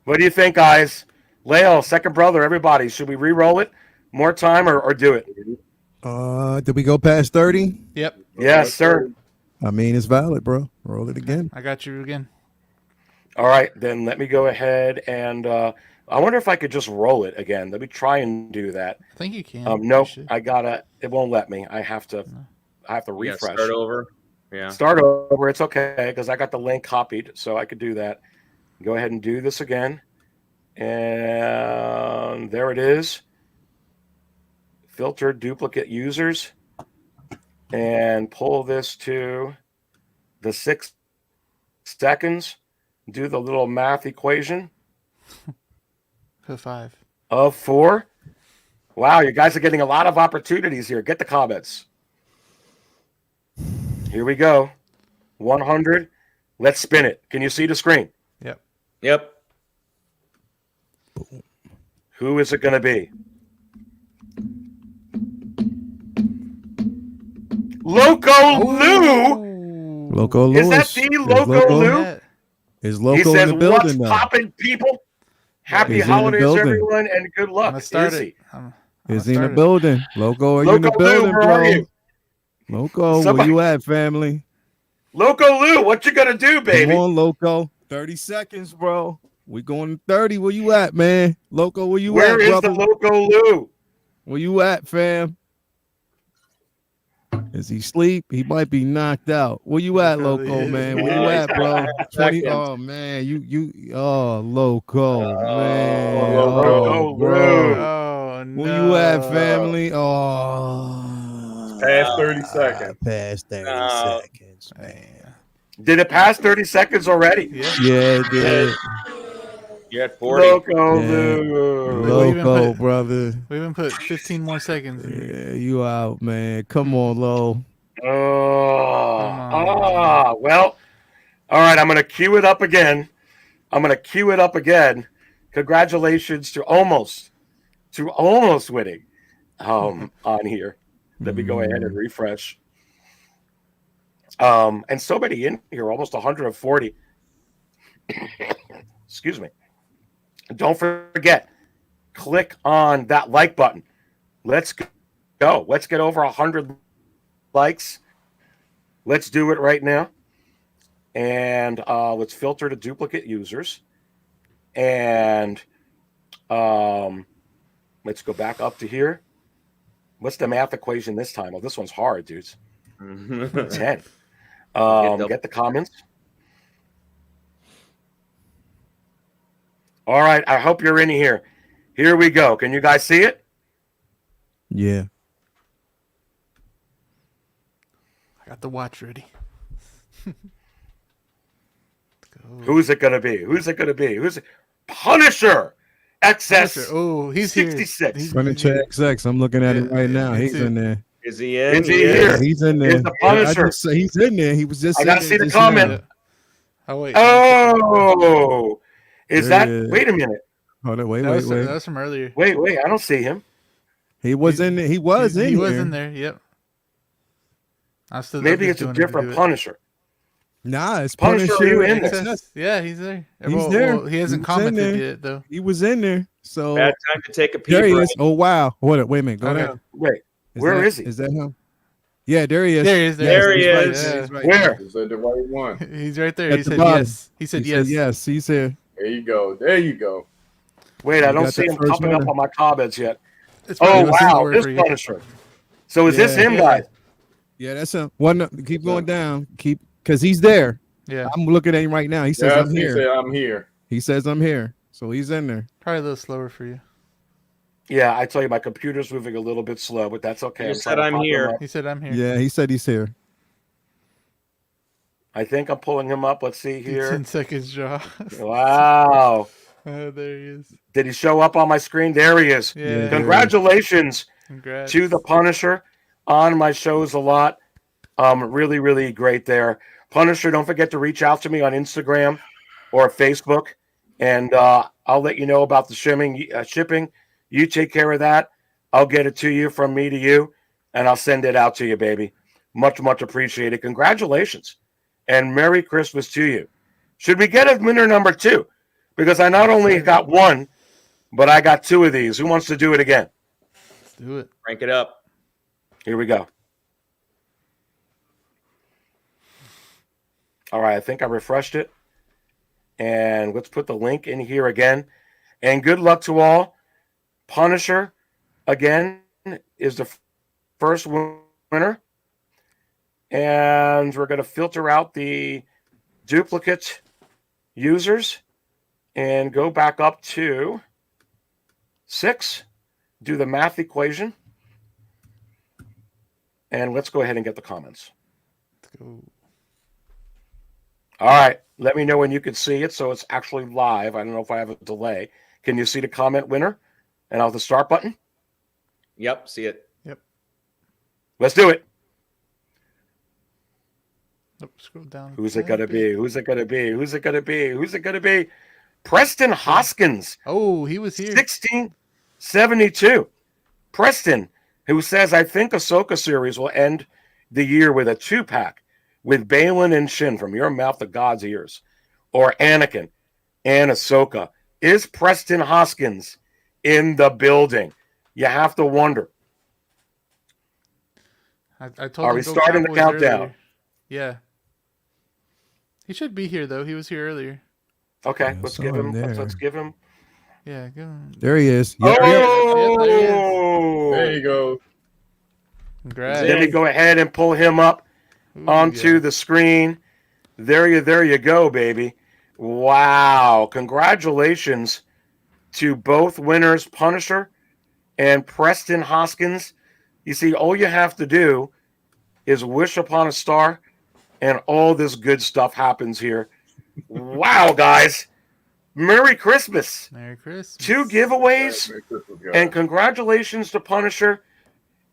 What do you think, guys? Leo, second brother, everybody. Should we re-roll it? More time or do it? Did we go past 30? Yep. Yes, sir. I mean, it's valid, bro. Roll it again. I got you again. All right, then let me go ahead and I wonder if I could just roll it again. Let me try and do that. I think you can. Nope, I gotta. It won't let me. I have to refresh. Start over. Yeah. Start over. It's okay because I got the link copied, so I could do that. Go ahead and do this again, and there it is. Filter duplicate users, and pull this to the 6 seconds. Do the little math equation. Put 5. Of 4. Wow, you guys are getting a lot of opportunities here. Get the comments. Here we go. 100. Let's spin it. Can you see the screen? Yep. Who is it going to be? Loco Lou. Loco Lewis. Is that the Loco Lou? Is Loco He says, in the building "What's now? popping, people? Happy He's in the holidays, building. everyone, and good luck." Is he? Is he in the building? Loco, are you in the Loco Lou, building, where are bro? you? Loco, Somebody- where you at, family? Loco Lou, what you gonna do, baby? Come on, Loco. 30 seconds, bro. We going 30. Where you at, man? Loco, where you Where at, is brother? the Loco Lou? Where you at, fam? Is he sleep? He might be knocked out. Where you at, Loco, man? Where you at, bro? 20. Oh man, oh Loco, man. Loco bro. Oh no. Where you at, family? Oh, Past 30 seconds. Past 30 seconds, man. Did it pass 30 seconds already? Yeah. Yeah, it did. You're at 40. Loco Yeah. Lou. Loco, brother. We even put 15 more seconds. Yeah, you out, man. Come on, Lo. Well, all right. I'm going to cue it up again. Congratulations to almost winning on here. Let me go ahead and refresh. And so many in here, almost 140. Excuse me. Don't forget, click on that like button. Let's go. Let's get over 100 likes. Let's do it right now. And let's filter to duplicate users. And let's go back up to here. What's the math equation this time? Oh, this one's hard, dudes. 10. Get the comments. All right. I hope you're in here. Here we go. Can you guys see it? Yeah. I got the watch ready. Who's it going to be? Who's it? Punisher XS. Oh, he's 66. Here. Punisher XX. I'm looking at it right now. He's in there. Is he in? Is he here? He's in there. Is the Punisher? He's in there. He was just. I got to see the comment. Oh, wait. Oh. Is that? Yeah. Wait a minute. Hold on. Wait. That was from earlier. Wait. I don't see him. He was in there. He was in there. Yep. Maybe it's a different Punisher. Nah, it's Punisher. Are you in there? Yeah, he's there. He's there. Well, he hasn't He was in commented there. yet, though. He was in there. So Bad time to take a peek. there he Brian. is. Oh wow. Wait a minute. Go Okay. down. Wait. Where is he? Is that him? Yeah, there he is. There he is. There he he's right is. there, he's right Where? Is that the right one? there. He's right there. At He the said bottom. yes. He said yes. Yes, he's here. There you go. There you go. Wait, I You don't got see the him first popping up winner. on my comments yet. It's Oh probably wow, slower this for you. Punisher. So is this Yeah. him, guys? Yeah, that's him. One, keep going down. Keep, because he's there. Yeah, I'm looking at him right now. He says, Yes, I'm he here. said, I'm here. He says, I'm here. So he's in there. probably a little slower for you. Yeah, I tell you, my computer's moving a little bit slow, but that's okay. You I'm said trying to I'm pop him here. up. He said I'm here. Yeah, he said he's here. I think I'm pulling him up. Let's see here. 10 seconds, Jaw. Wow. Oh, there he is. Did he show up on my screen? There he is. Yeah. Congratulations Congrats. to the Punisher on my shows a lot. Really, really great there. Punisher, don't forget to reach out to me on Instagram or Facebook, and I'll let you know about the shipping. You take care of that. I'll get it to you from me to you, and I'll send it out to you, baby. Much, much appreciated. Congratulations, and Merry Christmas to you. Should we get a winner number 2? Because I not only got one, but I got 2 of these. Who wants to do it again? Let's do it. Crank it up. Here we go. All right, I think I refreshed it. And let's put the link in here again. And good luck to all. Punisher, again, is the first winner. And we're going to filter out the duplicate users and go back up to 6. Do the math equation. And let's go ahead and get the comments. Let's go. All right. Let me know when you can see it so it's actually live. I don't know if I have a delay. Can you see the comment winner? And I'll have the start button. Yep, see it. Let's do it. Oh, scroll down. Who's it going to be? Who's it going to be? Who's it going to be? Who's it going to be? Preston Hoskins. Oh, he was here. 1672. Preston, who says, I think Ahsoka series will end the year with a 2-pack with Balin and Shin from your mouth to God's ears, or Anakin and Ahsoka. Is Preston Hoskins in the building? You have to wonder. I told Are him we to go starting the Cowboys countdown? earlier. Yeah. He should be here though. He was here earlier. Okay, Yeah, let's saw give him him. there. Let's give him. Yeah, give him. There he is. Oh, Yep, yep. Yep, there he is. There you go. Congrats. Let me go ahead and pull him up Ooh, onto yeah. the screen. There you go, baby. Wow. Congratulations to both winners, Punisher and Preston Hoskins. You see, all you have to do is wish upon a star, and all this good stuff happens here. Wow, guys. Merry Christmas. Merry Christmas. 2 giveaways. Merry Christmas, guys. And congratulations to Punisher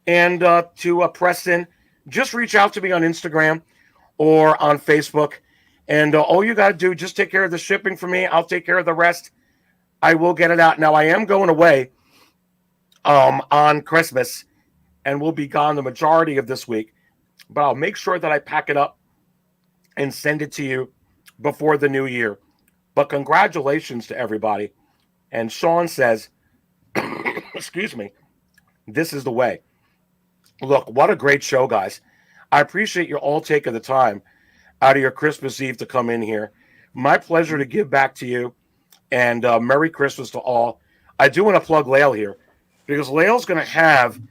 and to Preston. Just reach out to me on Instagram or on Facebook. And all you got to do, just take care of the shipping for me. I'll take care of the rest. I will get it out. Now, I am going away on Christmas, and we'll be gone the majority of this week. But I'll make sure that I pack it up and send it to you before the new year. But congratulations to everybody. And Sean says, excuse me, this is the way. Look, what a great show, guys. I appreciate you all taking the time out of your Christmas Eve to come in here. My pleasure to give back to you. And Merry Christmas to all. I do want to plug Lael here because Lael's going to have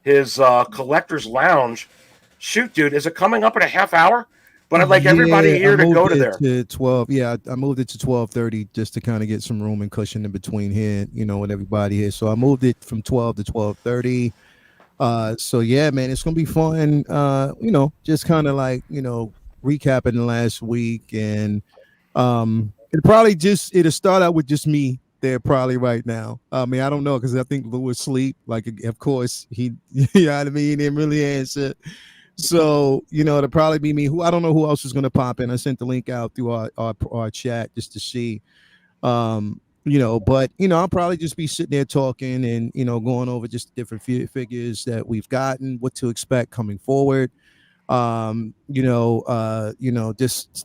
his Collector's Lounge. Shoot, dude, is it coming up in a half hour? But I'd like everybody here to go to there. To 12. Yeah, I moved it to 12:30 just to kind of get some room and cushion in between here, with everybody here. So I moved it from 12 to 12:30. So yeah, man, it's gonna be fun. Just kind of like recapping the last week, and it'll start out with just me there probably right now. I mean, I don't know because I think Lou was asleep. Like, of course he, you know what I mean, he didn't really answer. So, it'll probably be me. I don't know who else is going to pop in. I sent the link out through our chat just to see, but, I'll probably just be sitting there talking and, going over just different figures that we've gotten, what to expect coming forward. Just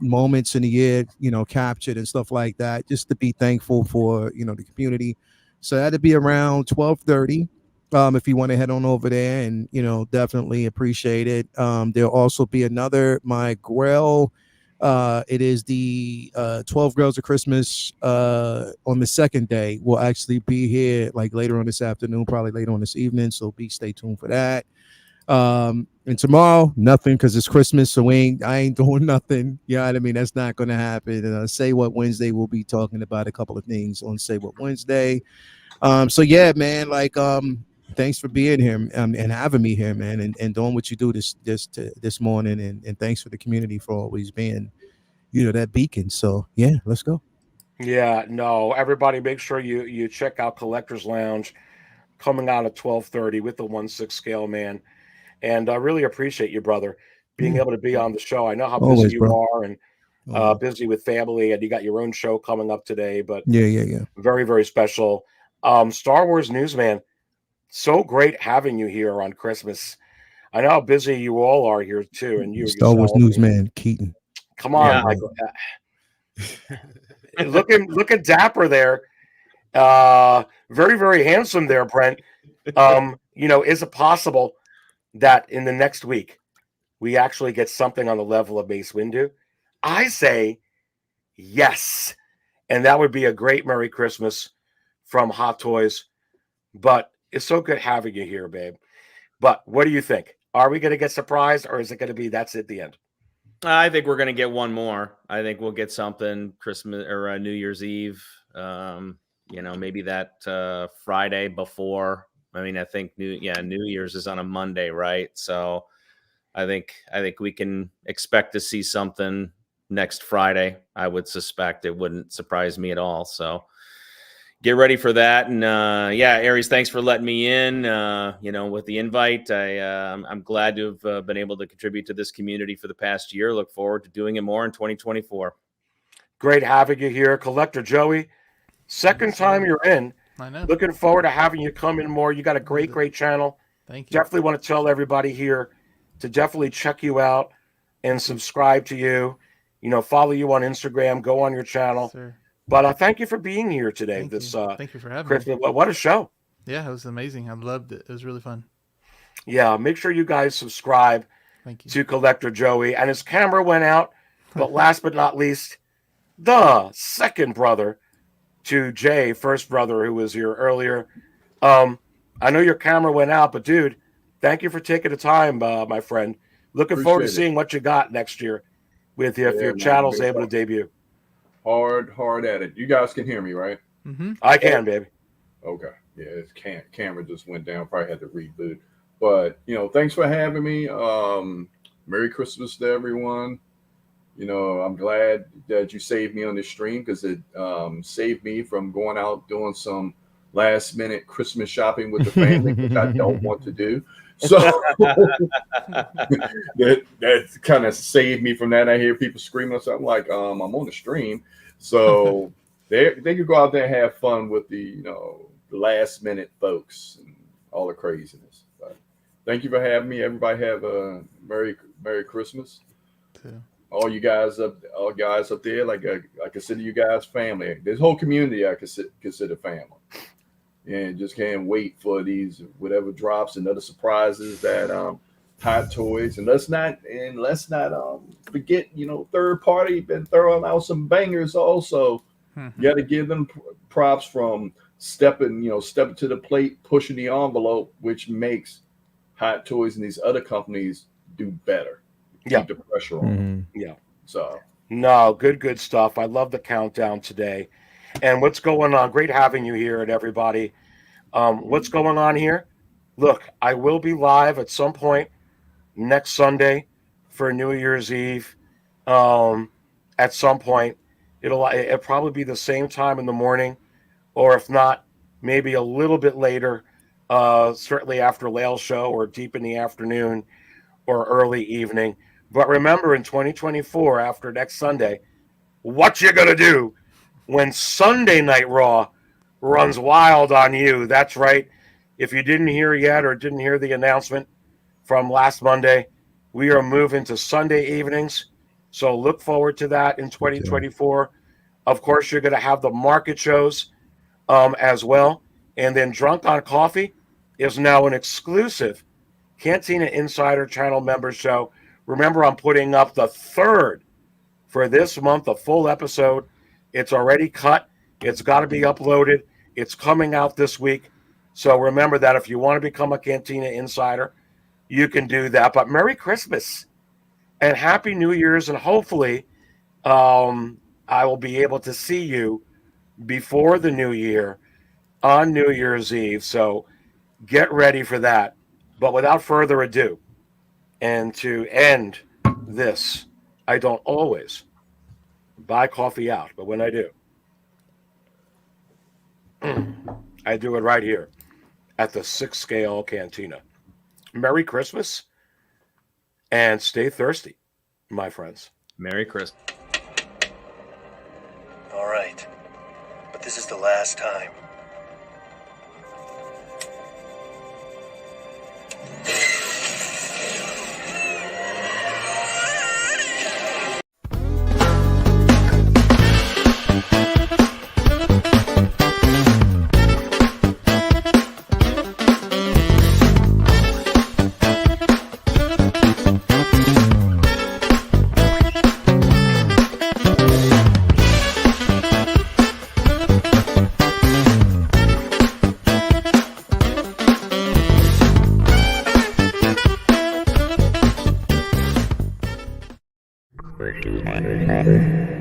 moments in the year, captured and stuff like that, just to be thankful for, the community. So that'd be around 12:30. If you want to head on over there, and definitely appreciate it. There'll also be another my grill. It is the 12 Girls of Christmas on the second day. We'll actually be here like later on this afternoon, probably later on this evening. So stay tuned for that. And tomorrow, nothing, because it's Christmas, so I ain't doing nothing. You know what I mean? That's not gonna happen. And Say What Wednesday, we'll be talking about a couple of things on Say What Wednesday. So yeah, man, thanks for being here and having me here, man, and doing what you do this morning, and thanks for the community for always being, that beacon. So yeah, let's go. Yeah, no, everybody, make sure you check out Collectors Lounge coming out at 12:30 with the 1/6 scale, man. And I really appreciate you, brother, being able to be on the show. I know how busy Always, you bro. are, and busy with family, and you got your own show coming up today. But Yeah. very, very special. Star Wars Newsman, so great having you here on Christmas. I know how busy you all are here too, and you Star Wars yourself. Newsman Keaton. Come on, Yeah. Michael. looking dapper there. Very, very handsome there, Brent. Is it possible that in the next week we actually get something on the level of Mace Windu? I say yes. And that would be a great Merry Christmas from Hot Toys. But it's so good having you here, babe. But what do you think? Are we going to get surprised, or is it going to be that's at the end? I think we're going to get one more. I think we'll get something Christmas or New Year's Eve. Maybe that Friday before. I mean, I think New Year's is on a Monday, right? So I think we can expect to see something next Friday. I would suspect. It wouldn't surprise me at all. So get ready for that. And Aries, thanks for letting me in. With the invite, I'm glad to have been able to contribute to this community for the past year. Look forward to doing it more in 2024. Great having you here, Collector Joey. Second time you're in. I know. Looking forward to having you come in more. You got a great channel. Thank you. Definitely want to tell everybody here to definitely check you out and subscribe to you. Follow you on Instagram. Go on your channel. Sir. But thank you for being here today. Thank you for having Christmas. me. What a show! Yeah, it was amazing. I loved it. It was really fun. Yeah, make sure you guys subscribe to Collector Joey. And his camera went out. But last but not least, the second brother to Jay, first brother who was here earlier. I know your camera went out, but dude, thank you for taking the time, my friend. Looking forward to seeing what you got next year with you if your channel's able to debut. Hard at it. You guys can hear me, right? Mm-hmm. I can, baby. Okay. Yeah, his camera just went down. Probably had to reboot. But thanks for having me. Merry Christmas to everyone. I'm glad that you saved me on this stream, because it saved me from going out doing some last minute Christmas shopping with the family, which I don't want to do. So that kind of saved me from that. I hear people screaming, so I'm like, I'm on the stream, so they could go out there and have fun with the the last minute folks and all the craziness. But thank you for having me. Everybody have a Merry Christmas. Yeah. All guys up there, like I consider you guys family. This whole community I consider family, and just can't wait for these whatever drops and other surprises that Hot Toys. And let's not forget, third party been throwing out some bangers also. You got to give them props from stepping to the plate, pushing the envelope, which makes Hot Toys and these other companies do better. Keep the pressure on. Mm-hmm. Yeah. So no, good stuff. I love the countdown today. And what's going on? Great having you here, and everybody. What's going on here? Look, I will be live at some point next Sunday for New Year's Eve. At some point, it'll probably be the same time in the morning, or if not, maybe a little bit later. Certainly after Lail's show, or deep in the afternoon, or early evening. But remember, in 2024, after next Sunday, what you gonna do when Sunday Night Raw runs wild on you? That's right. If you didn't hear yet, or didn't hear the announcement from last Monday, we are moving to Sunday evenings. So look forward to that in 2024. Of course, you're going to have the market shows as well. And then Drunk on Coffee, is now an exclusive Cantina Insider Channel member show. Remember, I'm putting up the 3rd for this month, a full episode. It's already cut. It's got to be uploaded. It's coming out this week. So remember that if you want to become a Cantina Insider, you can do that. But Merry Christmas and Happy New Year's. And hopefully I will be able to see you before the new year on New Year's Eve. So get ready for that. But without further ado, and to end this, I don't always buy coffee out, but when I do, I do it right here at the 6 Scale Cantina. Merry Christmas and stay thirsty, my friends. Merry Christmas. All right. But this is the last time. Collectibles.